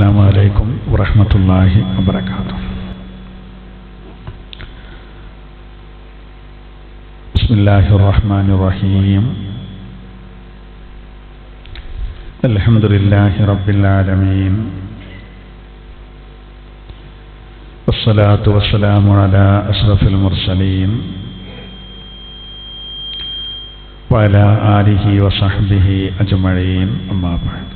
السلام عليكم ورحمة الله وبركاته. بسم الله الرحمن الرحيم. الحمد لله رب العالمين، والصلاة والسلام على أشرف المرسلين وعلى آله وصحبه أجمعين، أما بعد.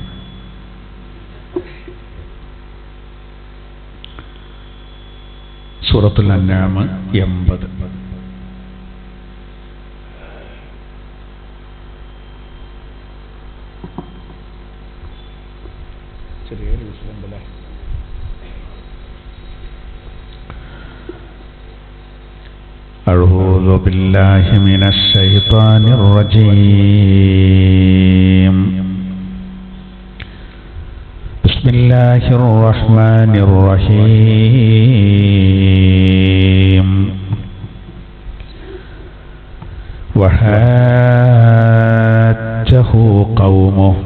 സൂറത്തുൽ അൻആം 80. ചെറിയൊരു വിഷയമുണ്ടല്ലേ. أعوذ بالله من الشيطان الرجيم. بسم الله الرحمن الرحيم. وحاجه قومه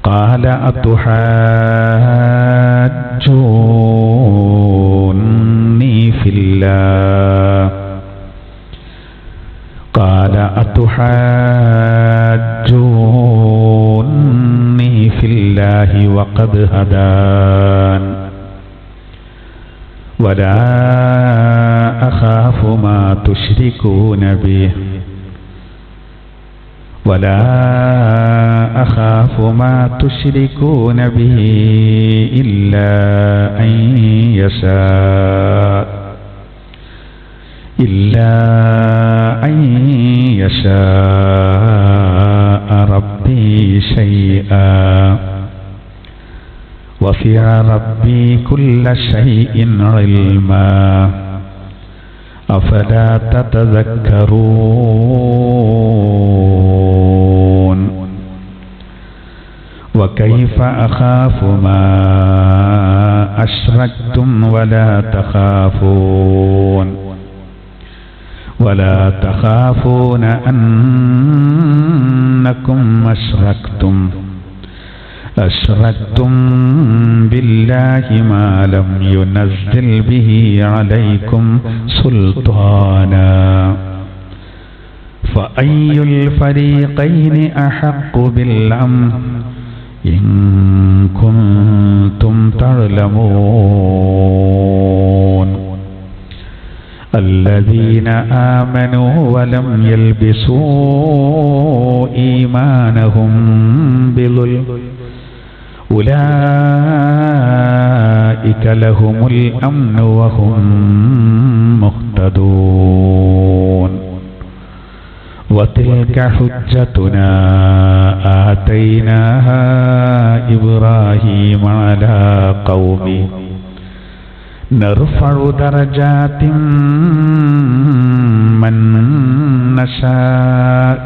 قال أتحاجوني في الله قال أتحاجوني في الله وقد هدان ولا أخاف ما تشركون به إلا أن يشاء ربي شيئا وسع ربي كل شيء علما أفلا تتذكرون وكيف أخاف ما أشركتم ولا تخافون أنكم أشركتم بالله ما لم ينزل به عليكم سلطانا فأي الفريقين أحق بالأمن إن كنتم تعلمون الذين آمنوا ولم يلبسوا إيمانهم بظلم أولئك لهم الأمن وهم مهتدون وتلك حجتنا آتيناها إبراهيم على قومه نرفع درجات من نشاء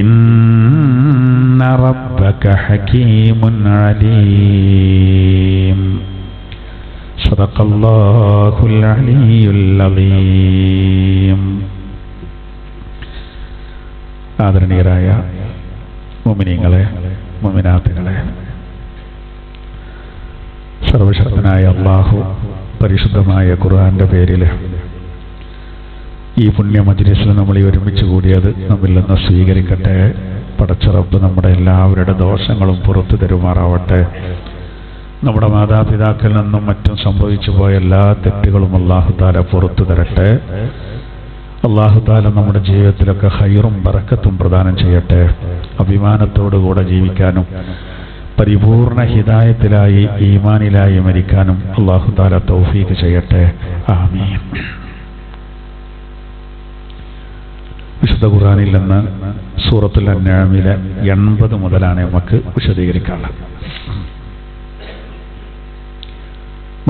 إن ربك حكيم عليم. صدق الله العلي العظيم. ആദരണീയരായ മുഅ്മിനീങ്ങളെ, മുഅ്മിനാത്തുകളെ, സർവശക്തനായ അല്ലാഹു പരിശുദ്ധമായ ഖുർആന്റെ പേരിൽ ഈ പുണ്യ മജ്‌ലിസിൽ നമ്മൾ ഒരുമിച്ച് കൂടിയത് നമ്മിൽ നിന്ന് സ്വീകരിക്കട്ടെ. പടച്ച റബ്ബ് നമ്മുടെ എല്ലാവരുടെ ദോഷങ്ങളും പുറത്തു തരുമാറാവട്ടെ. നമ്മുടെ മാതാപിതാക്കളിൽ നിന്നും മറ്റും സംഭവിച്ചു പോയ എല്ലാ തെറ്റുകളും അല്ലാഹു തആല പുറത്തു തരട്ടെ. അല്ലാഹു തആല നമ്മുടെ ജീവിതത്തിലൊക്കെ ഖൈറും ബറക്കത്തും പ്രദാനം ചെയ്യട്ടെ. അഭിമാനത്തോടുകൂടെ ജീവിക്കാനും പരിപൂർണ ഹിദായത്തിലായി ഈമാനിലായി മരിക്കാനും അല്ലാഹു തആല തൗഫീഖ് ചെയ്യട്ടെ. ആമീൻ. വിശുദ്ധ ഖുർആനിൽ നിന്ന് സൂറത്തുൽ അൻആമിലെ 80 മുതലാണ് നമുക്ക് വിശദീകരിക്കാനുള്ളത്.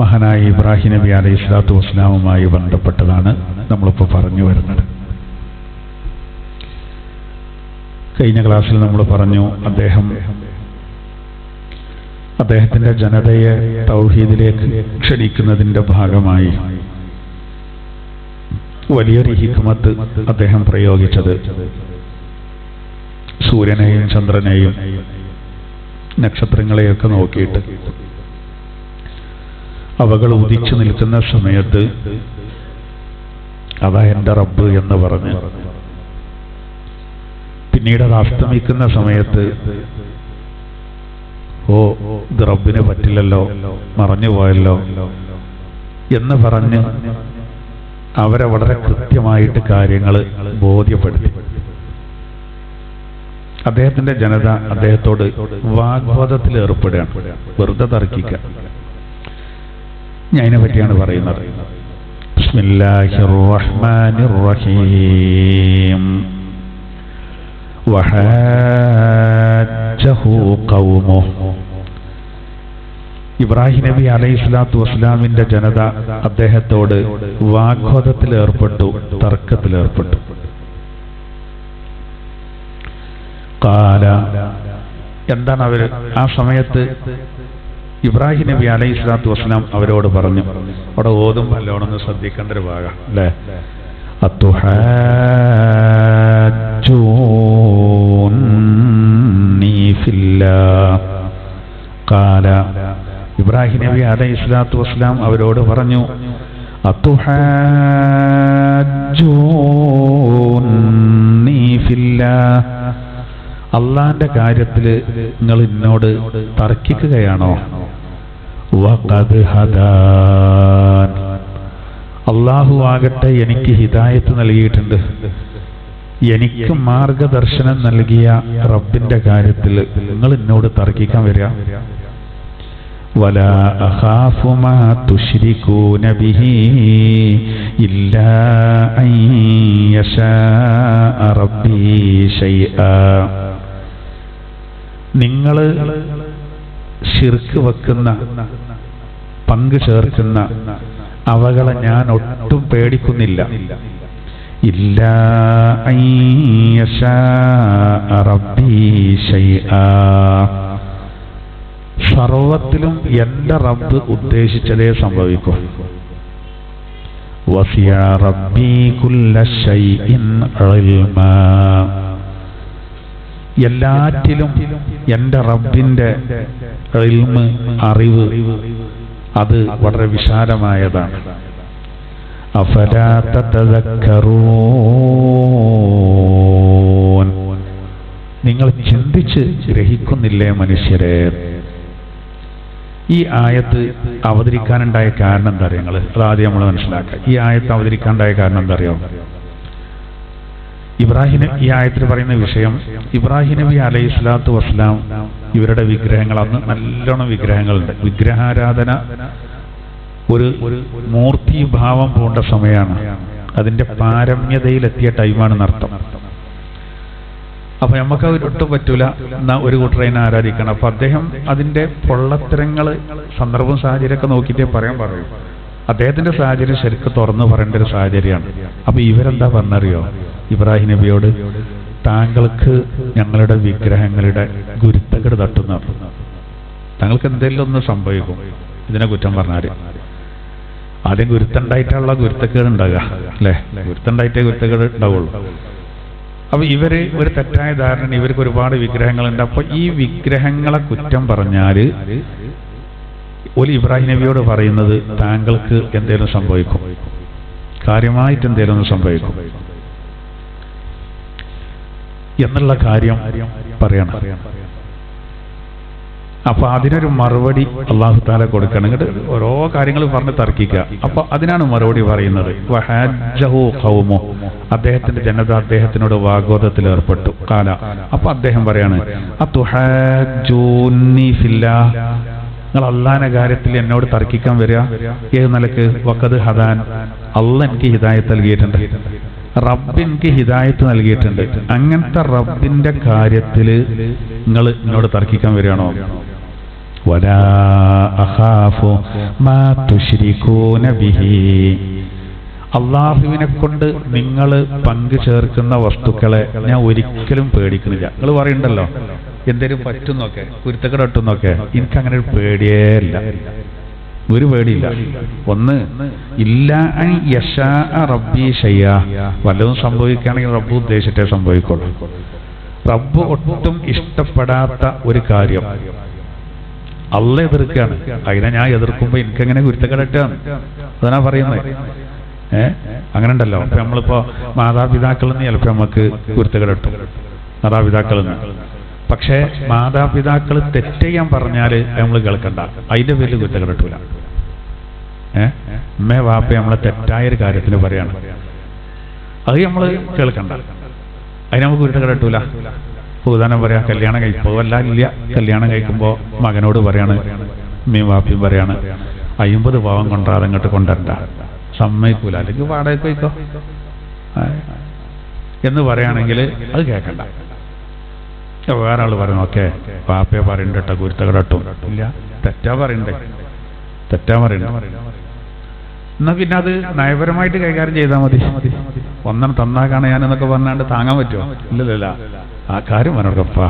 മഹാനായ ഇബ്രാഹിം നബി അലൈഹി സ്വലാത്തു വസ്സലാമുമായി ബന്ധപ്പെട്ടതാണ് നമ്മളിപ്പോൾ പറഞ്ഞു വരുന്നത്. കഴിഞ്ഞ ക്ലാസ്സിൽ നമ്മൾ പറഞ്ഞു, അദ്ദേഹത്തിന്റെ ജനതയെ തൗഹീദിലേക്ക് ക്ഷണിക്കുന്നതിന്റെ ഭാഗമായി വലിയൊരു ഹിക്മത്ത് അദ്ദേഹം പ്രയോഗിച്ചത് സൂര്യനെയും ചന്ദ്രനെയും നക്ഷത്രങ്ങളെയൊക്കെ നോക്കിയിട്ട് അവകൾ ഉദിച്ചു നിൽക്കുന്ന സമയത്ത് അതാ എൻ്റെ റബ്ബ് എന്ന് പറഞ്ഞ്, പിന്നീട് അത് അസ്തമിക്കുന്ന സമയത്ത് ഓ ഇത് റബ്ബിന് പറ്റില്ലല്ലോ, മറഞ്ഞുപോയല്ലോ എന്ന് പറഞ്ഞ് അവരെ വളരെ കൃത്യമായിട്ട് കാര്യങ്ങൾ ബോധ്യപ്പെടുത്തി. അദ്ദേഹത്തിന്റെ ജനത അദ്ദേഹത്തോട് വാഗ്വാദത്തിൽ ഏർപ്പെടുകയാണ്, വെറുതെ തർക്കിക്കുക. ഞാൻ അതിനെ പറ്റിയാണ് പറയുന്നത്. ബിസ്മില്ലാഹിർ റഹ്മാനിർ റഹീം. വഹാജ്ജഹു ഖൗമുഹു. ഇബ്രാഹിം നബി അലൈഹിസ്സലാത്തു വസ്സലാമിന്റെ ജനത അദ്ദേഹത്തോട് വാഗ്വാദത്തിലേർപ്പെട്ടു, തർക്കത്തിലേർപ്പെട്ടു. ഖാല, എന്താണ് അവര് ആ സമയത്ത് ഇബ്രാഹിം നബി അലൈഹിസ്സലാത്തു വസ്സലാം അവരോട് പറഞ്ഞു. അവിടെ ഓതും നല്ലോണമെന്ന് ശ്രദ്ധിക്കേണ്ട ഒരു ഭാഗം അല്ലേ. അത്തുഹാജ്ജൂനി ഫില്ലാഹ്. ഖാല, ഇബ്രാഹിം നബി അലൈഹിസ്സലാത്തു വസ്സലാം അവരോട് പറഞ്ഞു, അത്തുഹാജ്ജൂനി ഫില്ലാഹ്. അള്ളാന്റെ കാര്യത്തിൽ നിങ്ങൾ എന്നോട് തർക്കിക്കുകയാണോ? വഖദ് ഹദാൻ. അള്ളാഹു ആകട്ടെ എനിക്ക് ഹിദായത്ത് നൽകിയിട്ടുണ്ട്. എനിക്ക് മാർഗദർശനം നൽകിയ റബ്ബിന്റെ കാര്യത്തിൽ നിങ്ങൾ എന്നോട് തർക്കിക്കാൻ വരിക? വലാ അഖാഫു മാ തുശ്രികൂന ബിഹി ഇല്ലാ അൻ യശാ റബ്ബി ശൈആ. നിങ്ങൾ ശിർക്ക് വെക്കുന്ന, പങ്ക് ചേർക്കുന്ന അവകളെ ഞാൻ ഒട്ടും പേടിക്കുന്നില്ല. ഇല്ലാ അൻ യശാ റബ്ബി ശൈആ. സർവത്തിലും എന്റെ റബ്ബ് ഉദ്ദേശിച്ചതേ സംഭവിക്കും. വസിയ റബ്ബി കുല്ല ശൈഇൻ ഇൽമാ. എല്ലാറ്റിലും എന്റെ റബ്ബിന്റെ ഇൽമ്, അറിവ്, അത് വളരെ വിശാലമായതാണ്. അഫലാ തതദക്കറൂൻ. നിങ്ങൾ ചിന്തിച്ച് ഗ്രഹിക്കുന്നില്ലേ മനുഷ്യരെ? ഈ ആയത്ത് അവതരിക്കാനുണ്ടായ കാരണം എന്താ അറിയാം? അതാദ്യം നമ്മൾ മനസ്സിലാക്കുക. ഈ ആയത്ത് അവതരിക്കാനുണ്ടായ കാരണം എന്താ അറിയാം? ഈ ആയത്തിൽ പറയുന്ന വിഷയം, ഇബ്രാഹിം നബി അലൈഹിസ്സലാത്തു വസ്സലാം ഇവരുടെ വിഗ്രഹങ്ങൾ, അന്ന് നല്ലോണം വിഗ്രഹങ്ങളുണ്ട്. വിഗ്രഹാരാധന ഒരു മൂർത്തിഭാവം പൂണ്ട സമയമാണ്. അതിന്റെ പാരമ്യതയിലെത്തിയ ടൈമാണ് നർത്ഥം. അപ്പൊ നമുക്ക് ഒട്ടും പറ്റൂല, എന്നാ ഒരു കൂട്ടരതിനെ ആരാധിക്കണം. അപ്പൊ അദ്ദേഹം അതിന്റെ പൊള്ളത്തരങ്ങള്, സന്ദർഭവും സാഹചര്യമൊക്കെ നോക്കിയിട്ടേ പറയാൻ പറയൂ. അദ്ദേഹത്തിന്റെ സാഹചര്യം ശരിക്കും തുറന്നു പറയേണ്ട ഒരു സാഹചര്യമാണ്. അപ്പൊ ഇവരെന്താ പറഞ്ഞറിയോ ഇബ്രാഹിം നബിയോട്? താങ്കൾക്ക് ഞങ്ങളുടെ വിഗ്രഹങ്ങളുടെ ഗുരുത്തക്കേട് തട്ടുന്ന, താങ്കൾക്ക് എന്തെങ്കിലും ഒന്ന് സംഭവിക്കും ഇതിനെ കുറ്റം പറഞ്ഞാല്. ആദ്യം ഗുരുത്തുണ്ടായിട്ടുള്ള ഗുരുത്തക്കേട് ഉണ്ടാകുക അല്ലെ, ഗുരുത്തുണ്ടായിട്ടേ ഗുരുത്തക്കേട് ഉണ്ടാവുള്ളൂ. അപ്പൊ ഇവര് ഒരു തെറ്റായ ധാരണ, ഇവർക്ക് ഒരുപാട് വിഗ്രഹങ്ങളുണ്ട്. അപ്പൊ ഈ വിഗ്രഹങ്ങളെ കുറ്റം പറഞ്ഞാല് ഒരു ഇബ്രാഹിം നബിയോട് പറയുന്നത് താങ്കൾക്ക് എന്തേലും സംഭവിക്കും, കാര്യമായിട്ട് എന്തേലും ഒന്ന് സംഭവിക്കും എന്നുള്ള കാര്യം പറയണം. അപ്പൊ അതിനൊരു മറുപടി അല്ലാഹു തആല കൊടുക്കണം. എന്നിട്ട് ഓരോ കാര്യങ്ങൾ പറഞ്ഞ് തർക്കിക്കുക. അപ്പൊ അതിനാണ് മറുപടി പറയുന്നത്. വഹജ്ജഹു ഖൗമുഹു. അദ്ദേഹത്തിന്റെ ജനത അദ്ദേഹത്തിനോട് വാഗ്വാദത്തിൽ ഏർപ്പെട്ടു. ഖാല, അപ്പൊ അദ്ദേഹം പറയാണ്, അതുഹജ്ജൂനി ഫില്ലാഹ്. നിങ്ങൾ അള്ളാന്റെ കാര്യത്തിൽ എന്നോട് തർക്കിക്കാൻ വരിക? ഏത് നിലക്ക്? വഖദ് ഹദാൻ. അള്ളാഹ് എനിക്ക് ഹിദായത്ത് നൽകിയിട്ടുണ്ട്, റബ്ബ് എനിക്ക് ഹിദായത്ത് നൽകിയിട്ടുണ്ട്. അങ്ങനത്തെ റബ്ബിന്റെ കാര്യത്തില് നിങ്ങൾ എന്നോട് തർക്കിക്കാൻ വരികയാണോ? വലാ അഖാഫു മാ തുശ്രികൂന ബിഹി. അള്ളാഹുവിനെ കൊണ്ട് നിങ്ങൾ പങ്കു ചേർക്കുന്ന വസ്തുക്കളെ ഞാൻ ഒരിക്കലും പേടിക്കുന്നില്ല. നിങ്ങൾ പറയുന്നുണ്ടല്ലോ എന്തേലും പറ്റുന്നൊക്കെ, കുരുത്തക്കേട് പറ്റുന്നൊക്കെ, എനിക്ക് അങ്ങനെ ഒരു പേടിയേ ഇല്ല, ഒരു പേടിയില്ല. ഒന്ന്, ഇല്ല അൻ യശാ റബ്ബി ശൈആ. വല്ലതും സംഭവിക്കുകയാണെങ്കിൽ റബ്ബ് ഉദ്ദേശിച്ചിട്ടേ സംഭവിക്കുള്ളൂ. റബ്ബ് ഒട്ടും ഇഷ്ടപ്പെടാത്ത ഒരു കാര്യം അള്ള എതിർക്കുകയാണ്. അതിനെ ഞാൻ എതിർക്കുമ്പോ എനിക്കെങ്ങനെ കുരുത്തക്കെടാണ് അതാ പറയുന്നത്. അങ്ങനെ ഉണ്ടല്ലോ. അപ്പൊ നമ്മളിപ്പോ മാതാപിതാക്കളിൽ നിന്ന് ചിലപ്പോ നമുക്ക് കുരുത്തക്കെടും മാതാപിതാക്കളിൽ നിന്ന്. പക്ഷെ മാതാപിതാക്കൾ തെറ്റ് ചെയ്യാൻ പറഞ്ഞാല് നമ്മൾ കേൾക്കണ്ട, അതിന്റെ പേരിൽ കുരുത്തക്കെടൂല. അമ്മേ വാപ്പ നമ്മളെ തെറ്റായൊരു കാര്യത്തിന് പറയാണ്, അത് നമ്മൾ കേൾക്കണ്ട, അതിന് നമുക്ക് കുരുത്തക്കെടൂല. ഉദാഹരണം പറയാം, കല്യാണം കഴിക്കുമ്പോൾ ഇല്ല, കല്യാണം കഴിക്കുമ്പോ മകനോട് പറയാണ്, അമ്മയും വാപ്പയും പറയാണ് 50 പാവം കൊണ്ടാതെ അങ്ങോട്ട് കൊണ്ടുവരണ്ട, സമ്മതിക്കൂല, അല്ലെങ്കിൽ വാടകയ്ക്ക് പോയിക്കോ എന്ന് പറയുകയാണെങ്കിൽ അത് കേൾക്കണ്ട. വേറെ ആള് പറയുന്നു, ഓക്കെ വാപ്പയെ പറയണ്ടട്ടോ കുരുത്തക്കെടട്ടും, ഇല്ല തെറ്റാ പറയണ്ടേ, എന്നാ പിന്നെ അത് നയപരമായിട്ട് കൈകാര്യം ചെയ്താൽ മതി. ഒന്നും തന്നാ കാണാനെന്നൊക്കെ പറഞ്ഞാണ്ട് താങ്ങാൻ പറ്റുമോ? ഇല്ലല്ല. ആ കാര്യം പറഞ്ഞോടക്കപ്പാ,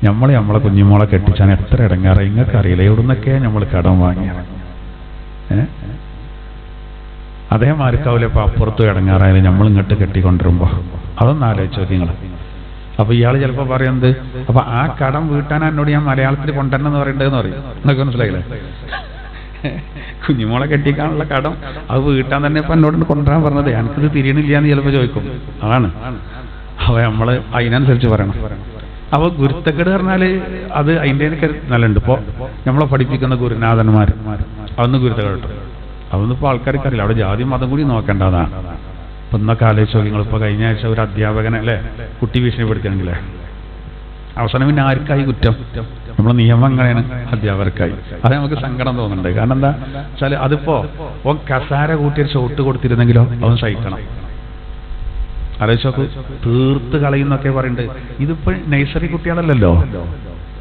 നമ്മളെ കുഞ്ഞുമോളെ കെട്ടിച്ചാൻ എത്ര ഇടങ്ങാറ് ഇങ്ങക്ക് അറിയില്ല, എവിടുന്നൊക്കെ നമ്മൾ കടം വാങ്ങിയാണ്. അതേമാതിരിക്കാവില്ല ഇപ്പൊ അപ്പുറത്തും ഇടങ്ങാറായാലും നമ്മൾ ഇങ്ങോട്ട് കെട്ടിക്കൊണ്ടിരുമ്പോ. അതൊന്നും ആലോചിച്ച് നോക്കി നിങ്ങൾ. അപ്പൊ ഇയാൾ ചിലപ്പോ പറയുന്നത്, അപ്പൊ ആ കടം വീട്ടാൻ എന്നോട് ഞാൻ മലയാളത്തിൽ കൊണ്ടുവരണം എന്ന് പറയണ്ടെന്ന് പറയും. എന്നൊക്കെ മനസ്സിലായില്ലേ? കുഞ്ഞുമോളെ കെട്ടിക്കാനുള്ള കടം അത് വീട്ടാൻ തന്നെ ഇപ്പൊ എന്നോട് കൊണ്ടുവരാൻ പറഞ്ഞത്, എനിക്കിത് തിരിയണില്ല എന്ന് ചിലപ്പോ ചോദിക്കും. അതാണ്. അപ്പൊ നമ്മള് അതിനനുസരിച്ച് പറയണം. അപ്പൊ ഗുരുത്തക്കേട് പറഞ്ഞാല് അത് അതിൻ്റെ നല്ലുണ്ട്. ഇപ്പൊ നമ്മളെ പഠിപ്പിക്കുന്ന ഗുരുനാഥന്മാർ അതൊന്നും ഗുരുത്തക്കേട്, അതൊന്നും ഇപ്പൊ ആൾക്കാർക്ക് അറിയില്ല. അവിടെ ജാതി മതം കൂടി നോക്കേണ്ടതാണ്. ഇപ്പൊ ഇന്നൊക്കെ ആലോചിച്ച് നോക്കി നിങ്ങളിപ്പോ കഴിഞ്ഞ ആഴ്ച ഒരു അധ്യാപകനെ അല്ലെ കുട്ടി ഭീഷണിപ്പെടുത്തിയാണെങ്കിലേ അവസാനം പിന്നെ ആർക്കായി കുറ്റം? നമ്മളെ നിയമം അങ്ങനെയാണ്, അധ്യാപകർക്കായി. അത് നമുക്ക് സങ്കടം തോന്നുന്നുണ്ട്. കാരണം എന്താ വെച്ചാൽ അതിപ്പോ ഓൻ കസാര കൂട്ടിയൊരു ചോട്ട് കൊടുത്തിരുന്നെങ്കിലോ അവൻ സഹിക്കണം. ആലോചിച്ചോക്ക്, തീർത്ത് കളയുന്നൊക്കെ പറയുന്നുണ്ട്. ഇതിപ്പോ നഴ്സറി കുട്ടികളല്ലല്ലോ,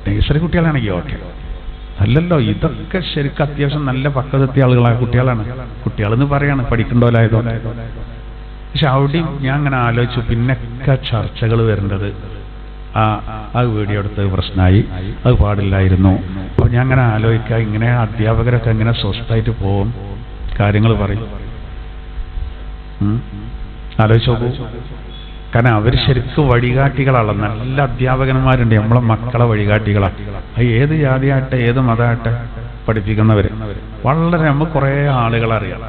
നഴ്സറി കുട്ടികളാണെങ്കിൽ ഓക്കെ അല്ലല്ലോ. ഇതൊക്കെ ശരിക്കും അത്യാവശ്യം നല്ല പക്വതെത്തിയ ആളുകളായ കുട്ടികളാണ്. കുട്ടികളെന്ന് പറയാണ്, പഠിക്കേണ്ടവരായതുകൊണ്ട്. പക്ഷെ അവിടെയും ഞാൻ അങ്ങനെ ആലോചിച്ചു, പിന്നൊക്കെ ചർച്ചകൾ വരേണ്ടത് ആ വീഡിയോ എടുത്ത് പ്രശ്നമായി, അത് പാടില്ലായിരുന്നു. അപ്പൊ ഞാൻ അങ്ങനെ ആലോചിക്കുക, ഇങ്ങനെ അധ്യാപകരൊക്കെ എങ്ങനെ സ്വസ്ഥായിട്ട് പോകും, കാര്യങ്ങൾ പറയും. ആലോചിച്ച് നോക്കൂ. കാരണം അവർ ശരിക്കും വഴികാട്ടികളാണ്. നല്ല അധ്യാപകന്മാരുണ്ട്, നമ്മളെ മക്കളെ വഴികാട്ടികളാണ്. അത് ഏത് ജാതിയാട്ടെ ഏത് മതമാട്ടെ പഠിപ്പിക്കുന്നവര് വളരെ നമുക്ക് കുറേ ആളുകളറിയാം.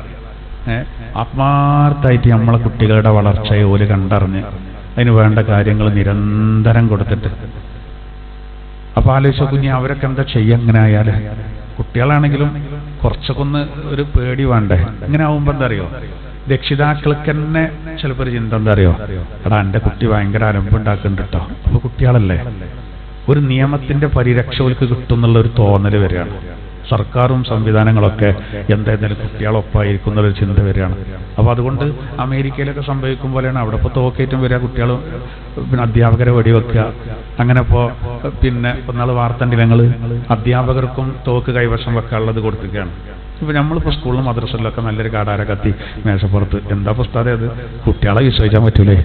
ആത്മാർത്ഥമായിട്ട് നമ്മളെ കുട്ടികളുടെ വളർച്ചയെ ഓല് കണ്ടറിഞ്ഞ് അതിന് വേണ്ട കാര്യങ്ങൾ നിരന്തരം കൊടുത്തിട്ട്. അപ്പൊ ആലോചിച്ച കുഞ്ഞി അവരൊക്കെ എന്താ ചെയ്യുക? അങ്ങനെ ആയാല് കുട്ടികളാണെങ്കിലും കുറച്ചൊക്കെ ഒന്ന് ഒരു പേടി വേണ്ടേ? ഇങ്ങനെ ആവുമ്പോ എന്താ അറിയോ, രക്ഷിതാക്കൾക്ക് തന്നെ ചിലപ്പോൾ ഒരു ചിന്ത എന്താ അറിയോ, എടാ എന്റെ കുട്ടി ഭയങ്കര അലമ്പുണ്ടാക്കുന്നുണ്ട് കേട്ടോ. അപ്പൊ കുട്ടികളല്ലേ, ഒരു നിയമത്തിന്റെ പരിരക്ഷ അവർക്ക് കിട്ടും എന്നുള്ള ഒരു തോന്നൽ വരികയാണ്. സർക്കാരും സംവിധാനങ്ങളൊക്കെ എന്തായാലും കുട്ടികളൊപ്പമായിരിക്കും എന്നൊരു ചിന്ത വരികയാണ്. അപ്പൊ അതുകൊണ്ട് അമേരിക്കയിലൊക്കെ സംഭവിക്കും പോലെയാണ് അവിടെ ഇപ്പോൾ തോക്കേറ്റം വരിക, കുട്ടികളും പിന്നെ അധ്യാപകരെ വെടിവെക്കുക. അങ്ങനെ ഇപ്പോൾ പിന്നെ നാളെ വാർത്തൻ്റെ ഞങ്ങൾ അധ്യാപകർക്കും തോക്ക് കൈവശം വെക്കാനുള്ളത് കൊടുത്തിരിക്കുകയാണ്. ഇപ്പൊ നമ്മളിപ്പോൾ സ്കൂളിലും മദ്രസയിലൊക്കെ നല്ലൊരു കാടാര കത്തി മേശപ്പുറത്ത്, എന്താ പുസ്തകം അത്, കുട്ടികളെ വിശ്വസിക്കാൻ പറ്റൂലേ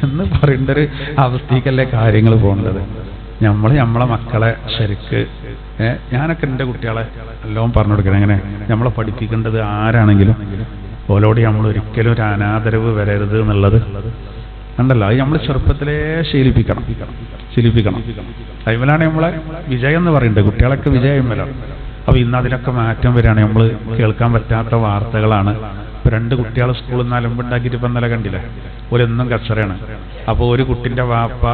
എന്ന് പറയേണ്ട ഒരു അവസ്ഥയ്ക്കല്ലേ കാര്യങ്ങൾ പോകുന്നത്. നമ്മളെ മക്കളെ ശരിക്ക് ഞാനൊക്കെ എൻ്റെ കുട്ടികളെ എല്ലാം പറഞ്ഞു കൊടുക്കണം. എങ്ങനെ നമ്മളെ പഠിപ്പിക്കേണ്ടത് ആരാണെങ്കിലും ഓലോട് നമ്മൾ ഒരിക്കലും ഒരു അനാദരവ് വരരുത് എന്നുള്ളത് ഉണ്ടല്ലോ. അത് നമ്മൾ ചെറുപ്പത്തിലേ ശീലിപ്പിക്കണം. അതിമലാണ് നമ്മളെ വിജയം എന്ന് പറയുന്നത്. കുട്ടികളൊക്കെ വിജയമല്ലാണ്. അപ്പൊ ഇന്ന് അതിനൊക്കെ മാറ്റം വരികയാണ്. നമ്മൾ കേൾക്കാൻ പറ്റാത്ത വാർത്തകളാണ്. ഇപ്പൊ 2 കുട്ടികൾ സ്കൂളിൽ നിന്ന് അലമ്പുണ്ടാക്കിയിട്ട് ഇപ്പൊ ഇന്നലെ കണ്ടില്ലേ, ഒരെന്നും കച്ചറയാണ്. അപ്പോൾ ഒരു കുട്ടിന്റെ വാപ്പ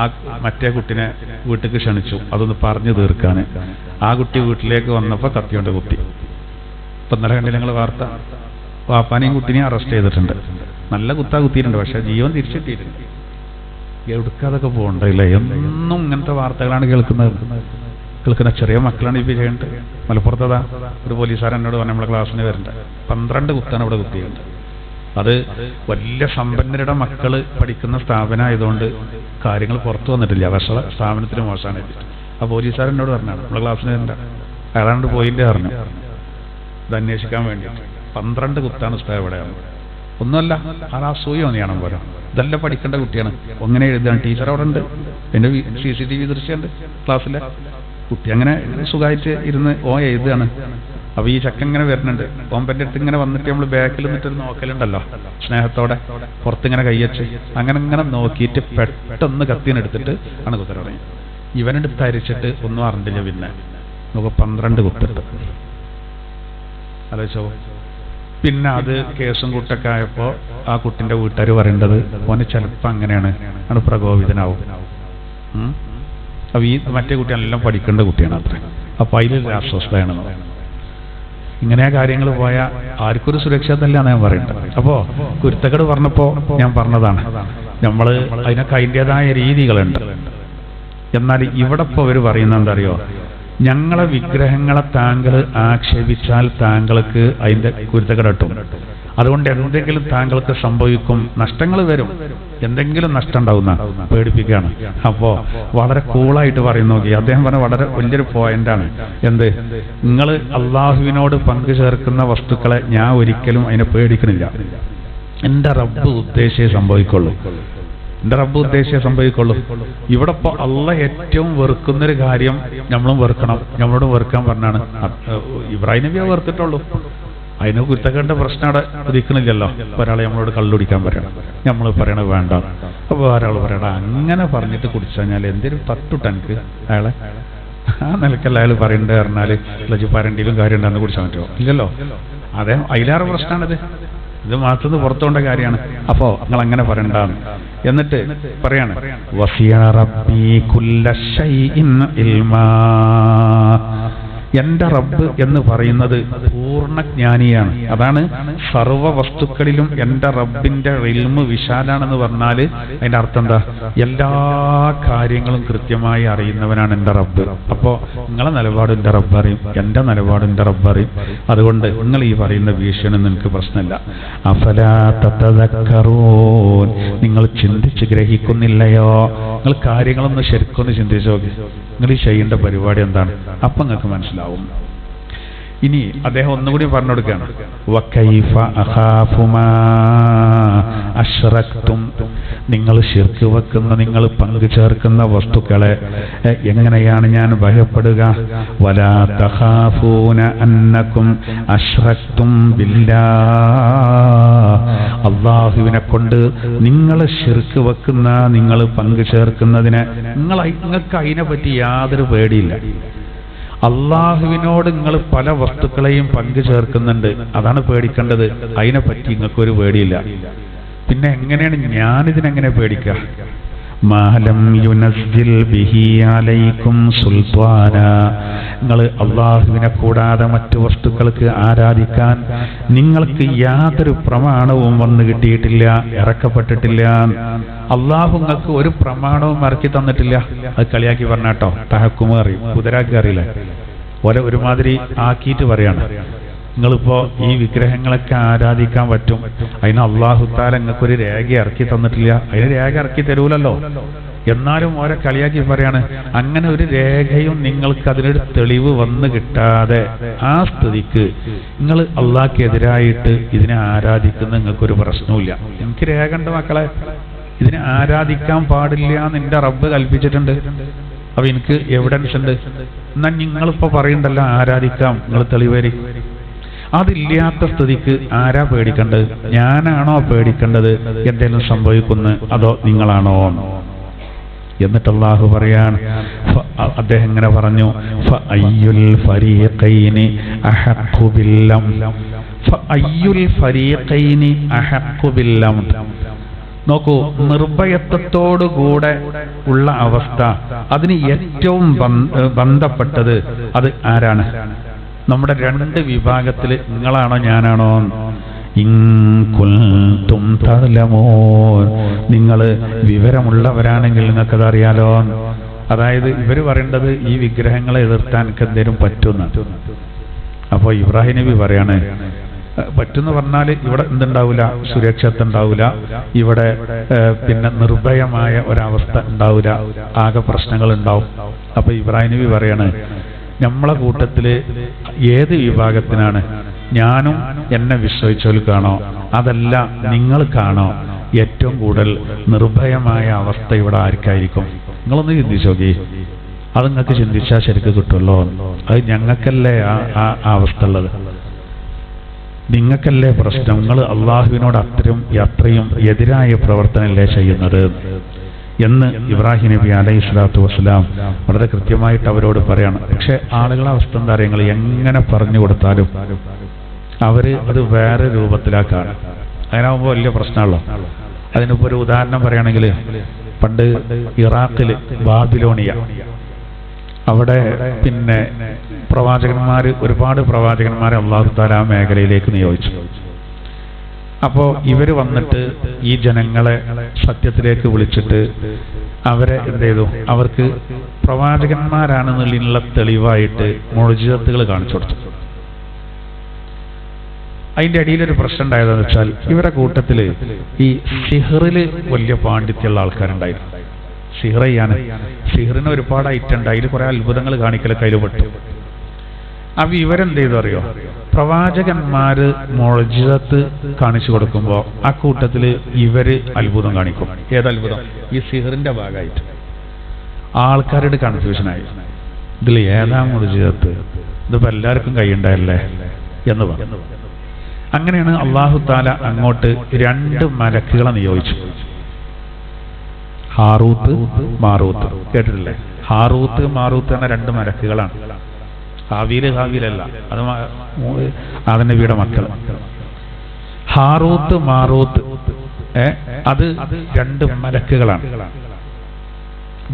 ആ മറ്റേ കുട്ടിനെ വീട്ടിലേക്ക് ക്ഷണിച്ചു, അതൊന്ന് പറഞ്ഞു തീർക്കാൻ. ആ കുട്ടി വീട്ടിലേക്ക് വന്നപ്പോൾ കത്തിയോണ്ട് കുത്തി. ഇപ്പൊ ഇന്നലെ കണ്ടില്ല നിങ്ങൾ വാർത്ത, വാപ്പാനെയും കുട്ടിനെയും അറസ്റ്റ് ചെയ്തിട്ടുണ്ട്. നല്ല കുത്തിയിട്ടുണ്ട്, പക്ഷെ ജീവൻ തിരിച്ചെത്തിയിട്ടുണ്ട്. എവിടുക്കാതൊക്കെ പോകണ്ടല്ലേ? എന്നും ഇങ്ങനത്തെ വാർത്തകളാണ് കേൾക്കുന്ന ചെറിയ മക്കളാണ് ഇപ്പൊ ചെയ്യേണ്ടത്. മലപ്പുറത്തതാ ഒരു പോലീസുകാരൻ എന്നോട് പറഞ്ഞു, നമ്മളെ ക്ലാസ്സിന് വരണ്ട 12 കുത്താണ് ഇവിടെ കുത്തിയുണ്ട്. അത് വലിയ സമ്പന്നരുടെ മക്കള് പഠിക്കുന്ന സ്ഥാപനമായതുകൊണ്ട് കാര്യങ്ങൾ പുറത്തു വന്നിട്ടില്ല. പക്ഷേ സ്ഥാപനത്തിന് മോശമാണ്. ആ പോലീസുകാരൻ എന്നോട് പറഞ്ഞാണ്, നമ്മളെ ക്ലാസ്സിന് വരണ്ട. അയാളാണ്ട് പോയില്ലേ പറഞ്ഞു, ഇത് അന്വേഷിക്കാൻ വേണ്ടിയിട്ട്. 12 കുത്താണ് ഉസ്താദ് എവിടെയാണ്. ഒന്നുമല്ല, ആ അസൂയ ഒന്നിയാണം പോരാ. ഇതെല്ലാം പഠിക്കേണ്ട കുട്ടിയാണ്. അങ്ങനെ എഴുതാണ്. ടീച്ചർ അവിടെ ഉണ്ട്, എൻ്റെ CCTV ദൃശ്യമുണ്ട് ക്ലാസ്സിലെ. കുട്ടി അങ്ങനെ സുഖമായിട്ട് ഇരുന്ന് എഴുതുകയാണ്. അപ്പൊ ഈ ചക്ക ഇങ്ങനെ വരുന്നുണ്ട്. ഓമ്പൻ്റെ അടുത്ത് ഇങ്ങനെ വന്നിട്ട് നമ്മൾ ബാക്കിൽ നിന്നിട്ട് നോക്കലുണ്ടല്ലോ സ്നേഹത്തോടെ, പുറത്തിങ്ങനെ കയ്യച്ച് അങ്ങനെ നോക്കിയിട്ട് പെട്ടെന്ന് കത്തിനെടുത്തിട്ട് ആണ് കുത്തര തുടങ്ങി. ഇവനെടുത്ത് തരിച്ചിട്ട് ഒന്നും അറിഞ്ഞില്ല. പിന്നെ നമുക്ക് 12 കുത്തിട്ട് ആലോചിച്ചോ. പിന്നെ അത് കേസും കുട്ടൊക്കെ ആയപ്പോൾ ആ കുട്ടിൻ്റെ വീട്ടുകാർ പറയേണ്ടത് ഓന് ചിലപ്പോൾ അങ്ങനെയാണ് ആണ് പ്രകോപിതനാവും. അപ്പോൾ ഈ മറ്റേ കുട്ടി എല്ലാം പഠിക്കേണ്ട കുട്ടിയാണ് അത്ര. അപ്പോൾ അതിലൊരു അസ്വസ്ഥതയാണെന്ന് പറയുന്നത്. ഇങ്ങനെ കാര്യങ്ങൾ പോയാൽ ആർക്കൊരു സുരക്ഷിതല്ല ഞാൻ പറയുന്നത്. അപ്പോൾ കുരുത്തക്കേട് പറഞ്ഞപ്പോൾ ഞാൻ പറഞ്ഞതാണ്, നമ്മൾ അതിനൊക്കെ അതിൻ്റെതായ രീതികളുണ്ട്. എന്നാൽ ഇവിടെ ഇപ്പോൾ അവർ പറയുന്നത് എന്താ അറിയോ, ഞങ്ങളെ വിഗ്രഹങ്ങളെ താങ്കൾ ആക്ഷേപിച്ചാൽ താങ്കൾക്ക് അതിൻ്റെ കുരുത്തക്കേട് കിട്ടും, അതുകൊണ്ട് എന്തെങ്കിലും താങ്കൾക്ക് സംഭവിക്കും, നഷ്ടങ്ങൾ വരും, എന്തെങ്കിലും നഷ്ടം ഉണ്ടാവുന്ന പേടിപ്പിക്കുകയാണ്. അപ്പോൾ വളരെ കൂളായിട്ട് പറയും നോക്കി. അദ്ദേഹം പറഞ്ഞ വളരെ വലിയൊരു പോയിന്റാണ്. എന്ത്, നിങ്ങൾ അള്ളാഹുവിനോട് പങ്കു ചേർക്കുന്ന വസ്തുക്കളെ ഞാൻ ഒരിക്കലും അതിനെ പേടിക്കണില്ല. എൻ്റെ റബ്ബ് ഉദ്ദേശിച്ചേ സംഭവിക്കുള്ളൂ, എൻ്റെ റബ്ബ് ഉദ്ദേശിച്ചേ സംഭവിക്കുള്ളൂ. ഇവിടെ ഇപ്പോൾ അള്ളാഹ് ഏറ്റവും വെറുക്കുന്നൊരു കാര്യം നമ്മളും വെറുക്കണം, നമ്മളോട് വെറുക്കാൻ പറഞ്ഞാണ്. ഇബ്രാഹിം നബിയെ വെറുത്തിട്ടുള്ളൂ, അതിനെ കുരുത്തക്കേണ്ട പ്രശ്നം അവിടെ ഉദിക്കണില്ലല്ലോ. ഒരാളെ നമ്മളോട് കള്ളുടിക്കാൻ പറയണം, നമ്മൾ പറയണത് വേണ്ട. അപ്പോൾ ഒരാൾ പറയണം അങ്ങനെ പറഞ്ഞിട്ട് കുടിച്ചു കഴിഞ്ഞാൽ എന്തെങ്കിലും തട്ടുട്ട് എനിക്ക് അയാളെ ആ നിലക്കല്ല അയാൾ പറയണ്ടേ പറഞ്ഞാൽ പരണ്ടിയിലും കാര്യം ഉണ്ടെന്ന് കുടിച്ചാൽ പറ്റുമോ? ഇല്ലല്ലോ. അതേ അതിലേറെ പ്രശ്നമാണിത്. ഇത് മാത്രം പുറത്തുകൊണ്ട കാര്യമാണ്. അപ്പോ നിങ്ങൾ അങ്ങനെ പറയണ്ടാന്ന്. എന്നിട്ട് പറയാണ് വസിയ റബ്ബി കുല്ല ശൈഇൻ ഇൽമാ. എൻ്റെ റബ്ബ് എന്ന് പറയുന്നത് പൂർണ്ണജ്ഞാനിയാണ്. അതാണ് സർവ്വ വസ്തുക്കളിലും എൻ്റെ റബ്ബിന്റെ ഇൽമ് വിശാലാണെന്ന് പറഞ്ഞാൽ അതിൻ്റെ അർത്ഥം എന്താ? എല്ലാ കാര്യങ്ങളും കൃത്യമായി അറിയുന്നവനാണ് എൻ്റെ റബ്ബ്. അപ്പോൾ നിങ്ങളെ നിലപാട് എൻ്റെ റബ്ബ് അറിയും, എൻ്റെ നിലപാട് എൻ്റെ റബ്ബ് അറിയും. അതുകൊണ്ട് നിങ്ങൾ ഈ പറയുന്ന ഭീഷണി നിങ്ങൾക്ക് പ്രശ്നമില്ല. അഫലാ തതദക്കറൂൻ, നിങ്ങൾ ചിന്തിച്ച് ഗ്രഹിക്കുന്നില്ലയോ? നിങ്ങൾ കാര്യങ്ങളൊന്ന് ശരിക്കൊന്ന് ചിന്തിച്ചു നോക്കി. നിങ്ങൾ ഈ ചെയ്യേണ്ട പരിപാടി എന്താണ്? അപ്പം നിങ്ങൾക്ക് മനസ്സിലാവും. ഇനി അദ്ദേഹം ഒന്നുകൂടി പറഞ്ഞു കൊടുക്കുകയാണ്, വകൈഫ അഖാഫു മാ അശ്റക്തും. നിങ്ങൾ ശിർക്ക് വെക്കുന്ന, നിങ്ങൾ പങ്കു ചേർക്കുന്ന വസ്തുക്കളെ എങ്ങനെയാണ് ഞാൻ ഭയപ്പെടുക? വലാ തഖാഫൂന അന്നകും അശ്റക്തും ബില്ലാഹ്. അല്ലാഹുവിനെ കൊണ്ട് നിങ്ങൾ ശിർക്ക് വെക്കുന്ന, നിങ്ങൾ പങ്കു ചേർക്കുന്നതിനെ നിങ്ങൾക്ക് അതിനെ പറ്റി യാതൊരു പേടിയില്ല. അള്ളാഹുവിനോട് നിങ്ങൾ പല വസ്തുക്കളെയും പങ്കു ചേർക്കുന്നുണ്ട്, അതാണ് പേടിക്കേണ്ടത്. അതിനെപ്പറ്റി നിങ്ങൾക്കൊരു പേടിയില്ല. പിന്നെ എങ്ങനെയാണ് ഞാനിതിനെങ്ങനെ പേടിക്കുക? മാലം യുനസ്സിൽ ബിഹി അലൈക്കും സുൽത്താന. നിങ്ങൾ അള്ളാഹുവിനെ കൂടാതെ മറ്റു വസ്തുക്കൾക്ക് ആരാധിക്കാൻ നിങ്ങൾക്ക് യാതൊരു പ്രമാണവും വന്നു കിട്ടിയിട്ടില്ല, ഇറക്കപ്പെട്ടിട്ടില്ല. അള്ളാഹു നിങ്ങൾക്ക് ഒരു പ്രമാണവും ഇറക്കി തന്നിട്ടില്ല. അത് കളിയാക്കി പറഞ്ഞാട്ടോ, തഹക്കുമ അറിയും, കുതിരാക്കി അറിയില്ല, ഒരുമാതിരി ആക്കിയിട്ട് പറയാണ്. നിങ്ങളിപ്പോ ഈ വിഗ്രഹങ്ങളൊക്കെ ആരാധിക്കാൻ പറ്റും, അതിന് അള്ളാഹു താല നിങ്ങൾക്കൊരു രേഖ ഇറക്കി തന്നിട്ടില്ല, അതിന് രേഖ ഇറക്കി തരൂലല്ലോ. എന്നാലും ഓരോ കളിയാക്കി പറയാണ്, അങ്ങനെ ഒരു രേഖയും നിങ്ങൾക്ക് അതിനൊരു തെളിവ് വന്ന് കിട്ടാതെ ആ സ്ഥിതിക്ക് നിങ്ങൾ അള്ളാഹ്ക്കെതിരായിട്ട് ഇതിനെ ആരാധിക്കുന്ന നിങ്ങൾക്കൊരു പ്രശ്നവുമില്ല. എനിക്ക് രേഖ ഉണ്ട് മക്കളെ, ഇതിനെ ആരാധിക്കാൻ പാടില്ല എന്ന് എൻ്റെ റബ്ബ് കൽപ്പിച്ചിട്ടുണ്ട്. അപ്പൊ എനിക്ക് എവിഡൻസ് ഉണ്ട്. എന്നാൽ നിങ്ങളിപ്പോ പറയണ്ടല്ലോ ആരാധിക്കാം, നിങ്ങൾ തെളിവേരി. അതില്ലാത്ത സ്ഥിതിക്ക് ആരാ പേടിക്കേണ്ടത്? ഞാനാണോ പേടിക്കേണ്ടത് എന്തെങ്കിലും സംഭവിക്കുന്നു, അതോ നിങ്ങളാണോ? എന്നിട്ട് അല്ലാഹു പറയാണ്, അദ്ദേഹം ഇങ്ങനെ പറഞ്ഞു, ഫഅയ്യുൽ ഫരീഖൈനി അഹഖു ബില്ലം. ഫഅയ്യുൽ ഫരീഖൈനി അഹഖു ബില്ലം. നോക്കൂ, നിർഭയത്വത്തോടുകൂടെ ഉള്ള അവസ്ഥ, അതിന് ഏറ്റവും ബന്ധപ്പെട്ടത് അത് ആരാണ്? നമ്മുടെ രണ്ട് വിഭാഗത്തിൽ നിങ്ങളാണോ ഞാനാണോ? ഇൻ കുൻതും തഅലമൂൻ, നിങ്ങൾ വിവരമുള്ളവരാണെങ്കിൽ നിങ്ങൾക്കത് അറിയാലോ. അതായത് ഇവർ പറയേണ്ടത് ഈ വിഗ്രഹങ്ങളെ എതിർത്താൻ എനിക്ക് എന്തേലും പറ്റുന്ന. അപ്പോൾ ഇബ്രാഹിം നബി പറയാണ്, പറ്റുന്ന പറഞ്ഞാൽ ഇവിടെ എന്തുണ്ടാവില്ല, സുരക്ഷത്തുണ്ടാവില്ല, ഇവിടെ പിന്നെ നിർഭയമായ ഒരവസ്ഥ ഉണ്ടാവില്ല, ആകെ പ്രശ്നങ്ങൾ ഉണ്ടാവും. അപ്പൊ ഇബ്രാഹിം നബി പറയാണ്, നമ്മളെ കൂട്ടത്തില് ഏത് വിഭാഗത്തിനാണ്? ഞാനും എന്നെ വിശ്വസിച്ചവർക്കാണോ, അതല്ല നിങ്ങൾക്കാണോ ഏറ്റവും കൂടുതൽ നിർഭയമായ അവസ്ഥ ഇവിടെ ആർക്കായിരിക്കും? നിങ്ങളൊന്ന് ചിന്തിച്ചു നോക്കി. അത് നിങ്ങൾക്ക് ചിന്തിച്ചാൽ ശരിക്കും കിട്ടുമല്ലോ. അത് ഞങ്ങൾക്കല്ലേ ആ അവസ്ഥ ഉള്ളത്, നിങ്ങൾക്കല്ലേ പ്രശ്നം. നിങ്ങൾ അള്ളാഹുവിനോട് അത്രയും എതിരായ പ്രവർത്തനമല്ലേ ചെയ്യുന്നത്. എന്ന് ഇബ്രാഹിം നബി അലൈഹി സ്വലാത്തു വസ്സലാം വളരെ കൃത്യമായിട്ട് അവരോട് പറയാണ്. പക്ഷെ ആളുകളെ അവസ്ഥ എന്താ അറിയങ്ങൾ, എങ്ങനെ പറഞ്ഞു കൊടുത്താലും അവര് അത് വേറെ രൂപത്തിലാക്കാണ്. അങ്ങനാകുമ്പോൾ വലിയ പ്രശ്നമുള്ളൂ. അതിനിപ്പോ ഒരു ഉദാഹരണം പറയുകയാണെങ്കിൽ, പണ്ട് ഇറാഖില് ബാബിലോണിയ, അവിടെ പിന്നെ ഒരുപാട് പ്രവാചകന്മാരെ അല്ലാഹു തആല ആ മേഖലയിലേക്ക് നിയോഗിച്ചു. അപ്പോൾ ഇവർ വന്നിട്ട് ഈ ജനങ്ങളെ സത്യത്തിലേക്ക് വിളിച്ചിട്ട് അവരെ എന്ത് ചെയ്തു, അവർക്ക് പ്രവാചകന്മാരാണെന്നുള്ള തെളിവായിട്ട് മുഅ്ജിസത്തുകൾ കാണിച്ചു കൊടുത്തു. അതിൻ്റെ അടിയിലൊരു പ്രശ്നം ഉണ്ടായതെന്ന് വെച്ചാൽ, ഇവരുടെ കൂട്ടത്തിൽ ഈ സിഹറിൽ വലിയ പാണ്ഡിത്യമുള്ള ആൾക്കാരുണ്ടായിരുന്നു. സിഹർ ചെയ്യാന്, സിഹറിന് ഒരുപാട് ഐറ്റം ഉണ്ട്, അതിൽ കുറെ അത്ഭുതങ്ങൾ കാണിക്കലൊക്കെ അതിൽ പെട്ടു. അപ്പൊ ഇവരെന്ത് ചെയ്തു അറിയോ, പ്രവാചകന്മാര് മുഅ്ജിസത്ത് കാണിച്ചു കൊടുക്കുമ്പോൾ ആ കൂട്ടത്തിൽ ഇവര് അത്ഭുതം കാണിക്കും. ഏതത്ഭുതം? ഈ സിഹറിന്റെ ഭാഗമായിട്ട് ആൾക്കാരുടെ കൺഫ്യൂഷനായി, ഇതിൽ ഏതാ മുഅ്ജിസത്ത്, ഇതിപ്പോ എല്ലാവർക്കും കൈയുണ്ടായല്ലേ എന്ന് പറഞ്ഞു. അങ്ങനെയാണ് അല്ലാഹു തആല അങ്ങോട്ട് 2 മലക്കുകളെ നിയോഗിച്ചു. ഹാറൂത്ത് മാറൂത്ത് കേട്ടിട്ടില്ലേ? ഹാറൂത്ത് മാറൂത്ത് എന്ന 2 മലക്കുകളാണ്. ഹാവീലല്ല, അത് ആദം നബിയുടെ മക്കൾ. ഹാറൂത്ത് മാറൂത്ത് അത് 2 മലക്കുകളാണ്.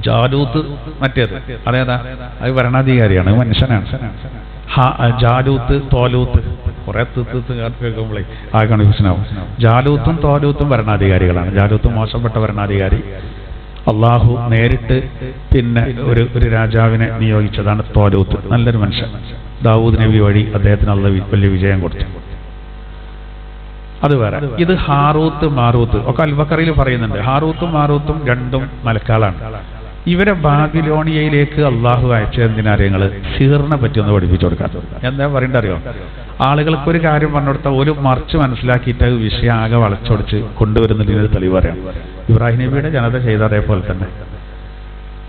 ജാലൂത്ത് മറ്റേത് അതേതാ? അത് ഭരണാധികാരിയാണ്, മനുഷ്യനാണ്. ജാലൂത്ത് തോലൂത്ത് കുറെ കേൾക്കുമ്പോഴേ ആ കൺഫ്യൂഷനാവും. ജാലൂത്തും തോലൂത്തും ഭരണാധികാരികളാണ്. ജാലൂത്ത് മോശപ്പെട്ട ഭരണാധികാരി, അള്ളാഹു നേരിട്ട് പിന്നെ ഒരു രാജാവിനെ നിയോഗിച്ചതാണ് തോലൂത്ത്. നല്ലൊരു മനുഷ്യൻ. ദാവൂദ് നബി വഴി അദ്ദേഹത്തിന് അള്ളാഹു വലിയ വിജയം കൊടുത്തു. അത് വേറെ. ഇത് ഹാറൂത്ത് മാറൂത്ത് ഒക്കെ അൽ-ബഖറയിൽ പറയുന്നുണ്ട്. ഹാറൂത്തും മാറൂത്തും 2 മലക്കുകളാണ്. ഇവരെ ബാബിലോണിയയിലേക്ക് അള്ളാഹു അയച്ചെന്തിനറിയങ്ങള് സിഹറിനെ പറ്റി ഒന്ന് പഠിപ്പിച്ചു കൊടുക്കാൻ. എന്താ പറയണ്ട അറിയോ? ആളുകൾക്ക് ഒരു കാര്യം പറഞ്ഞു കൊടുത്താൽ ഒരു മറിച്ച് മനസ്സിലാക്കിയിട്ട് വിഷയം ആകെ വളച്ചൊടിച്ച് കൊണ്ടുവരുന്നതിന് തെളിവ് പറയാം. ഇബ്രാഹിം നബിയുടെ ജനത ചെയ്ത അതേപോലെ തന്നെ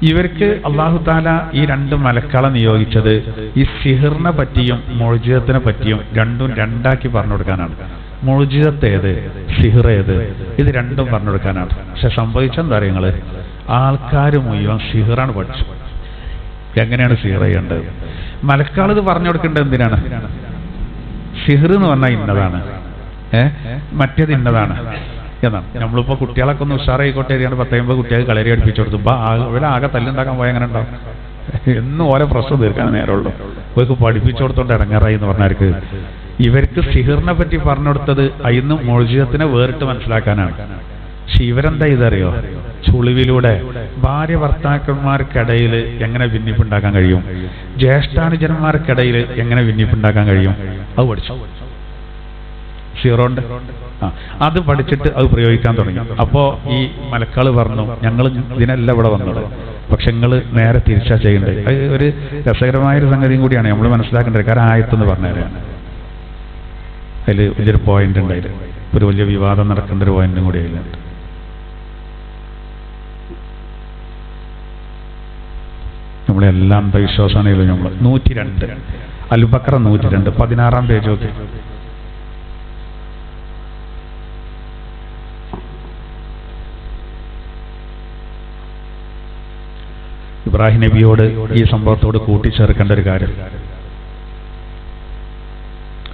ഇവർക്ക് അല്ലാഹു തആല ഈ 2 മലക്കളെ നിയോഗിച്ചത് ഈ സിഹറിനെ പറ്റിയും മുഅ്ജിസത്തിനെ പറ്റിയും രണ്ടും രണ്ടാക്കി പറഞ്ഞു കൊടുക്കാനാണ്. മുഅ്ജിസത്ത് ഏത്, സിഹർ ഏത്, ഇത് രണ്ടും പറഞ്ഞു കൊടുക്കാനാണ്. പക്ഷെ സംഭവിച്ചെന്താ അറിയങ്ങള്, ആൾക്കാർ മുഴുവൻ സിഹറാണ് പഠിച്ചു. എങ്ങനെയാണ് സിഹർ ചെയ്യേണ്ടത്? മലക്കാൾ ഇത് പറഞ്ഞു കൊടുക്കേണ്ടത് എന്തിനാണ്? സിഹർ എന്ന് പറഞ്ഞാൽ ഇന്നതാണ്, മറ്റേത് ഇന്നതാണ് എന്നാണ്. നമ്മളിപ്പോ കുട്ടികളൊക്കെ ഒന്ന് ഉഷാറായിക്കോട്ടെ എഴുതിയാണ് 10-50 കുട്ടികൾ കളരി അടുപ്പിച്ചു കൊടുത്തു. ഇവിടെ ആകെ തല്ലുണ്ടാക്കാൻ പോയാൽ എങ്ങനെ ഉണ്ടാവും? എന്നും ഓരോ പ്രശ്നം തീർക്കാൻ നേരമുള്ളൂ. ഇവർക്ക് പഠിപ്പിച്ചു കൊടുത്തോണ്ട് ഇടങ്ങാറായി എന്ന് പറഞ്ഞവർക്ക് ഇവർക്ക് സിഹറിനെ പറ്റി പറഞ്ഞു കൊടുത്തത് അതിന്ന് മുഅ്ജിസത്തിനെ വേറിട്ട് മനസ്സിലാക്കാനാണ്. പക്ഷെ ഇവരെന്താ ഇതറിയോ? ചുളിവിലൂടെ ഭാര്യ ഭർത്താക്കന്മാർക്കിടയിൽ എങ്ങനെ ഭിന്നിപ്പുണ്ടാക്കാൻ കഴിയും, ജ്യേഷ്ഠാനുജന്മാർക്കിടയിൽ എങ്ങനെ ഭിന്നിപ്പുണ്ടാക്കാൻ കഴിയും, അത് പഠിച്ചു. സീറോണ്ട് അത് പഠിച്ചിട്ട് അത് പ്രയോഗിക്കാൻ തുടങ്ങി. അപ്പോ ഈ മലക്കാള് പറഞ്ഞു, ഞങ്ങൾ ഇതിനല്ല ഇവിടെ വന്നത്, പക്ഷെ നിങ്ങൾ നേരെ തിരിച്ചാ ചെയ്യേണ്ടത്. അത് ഒരു രസകരമായൊരു സംഗതിയും കൂടിയാണ് നമ്മൾ മനസ്സിലാക്കേണ്ടത്. കാരണം ആയത്തെന്ന് പറഞ്ഞുതരാണ്. അതിൽ വലിയൊരു പോയിന്റ് ഉണ്ട്. അതിൽ ഒരു വലിയ വിവാദം നടക്കേണ്ട ഒരു പോയിന്റും കൂടി അതിലുണ്ട്. നമ്മളെല്ലാം അന്ധവിശ്വാസമാണെങ്കിലും നമ്മൾ 102 അൽ-ബഖറ 102 16-ാം പേജ് നോക്കി. ഇബ്രാഹിം നബിയോട് ഈ സംഭവത്തോട് കൂട്ടിച്ചേർക്കേണ്ട ഒരു കാര്യം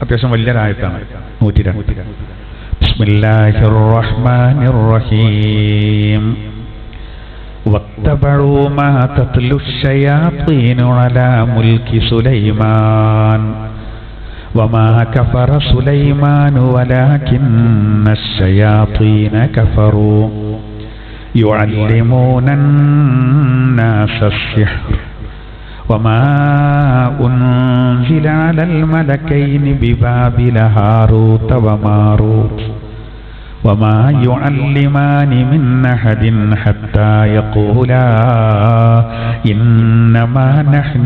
അത്യാവശ്യം വലിയൊരായത്താണ്. 102 ബിസ്മില്ലാഹിർ റഹ്മാനിർ റഹീം വത്തബഉ മാ തത്ലു الشياطين على ملك سليمان وما كفر سليمان ولكن الشياطين كفروا يعلمون الناس السحر وما أنزل على الملكين ببابل هاروت وماروت وما يعلمان من أحد حتى يقولا إنما نحن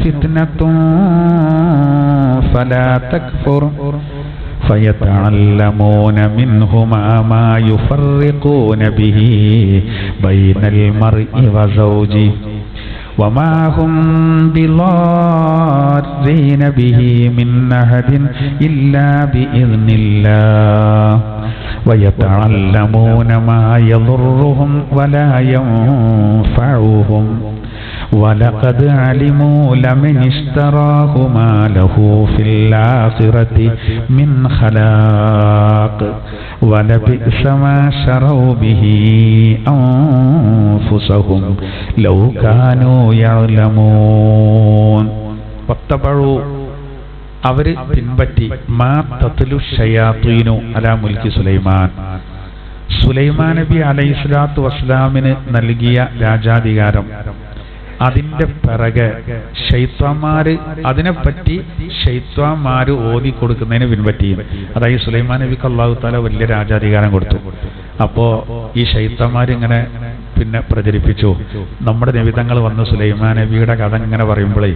فتنة فلا تكفر فيتعلمون منهما ما يفرقون به بين المرء وزوجه വമാ ഹും ബിളാദ്ദീന ബിഹി മിൻ അഹദിൻ ഇല്ലാ ബിഇദ്നില്ലാഹ് വയതഅല്ലമൂന മാ യദുർറുഹും വലാ യൻഫഉഹും وَلَقَدْ عَلِمُوا لَمَنِ اشْتَرَاهُ مَا لَهُ فِي الْآخِرَةِ مِنْ خَلَاقٍ وَلَبِئْسَ مَا شَرَوْا بِهِ أَنفُسَهُمْ لَوْ كَانُوا يَعْلَمُونَ وَاتَّبَعُوا അവർ പിൻപറ്റി മാ തത്ലു ശയാത്തീനു അലാ മുൽക്കി സുലൈമാൻ, സുലൈമാൻ നബി അലൈഹിസ്സലാത്തു വസ്സലാമിന് നൽകിയ രാജാധികാരം, അതിന്റെ പിറകെ ശൈത്വാന്മാര് അതിനെപ്പറ്റി ശൈത്വാന്മാര് ഓതി കൊടുക്കുന്നതിന് പിൻപറ്റിയും. അതായത് സുലൈമാൻ നബിക്ക് അല്ലാഹു തആല വലിയ രാജാധികാരം കൊടുത്തു. അപ്പോ ഈ ശൈത്വാന്മാര് ഇങ്ങനെ പിന്നെ പ്രചരിപ്പിച്ചു. നമ്മുടെ നബിതങ്ങൾ വന്ന് സുലൈമാൻ നബിയുടെ കഥ ഇങ്ങനെ പറയുമ്പോഴേ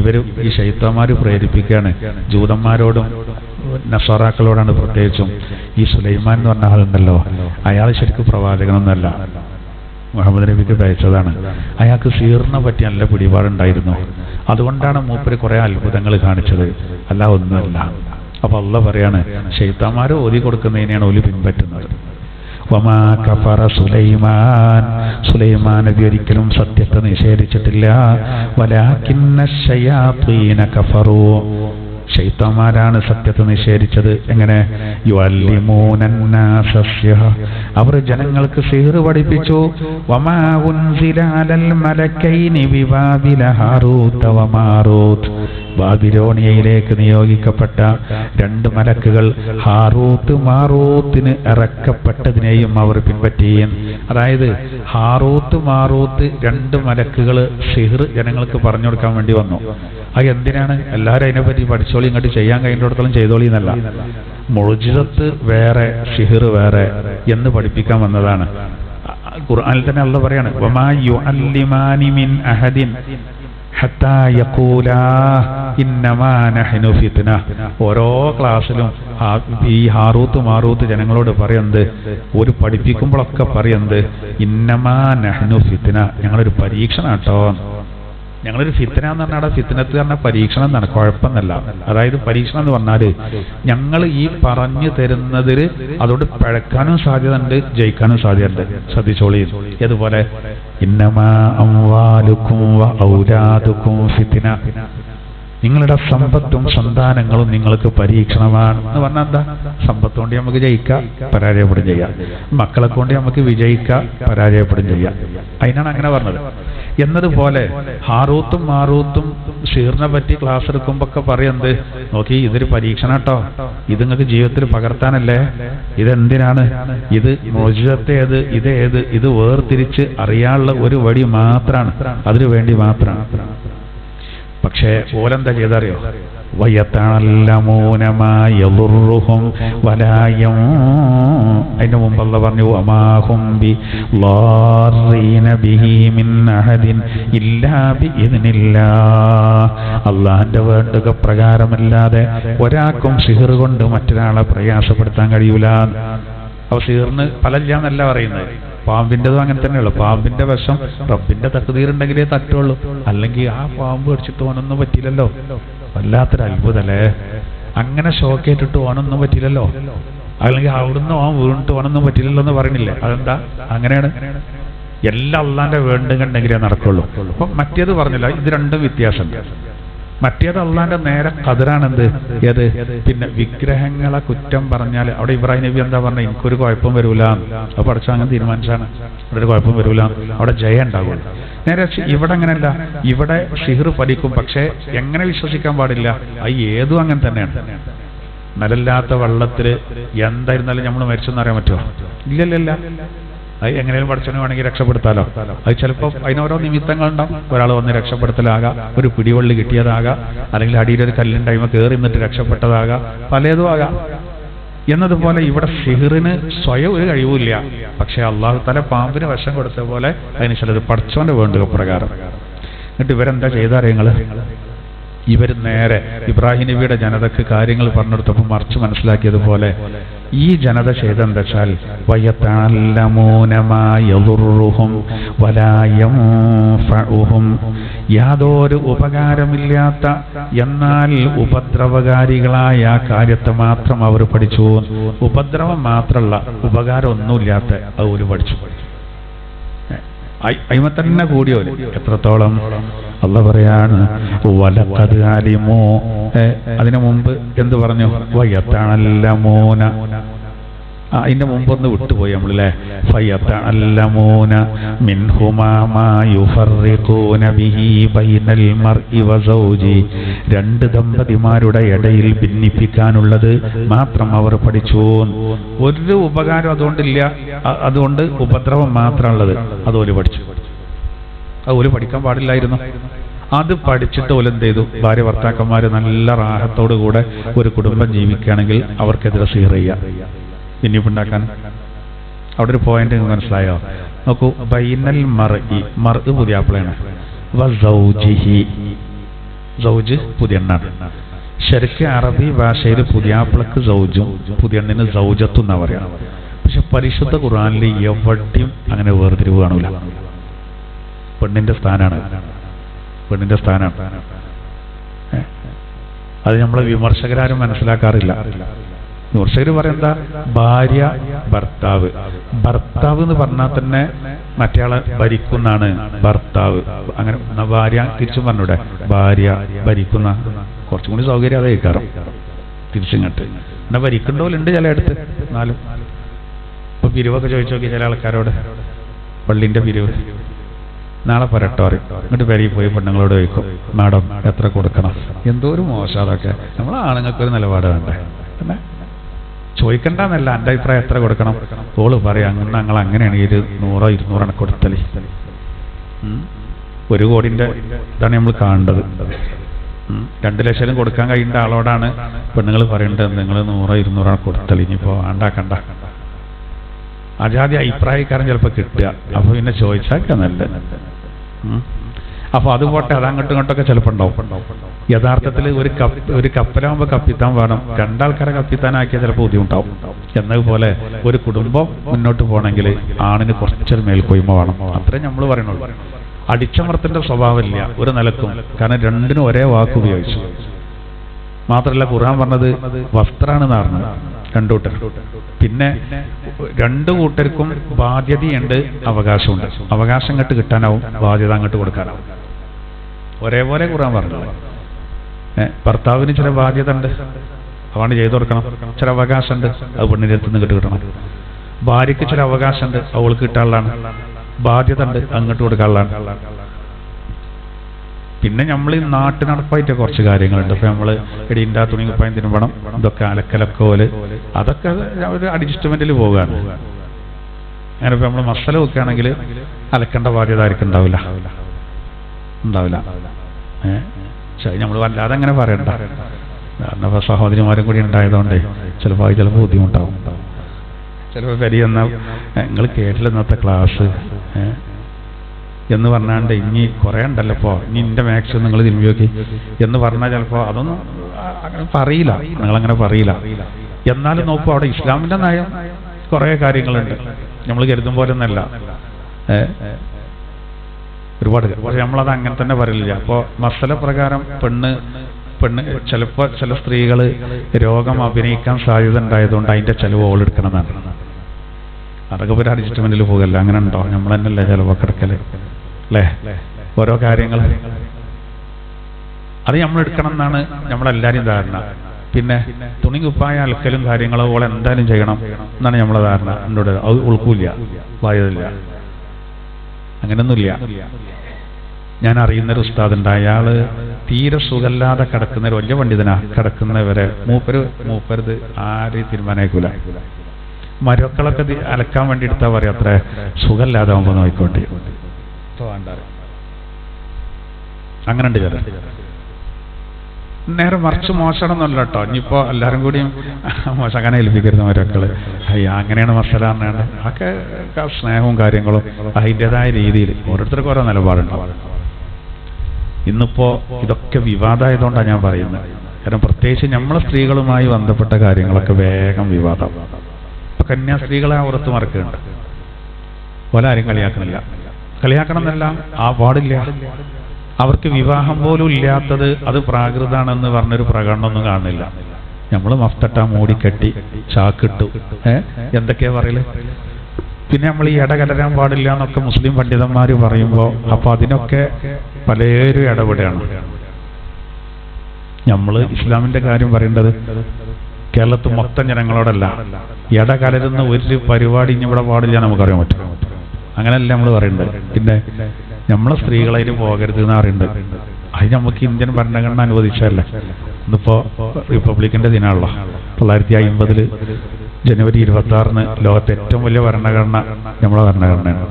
ഇവര് ഈ ശൈത്വാന്മാര് പ്രേരിപ്പിക്കുകയാണ്. ജൂതന്മാരോടും നസ്വാറാക്കളോടാണ് പ്രത്യേകിച്ചും. ഈ സുലൈമാൻ എന്ന് പറഞ്ഞ ആളുണ്ടല്ലോ, അയാൾ ശരിക്കും പ്രവാചകനൊന്നല്ല, മുഹമ്മദ് നബിക്ക് അയച്ചതാണ്. അയാൾക്ക് സീറിനെ പറ്റി നല്ല പിടിപാടുണ്ടായിരുന്നു. അതുകൊണ്ടാണ് മൂപ്പര് കുറെ അത്ഭുതങ്ങൾ കാണിച്ചത്, അല്ല ഒന്നുമല്ല. അപ്പൊ അള്ളാഹ് പറയാണ്, ശൈത്താന്മാര് ഓതി കൊടുക്കുന്നതിനെയാണ് ഓല് പിൻപറ്റുന്നത്. വമാ കഫറ സുലൈമാൻ, സുലൈമാൻ നബി ഒരിക്കലും സത്യത്തെ നിഷേധിച്ചിട്ടില്ല. വലാകിന്ന ശയാത്തീന കഫറൂ, ശൈത്താന്മാരാണ് സത്യത്തെ നിഷേധിച്ചത്. എങ്ങനെ? യുഅല്ലിമൂനന്നാസ സിഹ്റ, അവർ ജനങ്ങൾക്ക് സിഹ്ർ പഠിപ്പിച്ചു. വമാ ഉൻസില അലൽ മലക്കൈനി ബിബാബില ഹാറൂത വമാറൂത്, ബാബിലോണിയയിലേക്ക് നിയോഗിക്കപ്പെട്ട രണ്ട് മലക്കുകൾ ഹാറൂത്ത് മാറൂത്തിന് ഇറക്കപ്പെട്ടതിനെയും അവർ പിൻപറ്റി. അതായത് ഹാറൂത്ത് മാറൂത്ത് രണ്ട് മലക്കുകൾ സിഹ്ർ ജനങ്ങൾക്ക് പറഞ്ഞു കൊടുക്കാൻ വേണ്ടി വന്നു. അത് എന്തിനാണ്? എല്ലാവരും അതിനെപ്പറ്റി പഠിച്ചോളി, ഇങ്ങോട്ട് ചെയ്യാൻ കഴിയുന്നിടത്തോളം ചെയ്തോളി എന്നല്ല, മുഅ്ജിസത്ത് വേറെ സിഹ്ർ വേറെ എന്ന് പഠിപ്പിക്കാൻ വന്നതാണ്. ഖുർആനിൽ തന്നെ അല്ലാഹ് പറയാണ്, വമാ യുഅല്ലിമാനി മിൻ അഹദിൻ ഹത്താ യഖൂലാ ഇന്നമാ നഹ്നു ഫിത്ന. ഓരോ ക്ലാസ്സിലും ഈ ഹാറൂത്ത് മാറൂത്ത് ജനങ്ങളോട് പറയുന്നത്, ഒരു പഠിപ്പിക്കുമ്പോഴൊക്കെ പറയുന്നത് ഇന്നമാ നഹ്നു ഫിത്ന, ഞങ്ങളൊരു പരീക്ഷണാട്ടോ. ഞങ്ങളൊരു ഫിത്ന എന്ന് പറഞ്ഞാൽ ഫിത്നത്ത് പറഞ്ഞാൽ പരീക്ഷണം എന്നാണ്, കുഴപ്പമെന്നല്ല. അതായത് പരീക്ഷണം എന്ന് പറഞ്ഞാല് ഞങ്ങൾ ഈ പറഞ്ഞു തരുന്നതിൽ അതോട് പഴക്കാനും സാധ്യതയുണ്ട്, ജയിക്കാനും സാധ്യതയുണ്ട്. ശ്രദ്ധിച്ചോളി. ഏതുപോലെ ഇന്നമാ അംവാലുക്കും വ ഔലാദുക്കും ഫിത്ന, നിങ്ങളുടെ സമ്പത്തും സന്താനങ്ങളും നിങ്ങൾക്ക് പരീക്ഷണമാണ് എന്ന് പറഞ്ഞാൽ എന്താ? സമ്പത്ത് കൊണ്ട് നമുക്ക് ജയിക്കാം, പരാജയപ്പെടും ചെയ്യാം. മക്കളെ കൊണ്ട് നമുക്ക് വിജയിക്കാം, പരാജയപ്പെടും ചെയ്യാം. അതിനാണ് അങ്ങനെ പറഞ്ഞത്. എന്നതുപോലെ ഹാറൂത്തും മാറൂത്തും ഷീറിനെ പറ്റി ക്ലാസ് എടുക്കുമ്പോ പറയുന്നത്, നോക്കി ഇതൊരു പരീക്ഷണം കേട്ടോ, ഇത് നിങ്ങൾക്ക് ജീവിതത്തിൽ പകർത്താനല്ലേ, ഇതെന്തിനാണ്? ഇത് മുഅ്ജിസത്തേത് ഇതേത്, ഇത് വേർതിരിച്ച് അറിയാനുള്ള ഒരു വഴി മാത്രമാണ്, അതിനു വേണ്ടി മാത്രമാണ്. പക്ഷേ ഓലെന്താ ചെയ്തറിയോ? അതിന്റെ മുമ്പ് അല്ലാഹ് പറഞ്ഞു, വമാഹും ബിളാദ്ദീന ബിഹി മിൻ അഹദിൻ ഇല്ലാ ബിഇദ്നില്ലാഹ്, അല്ലാഹുവിന്റെ വേണ്ടുക പ്രകാരമല്ലാതെ ഒരാൾക്കും സിഹ്ർ കൊണ്ട് മറ്റൊരാളെ പ്രയാസപ്പെടുത്താൻ കഴിയൂല. അപ്പൊ സിഹ്റിന് ഫലമില്ലാന്നല്ല പറയുന്നത്, പാമ്പിൻ്റെതും അങ്ങനെ തന്നെയുള്ളൂ. പാമ്പിന്റെ വശം റബ്ബിന്റെ തഖ്ദീറുണ്ടെങ്കിലേ തട്ടുള്ളൂ, അല്ലെങ്കിൽ ആ പാമ്പ് അടിച്ചിട്ട് ഓനൊന്നും പറ്റിയില്ലല്ലോ. വല്ലാത്തൊരു അത്ഭുതല്ലേ, അങ്ങനെ ഷോക്കേറ്റിട്ട് ഓനൊന്നും പറ്റിയില്ലല്ലോ, അല്ലെങ്കിൽ അവിടുന്ന് ഓൻ വീണിട്ട് ഓനൊന്നും പറ്റില്ലല്ലോ എന്ന് പറയണില്ലേ? അതെന്താ അങ്ങനെയാണ്? എല്ലാം അള്ളാന്റെ വേണ്ടുകണ്ടെങ്കിലേ നടക്കുള്ളൂ. അപ്പൊ മറ്റേത് പറഞ്ഞില്ല, ഇത് രണ്ടും വ്യത്യാസമുണ്ട്. മറ്റേത് അള്ളാന്റെ നേരെ കതിരാണെന്ത്? ഏത്? പിന്നെ വിഗ്രഹങ്ങളെ കുറ്റം പറഞ്ഞാൽ അവിടെ ഇബ്രാഹിം നബി എന്താ പറഞ്ഞത്? എനിക്കൊരു കുഴപ്പം വരൂല, അപ്പൊ പഠിച്ചാൽ അങ്ങനെ തീരുമാനിച്ചാണ്, ഇവിടെ ഒരു കുഴപ്പം വരൂല, അവിടെ ജയം ഉണ്ടാകും. നേരെ ഇവിടെ അങ്ങനെയല്ല, ഇവിടെ സിഹ്ർ ഫലിക്കും. പക്ഷെ എങ്ങനെ വിശ്വസിക്കാൻ പാടില്ല? അത് ഏതും അങ്ങനെ തന്നെയാണ്. നിലല്ലാത്ത വെള്ളത്തിൽ എന്തായിരുന്നാലും നമ്മൾ മരിച്ചെന്ന് അറിയാൻ പറ്റുമോ? ഇല്ലല്ല. അത് എങ്ങനെയും പഠിച്ചവന് വേണമെങ്കിൽ രക്ഷപ്പെടുത്താലോ. അത് ചിലപ്പോൾ അതിനോരോ നിമിത്തങ്ങളുണ്ടാവും. ഒരാൾ വന്ന് രക്ഷപ്പെടുത്തലാകാം, ഒരു പിടിവള്ളി കിട്ടിയതാകാം, അല്ലെങ്കിൽ അടിയിലൊരു കല്ലുണ്ടായ്മ കയറി നിന്നിട്ട് രക്ഷപ്പെട്ടതാകാം, പലതും ആകാം. എന്നതുപോലെ ഇവിടെ സിഹ്റിന് സ്വയം ഒരു കഴിവില്ല. പക്ഷെ അല്ലാഹു തആല പാമ്പിന് വശം കൊടുത്ത പോലെ അതിന് ചിലത് പഠിച്ചവന്റെ വേണ്ടുക പ്രകാരം. എന്നിട്ട് ഇവരെന്താ ചെയ്തറിയങ്ങള്? ഇവർ നേരെ ഇബ്രാഹിം നബിയുടെ ജനതക്ക് കാര്യങ്ങൾ പറഞ്ഞെടുത്തപ്പോൾ മറിച്ച് മനസ്സിലാക്കിയതുപോലെ ഈ ജനത ചെയ്തെന്താ വെച്ചാൽ വയതഅല്ലമൂന മാ യദുർറുഹും വലാ യൻഫഉഹും യൻഫഉഹും, യാതൊരു ഉപകാരമില്ലാത്ത എന്നാൽ ഉപദ്രവകാരികളായ ആ കാര്യത്തെ മാത്രം അവർ പഠിച്ചു. ഉപദ്രവം മാത്രമല്ല, ഉപകാരം ഒന്നുമില്ലാത്ത അത് ഒരു പഠിച്ചു. അയിമ തന്നെ കൂടിയോല് എത്രത്തോളം. അല്ലാഹു പറയാണ് വലഖദ് അലിമൂ, അതിനു മുമ്പ് എന്ത് പറഞ്ഞു? വയതഅല്ലമൂന, അതിന്റെ മുമ്പൊന്ന് വിട്ടുപോയി നമ്മളല്ലേ. ഫയതഅല്ലമൂന മിൻഹുമാ മാ യുഫർരിഖൂന ബിഹി ബൈനൽ മർഇ വസൗജി, രണ്ട് ദമ്പതിമാരുടെ ഇടയിൽ ഭിന്നിപ്പിക്കാനുള്ളത് മാത്രം അവർ പഠിച്ചു. ഒരു ഉപകാരം അതുകൊണ്ടില്ല, അതുകൊണ്ട് ഉപദ്രവം മാത്രമുള്ളത് അതോല് പഠിച്ചു. അതുപോലെ പഠിക്കാൻ പാടില്ലായിരുന്നു. അത് പഠിച്ചിട്ട് ഓല് എന്ത് ചെയ്തു? ഭാര്യ ഭർത്താക്കന്മാര് നല്ല റാഹത്തോടു കൂടെ ഒരു കുടുംബം ജീവിക്കുകയാണെങ്കിൽ അവർക്കെതിരെ സീർ ചെയ്യാം, ഭിന്നിപ്പുണ്ടാക്കാൻ. അവിടെ ഒരു പോയിന്റ് മനസ്സിലായോ? നോക്കൂ, ബൈനൽ മർഇ, മർഇ പുതിയാപ്പിളയാണ്, വസൗജിഹി, സൗജ് പുതിയെണ്ണാണ്. ശരിക്കും അറബി ഭാഷയിൽ പുതിയാപ്പിളക്ക് സൗജും പുതിയെണ്ണിന് സൗജത്തും എന്നാ പറയണം. പക്ഷെ പരിശുദ്ധ ഖുർആനിൽ എവിടെയും അങ്ങനെ വേർതിരിവ് കാണൂല. പെണ്ണിന്റെ സ്ഥാനാണ്, പെണ്ണിന്റെ സ്ഥാനാണ്. അത് നമ്മളെ വിമർശകരാരും മനസ്സിലാക്കാറില്ല. വിമർശകർ പറയുന്ന ഭാര്യ ഭർത്താവ്, ഭർത്താവ് എന്ന് പറഞ്ഞാൽ തന്നെ മറ്റേയാളെ ഭരിക്കുന്നാണ് ഭർത്താവ്. അങ്ങനെ ഭാര്യ തിരിച്ചും പറഞ്ഞൂടെ, ഭാര്യ ഭരിക്കുന്ന, കുറച്ചും കൂടി സൗകര്യം അത് കേൾക്കാറും തിരിച്ചിങ്ങോട്ട്. എന്നാ ഭരിക്കേണ്ടവരുണ്ട് ചിലയിടത്ത്. എന്നാലും ഇപ്പൊ പിരിവൊക്കെ ചോദിച്ചു നോക്കി ചില ആൾക്കാരോട്, പള്ളിന്റെ പിരിവ് നാളെ പറട്ടോ അറിയും. ഇങ്ങോട്ട് പെരയിൽ പോയി പെണ്ണുങ്ങളോട് ചോദിക്കും, മാഡം എത്ര കൊടുക്കണം? എന്തോ ഒരു മോശം അതൊക്കെ. നമ്മളെ ആണുങ്ങൾക്കൊരു നിലപാട് വേണ്ടേ? പിന്നെ ചോദിക്കണ്ടെന്നല്ല, എൻ്റെ അഭിപ്രായം എത്ര കൊടുക്കണം? ഓള് പറയാം, അങ്ങനെ ഞങ്ങൾ അങ്ങനെയാണ്, 100 200 കൊടുത്തല്. 1 കോടിന്റെ ഇതാണ് നമ്മൾ കാണേണ്ടത്. 2 ലക്ഷം കൊടുക്കാൻ കഴിയേണ്ട ആളോടാണ് പെണ്ണുങ്ങൾ പറയേണ്ടത്, നിങ്ങൾ 100 200 കൊടുത്തല്, ഇനിയിപ്പോ വേണ്ടാക്കണ്ട. അജാതി അഭിപ്രായക്കാരൻ ചിലപ്പോൾ കിട്ടുക. അപ്പൊ പിന്നെ ചോദിച്ചാൽ നല്ല. അപ്പൊ അത് പോട്ടെ, അതങ്ങോട്ടും ഇങ്ങോട്ടൊക്കെ ചിലപ്പോൾ ഉണ്ടാവും. യഥാർത്ഥത്തിൽ ഒരു കപ്പലാകുമ്പോൾ കപ്പിത്താൻ വേണം, 2 ആൾക്കാരെ കപ്പിത്താനാക്കിയാൽ ചിലപ്പോൾ ബുദ്ധിമുട്ടാവും. എന്നതുപോലെ ഒരു കുടുംബം മുന്നോട്ട് പോകണമെങ്കിൽ ആണിന് കുറച്ചൊരു മേൽക്കോയ്മ വേണം. അത്രേ നമ്മൾ പറയണുള്ളൂ. അടിച്ചമർത്തിന്റെ സ്വഭാവമില്ല ഒരു നിലക്കും. കാരണം രണ്ടിനും ഒരേ വാക്ക് ഉപയോഗിച്ചു. മാത്രമല്ല ഖുർആൻ പറഞ്ഞത് വസ്ത്രാണെന്ന് പറഞ്ഞത് 2 കൂട്ടർ. പിന്നെ 2 കൂട്ടർക്കും ബാധ്യതയുണ്ട്, അവകാശമുണ്ട്. അവകാശം അങ്ങോട്ട് കിട്ടാനാവും, ബാധ്യത അങ്ങോട്ട് കൊടുക്കാനാവും. ഒരേപോലെ ഖുർആൻ പറഞ്ഞത്. ഭർത്താവിന് ചില ബാധ്യത ഉണ്ട്, അവന് ചെയ്തു കൊടുക്കണം. ചില അവകാശമുണ്ട്, അത് പെണ്ണിന്റെ അടുത്ത് നിന്ന് കിട്ടണം. ഭാര്യയ്ക്ക് ചില അവകാശമുണ്ട്, അവൾക്ക് കിട്ടാനുള്ളതാണ്. ബാധ്യത ഉണ്ട്, അങ്ങോട്ട് കൊടുക്കാനുള്ളതാണ്. പിന്നെ നമ്മൾ ഈ നാട്ടിനടപ്പായിട്ട് കുറച്ച് കാര്യങ്ങളുണ്ട്. ഇപ്പൊ നമ്മള് ഇടിൻ്റെ തുണി കുപ്പായം തിരുമ്പണം, ഇതൊക്കെ അലക്കലക്കോല്, അതൊക്കെ ഒരു അഡ്ജസ്റ്റ്മെന്റിൽ പോകാണ്. അങ്ങനെ ഇപ്പൊ നമ്മൾ മസാല വെക്കുകയാണെങ്കിൽ അലക്കേണ്ട ബാധ്യത ആർക്കും ഉണ്ടാവില്ല. നമ്മൾ വല്ലാതെ അങ്ങനെ പറയണ്ട. കാരണം ഇപ്പൊ സഹോദരിമാരും കൂടി ഉണ്ടായതുകൊണ്ടേ ചിലപ്പോൾ ബുദ്ധിമുട്ടാവും. ചിലപ്പോൾ പെരിയെന്ന നിങ്ങൾ കേട്ടില്ല ഇന്നത്തെ ക്ലാസ് എന്ന് പറഞ്ഞാണ്ട് ഇനി കുറേ ഉണ്ടല്ലോ, ഇപ്പോൾ ഇനി എൻ്റെ മാക്സ് നിങ്ങൾ തിരുമ്പി നോക്കി എന്ന് പറഞ്ഞാൽ ചിലപ്പോൾ അതൊന്നും അങ്ങനെ പറയില്ല, നിങ്ങളങ്ങനെ പറയില്ല. എന്നാലും നോക്കൂ, അവിടെ ഇസ്ലാമിൻ്റെ നയം കുറേ കാര്യങ്ങളുണ്ട്. നമ്മൾ കരുതും പോലെ ഒന്നല്ല, ഒരുപാട്. പക്ഷെ നമ്മളത് അങ്ങനെ തന്നെ പറയില്ല. അപ്പോൾ മസല പ്രകാരം പെണ്ണ് ചിലപ്പോൾ ചില സ്ത്രീകൾ രോഗം അഭിനയിക്കാൻ സാധ്യത ഉണ്ടായതുകൊണ്ട് അതിൻ്റെ ചിലവ് ഓളെടുക്കണം എന്നാണ്. അതൊക്കെ ഒരു അഡ്ജസ്റ്റ്മെന്റിൽ പോകല്ല. അങ്ങനെ ഉണ്ടോ? നമ്മൾ തന്നെയല്ലേ ചിലപ്പോൾ കിടക്കല് അല്ലേ? ഓരോ കാര്യങ്ങൾ അത് നമ്മൾ എടുക്കണം എന്നാണ് നമ്മളെല്ലാവരും ധാരണ. പിന്നെ തുണി കുപ്പായ അലക്കലും കാര്യങ്ങളും ഓളെ എന്തായാലും ചെയ്യണം എന്നാണ് നമ്മളെ ധാരണ. എന്നോട് അത് ഉൾക്കൂല്ല, ബാധ്യതയില്ല, അങ്ങനെയൊന്നുമില്ല. ഞാൻ അറിയുന്നൊരു ഉസ്താദുണ്ട്, അയാള് തീരെ സുഖമില്ലാതെ കിടക്കുന്നവർ, വലിയ പണ്ഡിതനാ, കിടക്കുന്നവരെ മൂപ്പരത് ആരെയും തീരുമാനിക്കൂല. മരക്കളൊക്കെ അലക്കാൻ വേണ്ടി എടുത്താൽ പറയാം, അത്ര സുഖമില്ലാതെ ആകുമ്പോൾ നോക്കിക്കോട്ടെ. അങ്ങനെ ഉണ്ട് ചില. നേരെ മറിച്ച് മോശമാണെന്നല്ല കേട്ടോ. ഇനിയിപ്പോ എല്ലാവരും കൂടിയും മോശക്കാനെ ഏൽപ്പിക്കരുത് മരക്കള്. അങ്ങനെയാണ് മസാല പറഞ്ഞാണ്. ഒക്കെ സ്നേഹവും കാര്യങ്ങളും അതിൻ്റെതായ രീതിയിൽ ഓരോരുത്തർക്കും ഓരോ നിലപാടുണ്ടാവും. ഇന്നിപ്പോ ഇതൊക്കെ വിവാദമായതുകൊണ്ടാണ് ഞാൻ പറയുന്നത്. കാരണം പ്രത്യേകിച്ച് നമ്മളെ സ്ത്രീകളുമായി ബന്ധപ്പെട്ട കാര്യങ്ങളൊക്കെ വേഗം വിവാദം. ഇപ്പൊ കന്യാസ്ത്രീകളെ പുറത്ത് മറക്കുന്നുണ്ട്, പോലെ ആരും കളിയാക്കുന്നില്ല. കളിയാക്കണം എന്നല്ല, ആ പാടില്ല. അവർക്ക് വിവാഹം പോലും ഇല്ലാത്തത് അത് പ്രാകൃതാണെന്ന് പറഞ്ഞൊരു പ്രകടനമൊന്നും കാണുന്നില്ല. നമ്മൾ മഫ്തട്ട മൂടിക്കെട്ടി ചാക്കിട്ടു, എന്തൊക്കെയാ പറയല്. പിന്നെ നമ്മൾ ഈ ഇടകലരാൻ പാടില്ല എന്നൊക്കെ മുസ്ലിം പണ്ഡിതന്മാർ പറയുമ്പോൾ അപ്പൊ അതിനൊക്കെ പലരും ഇടപെടുകയാണ്. നമ്മൾ ഇസ്ലാമിന്റെ കാര്യം പറയേണ്ടത് കേരളത്തിൽ മൊത്തം ജനങ്ങളോടല്ല. ഇടകലരുന്ന ഒരു പരിപാടി ഇനി ഇവിടെ പാടില്ല നമുക്കറിയാൻ പറ്റും. അങ്ങനെയല്ല നമ്മൾ പറയേണ്ടത്. പിന്നെ നമ്മളെ സ്ത്രീകളതിന് പോകരുത് എന്ന് പറയുന്നുണ്ട്. അത് നമുക്ക് ഇന്ത്യൻ ഭരണഘടന അനുവദിച്ചതല്ലേ. ഇന്നിപ്പോ റിപ്പബ്ലിക്കിന്റെ ദിനമാണല്ലോ. 1950 ജനുവരി 26 ലോകത്തെ ഏറ്റവും വലിയ ഭരണഘടന നമ്മളെ ഭരണഘടനയാണ്.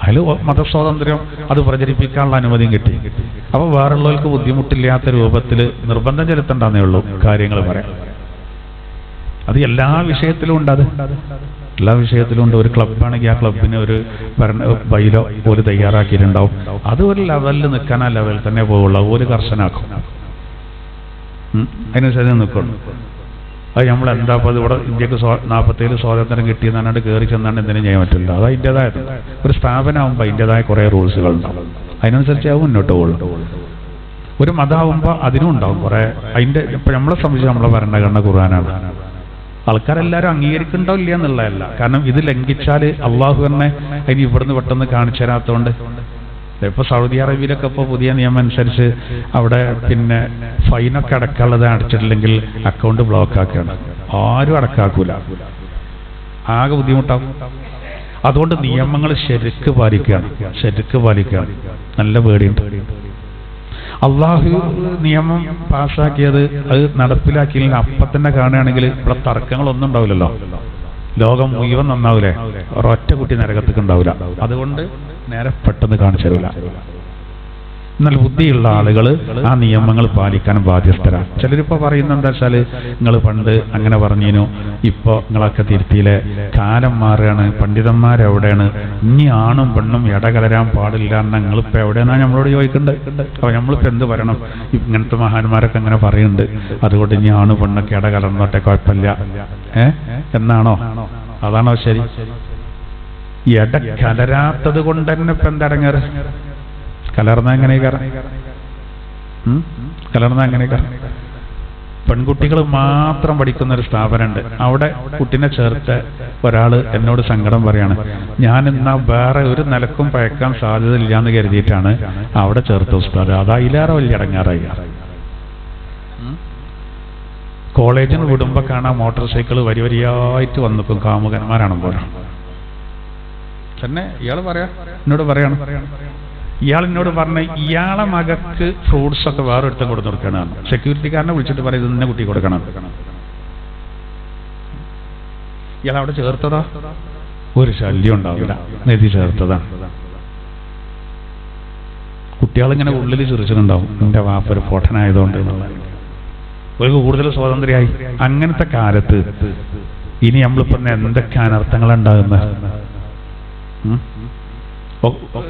അതിൽ മതസ്വാതന്ത്ര്യം അത് പ്രചരിപ്പിക്കാനുള്ള അനുമതിയും കിട്ടി. അപ്പൊ വേറുള്ളവർക്ക് ബുദ്ധിമുട്ടില്ലാത്ത രൂപത്തിൽ നിർബന്ധം ചെലുത്തണ്ടെന്നേ ഉള്ളൂ കാര്യങ്ങൾ പറയാം. അത് എല്ലാ വിഷയത്തിലും ഉണ്ട്. അത് എല്ലാ വിഷയത്തിലും ഉണ്ട്. ഒരു ക്ലബ്ബാണെങ്കിൽ ആ ക്ലബിന് ഒരു ബൈലോ ഒരു തയ്യാറാക്കിയിട്ടുണ്ടാവും. അത് ഒരു ലെവലിൽ നിൽക്കാൻ ആ ലെവലിൽ തന്നെ പോവുള്ളൂ. ഒരു കർശനാക്കും, അതിനനുസരിച്ച് നിൽക്കുള്ളൂ. അത് നമ്മൾ എന്താ ഇപ്പോൾ ഇവിടെ ഇന്ത്യക്ക് 47 സ്വാതന്ത്ര്യം കിട്ടിയെന്നാണ്ട് കയറി ചെന്നാണ്ട് എന്തിനും ചെയ്യാൻ പറ്റില്ല. അത് അതിൻ്റെതായ ഒരു സ്ഥാപനമാകുമ്പോൾ അതിൻ്റെതായ കുറേ റൂൾസുകളുണ്ടാവും. അതിനനുസരിച്ച് അത് മുന്നോട്ട് പോകുള്ളൂ. ഒരു മതമാകുമ്പോൾ അതിനും ഉണ്ടാവും കുറേ. അതിൻ്റെ ഇപ്പം നമ്മളെ സംബന്ധിച്ച് നമ്മളെ ഭരണഘടന ഖുർആനാണ്. ആൾക്കാരെല്ലാവരും അംഗീകരിക്കണ്ടോ ഇല്ല എന്നുള്ളതല്ല. കാരണം ഇത് ലംഘിച്ചാൽ അള്ളാഹു തന്നെ അതിന് ഇവിടുന്ന് പെട്ടെന്ന് കാണിച്ചു തരാത്തതുകൊണ്ട്. ഇപ്പോൾ സൗദി അറേബ്യയിലൊക്കെ ഇപ്പോൾ പുതിയ നിയമം അനുസരിച്ച് അവിടെ പിന്നെ ഫൈനൊക്കെ അടക്കാനുള്ളത് അടച്ചിട്ടില്ലെങ്കിൽ അക്കൗണ്ട് ബ്ലോക്ക് ആക്കുകയാണ്. ആരും അടക്കാക്കൂല, ആകെ ബുദ്ധിമുട്ടാവും. അതുകൊണ്ട് നിയമങ്ങൾ ശരിക്ക് പാലിക്കുകയാണ്. നല്ല പേടിയുണ്ട്. അള്ളാഹു നിയമം പാസ്സാക്കിയത് അത് നടപ്പിലാക്കിയില്ലെങ്കിൽ അപ്പം തന്നെ കാണുകയാണെങ്കിൽ ഇവിടെ തർക്കങ്ങളൊന്നും ഉണ്ടാവില്ലല്ലോ. ലോകം മുഴുവൻ നന്നാവൂലേ, ഒരൊറ്റ കുട്ടി നരകത്തേക്ക് ഉണ്ടാവില്ല. അതുകൊണ്ട് നേരെ പെട്ടെന്ന് കാണിച്ചു തരില്ല. എന്നാൽ ബുദ്ധിയുള്ള ആളുകൾ ആ നിയമങ്ങൾ പാലിക്കാൻ ബാധ്യസ്ഥരാണ്. ചിലരിപ്പോൾ പറയുന്നത് എന്താ വെച്ചാൽ നിങ്ങൾ പണ്ട് അങ്ങനെ പറഞ്ഞിനു, ഇപ്പോൾ നിങ്ങളൊക്കെ തിരുത്തിയിലെ കാലം മാറുകയാണ്, പണ്ഡിതന്മാരെവിടെയാണ്, ഇനി ആണും പെണ്ണും ഇടകലരാൻ പാടില്ല എന്ന് നിങ്ങളിപ്പോൾ എവിടെയെന്നാണ് നമ്മളോട് ചോദിക്കേണ്ടത്. അപ്പോൾ നമ്മളിപ്പോൾ എന്ത് പറയണം? ഇങ്ങനത്തെ മഹാന്മാരൊക്കെ അങ്ങനെ പറയുന്നുണ്ട്, അതുകൊണ്ട് ഇനി ആണും പെണ്ണൊക്കെ ഇടകലർന്നോട്ടെ കുഴപ്പമില്ല എന്നാണോ? അതാണോ ശരി? ഇടകലരാത്തത് കൊണ്ട് തന്നെ ഇപ്പം എന്തടങ്ങാറ്? കലർന്ന എങ്ങനെയൊക്കെ പെൺകുട്ടികൾ മാത്രം പഠിക്കുന്ന ഒരു സ്ഥാപനമുണ്ട്. അവിടെ കുട്ടീനെ ചേർത്ത ഒരാൾ എന്നോട് സങ്കടം പറയാണ്, ഞാൻ എന്നാ വേറെ ഒരു നിലക്കും പഴക്കാൻ സാധ്യതയില്ല എന്ന് കരുതിയിട്ടാണ് അവിടെ ചേർത്ത ഉസ്താദ്. അത് അതിലേറെ വലിയ അടങ്ങാറായി. കോളേജിൽ വിടുമ്പോ കാണാൻ മോട്ടോർ സൈക്കിൾ വരിയായിട്ട് വന്നിക്കും. കാമുകന്മാരാണ് പോലെ തന്നെ ഇയാൾ എന്നോട് പറയാണ്. ഇയാൾ എന്നോട് പറഞ്ഞ ഇയാളെ മകക്ക് ഫ്രൂട്ട്സ് ഒക്കെ വേറെ ഒരുത്തം കൊടുത്തു കൊടുക്കണം. സെക്യൂരിറ്റിക്കാരനെ വിളിച്ചിട്ട് പറയുന്നത് ഇന്ന കുട്ടി കൊടുക്കണം. ഇയാൾ അവിടെ ചേർത്തതാ, ഒരു ശല്യം ഉണ്ടാവില്ല, നെതി ചേർത്തതാണ്. കുട്ടികളിങ്ങനെ ഉള്ളിൽ ചിരിച്ചിട്ടുണ്ടാവും, എൻ്റെ വാപ്പ ഒരു പൊട്ടനായതുകൊണ്ട്. ഒരു കൂടുതൽ സ്വാതന്ത്ര്യമായി. അങ്ങനത്തെ കാലത്ത് ഇനി നമ്മളിപ്പോ എന്തൊക്കെ അനർത്ഥങ്ങളുണ്ടാകുന്നത്?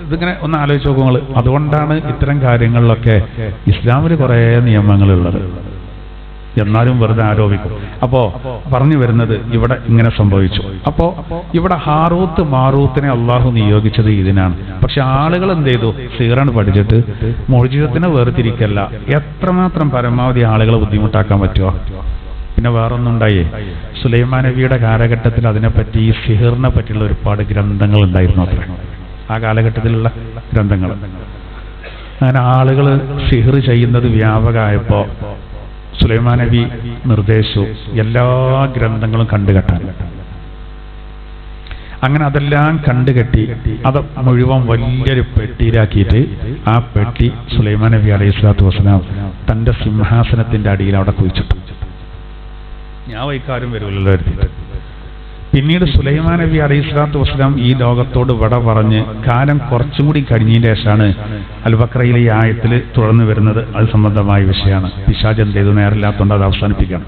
ഇതിങ്ങനെ ഒന്ന് ആലോചിച്ച് നോക്കുമ്പോൾ. അതുകൊണ്ടാണ് ഇത്തരം കാര്യങ്ങളിലൊക്കെ ഇസ്ലാമിൽ കുറേ നിയമങ്ങളുള്ളത്. എന്നാലും വെറുതെ ആരോപിക്കും. അപ്പോ പറഞ്ഞു വരുന്നത് ഇവിടെ ഇങ്ങനെ സംഭവിച്ചു. അപ്പോ ഇവിടെ ഹാറൂത്ത് മാറൂത്തിനെ അള്ളാഹു നിയോഗിച്ചത് ഇതിനാണ്. പക്ഷെ ആളുകൾ എന്ത് ചെയ്തു? സീറാണ് പഠിച്ചിട്ട് മോചിതത്തിനെ വേർതിരിക്കല്ല. എത്രമാത്രം പരമാവധി ആളുകളെ ബുദ്ധിമുട്ടാക്കാൻ പറ്റുമോ? പിന്നെ വേറൊന്നും ഉണ്ടായേ, സുലൈമാൻ നബിയുടെ കാലഘട്ടത്തിൽ അതിനെപ്പറ്റി ഈ സിഹിറിനെ പറ്റിയുള്ള ഒരുപാട് ഗ്രന്ഥങ്ങൾ ഉണ്ടായിരുന്നു. അത്ര ആ കാലഘട്ടത്തിലുള്ള ഗ്രന്ഥങ്ങൾ. അങ്ങനെ ആളുകൾ സിഹിർ ചെയ്യുന്നത് വ്യാപകമായപ്പോൾ സുലൈമാൻ നബി നിർദ്ദേശിച്ചു എല്ലാ ഗ്രന്ഥങ്ങളും കണ്ടുകെട്ടാൻ. അങ്ങനെ അതെല്ലാം കണ്ടുകെട്ടി അത് മുഴുവൻ വലിയൊരു പെട്ടിയിലാക്കിയിട്ട് ആ പെട്ടി സുലൈമാൻ നബി അലൈഹി സ്വലാത്തു വസ്സലാം തൻ്റെ സിംഹാസനത്തിന്റെ അടിയിൽ അവിടെ കുഴിച്ചിട്ടു. ഞാൻ വൈകാരും വരുമല്ലോ എടുത്തിട്ട്. പിന്നീട് സുലൈമാൻ നബി അലൈഹി സ്വലാത്തു വസ്സലാം ഈ ലോകത്തോട് വിട പറഞ്ഞ് കാലം കുറച്ചും കൂടി കഴിഞ്ഞതിന് ശേഷമാണ് അൽ ബഖറയിലെ ഈ ആയത്തിൽ തുടർന്ന് വരുന്നത്. അത് സംബന്ധമായ വിഷയമാണ്. പിശാച് എന്ത് ചെയ്തു? നേരമില്ലാത്തതുകൊണ്ട് അത് അവസാനിപ്പിക്കണം.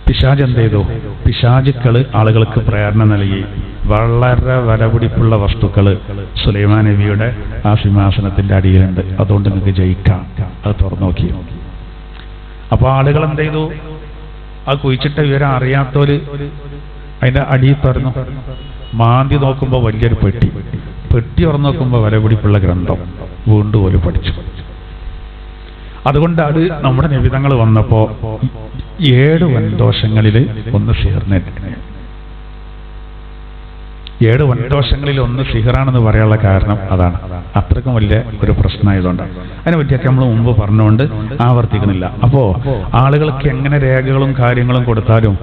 പിശാച് എന്ത് ചെയ്തു? പിശാചുക്കള് ആളുകൾക്ക് പ്രേരണ നൽകി വളരെ വിലപിടിപ്പുള്ള വസ്തുക്കൾ സുലൈമാൻ നബിയുടെ ആ സിംഹാസനത്തിന്റെ അടിയിലുണ്ട്, അതുകൊണ്ട് നിങ്ങൾക്ക് ജയിക്കാം. അത് തുറന്നു നോക്കി. അപ്പൊ ആളുകൾ എന്ത് ചെയ്തു? അത് കുഴിച്ചിട്ട വിവരം അറിയാത്തവര് അതിന്റെ അടിയിൽ തുറന്നു മാന്തി നോക്കുമ്പോൾ വലിയൊരു പെട്ടി. പെട്ടി തുറന്നു നോക്കുമ്പോൾ വിലപിടിപ്പുള്ള ഗ്രന്ഥം വീണ്ടും ഒരു പഠിച്ചു. അതുകൊണ്ട് അത് നമ്മുടെ നിബിധങ്ങൾ വന്നപ്പോൾ 7 വൻദോഷങ്ങളിൽ ഒന്ന് സിഹറിനെ 7 വൻദോഷങ്ങളിൽ ഒന്ന് സിഹറാണെന്ന് പറയാനുള്ള കാരണം അതാണ്. അത്രക്കും വലിയ ഒരു പ്രശ്നമായതുകൊണ്ട് അതിനെ പറ്റിയൊക്കെ നമ്മൾ മുമ്പ് പറഞ്ഞുകൊണ്ട് ആവർത്തിക്കുന്നില്ല. അപ്പോ ആളുകൾക്ക് എങ്ങനെ രേഖകളും കാര്യങ്ങളും കൊടുത്താലും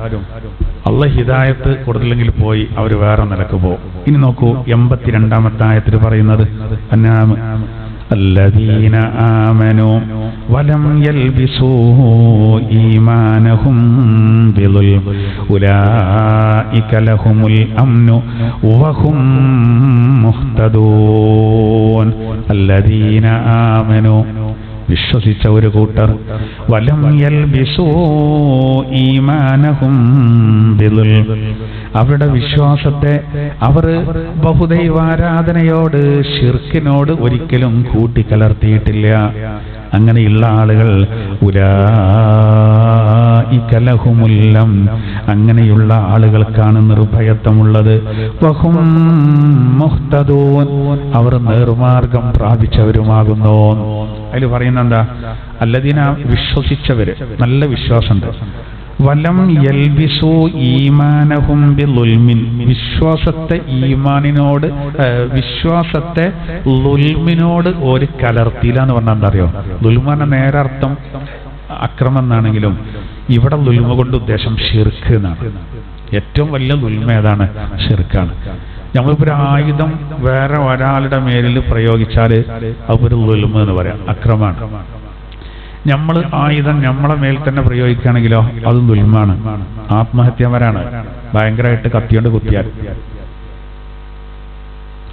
അള്ളാഹ് ഹിദായത്ത് കൊടുത്തില്ലെങ്കിൽ പോയി അവർ വേറെ നിലക്ക് പോകും. ഇനി നോക്കൂ 82-ാമത്തെ ആയത്തിൽ പറയുന്നത് അന്നാമ الذين آمنوا ولم يلبسوا إيمانهم بظلم أولئك لهم الأمن وهم مهتدون. الذين آمنوا വിശ്വസിച്ച ഒരു കൂട്ടർ വലം യൽബിസൂ ഈമാനഹും ബിളുൽം അവരുടെ വിശ്വാസത്തെ അവർ ബഹുദൈവാരാധനയോട് ശിർക്കിനോട് ഒരിക്കലും കൂട്ടിക്കലർത്തിയിട്ടില്ല. അങ്ങനെയുള്ള ആളുകൾ ഉലൈക ലഹുമുൽ അംൻ അങ്ങനെയുള്ള ആളുകൾക്കാണ് നിർഭയത്വമുള്ളത്. വഹും മുഹ്തദൂൻ അവർ നേർമാർഗം പ്രാപിച്ചവരുമാകുന്നു. അതിൽ പറയുന്ന എന്താ? അല്ലദീന വിശ്വസിച്ചവര്, നല്ല വിശ്വാസമുണ്ട്. വലം യൽബിസു ഈമാനഹും ബിളുൽമിൻ വിശ്വാസത്തെ ഈമാനിനോട് വിശ്വാസത്തെ ളുൽമിനോട് ഒരു കലർത്തിയില്ല എന്ന് പറഞ്ഞാൽ എന്താ അറിയോ? ളുൽമാന നേരെ അർത്ഥം അക്രമം എന്നാണെങ്കിലും ഇവിടെ ളുൽമ കൊണ്ട് ഉദ്ദേശം ഷിർക്ക് എന്നാണ്. ഏറ്റവും വലിയ ളുൽമ ഏതാണ്? ഷിർക്കാണ്. നമ്മളിപ്പോൾ ഒരു ആയുധം വേറെ ഒരാളുടെ മേലിൽ പ്രയോഗിച്ചാൽ അതൊരു ളുൽമ എന്ന് പറയാം, അക്രമമാണ്. നമ്മൾ ആയുധം നമ്മളെ മേൽ തന്നെ പ്രയോഗിക്കുകയാണെങ്കിലോ അത് ളുൽമാണ്, ആത്മഹത്യപരാണ്. ഭയങ്കരമായിട്ട് കത്തിയോണ്ട് കുത്തിയാൽ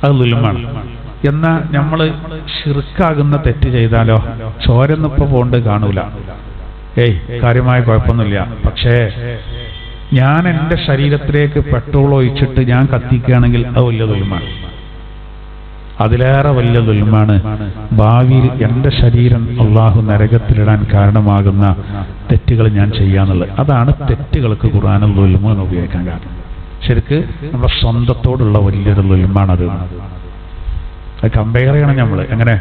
അത് ളുൽമാണ്. എന്നാൽ നമ്മൾ ഷിർക്കാകുന്ന തെറ്റ് ചെയ്താലോ ചോരന്നിപ്പോ പോണ്ട് കാണൂല, കാര്യമായ കുഴപ്പമൊന്നുമില്ല. പക്ഷേ ഞാൻ എൻ്റെ ശരീരത്തിലേക്ക് പെട്രോൾ ഒഴിച്ചിട്ട് ഞാൻ കത്തിക്കുകയാണെങ്കിൽ അത് വലിയ ളുൽമാണ്. അതിലേറെ വലിയ ളുൽമാണ് ഭാവിയിൽ എൻ്റെ ശരീരം അള്ളാഹു നരകത്തിലിടാൻ കാരണമാകുന്ന തെറ്റുകൾ ഞാൻ ചെയ്യാന്നുള്ളത്. അതാണ് തെറ്റുകൾക്ക് ഖുർആനിൽ ളുൽമ എന്ന് ഉപയോഗിക്കാൻ കാരണം. ശരിക്ക് നമ്മുടെ സ്വന്തത്തോടുള്ള വലിയൊരു ളുൽമാണത്. അത് കമ്പയർ ചെയ്യണം നമ്മൾ. എങ്ങനെ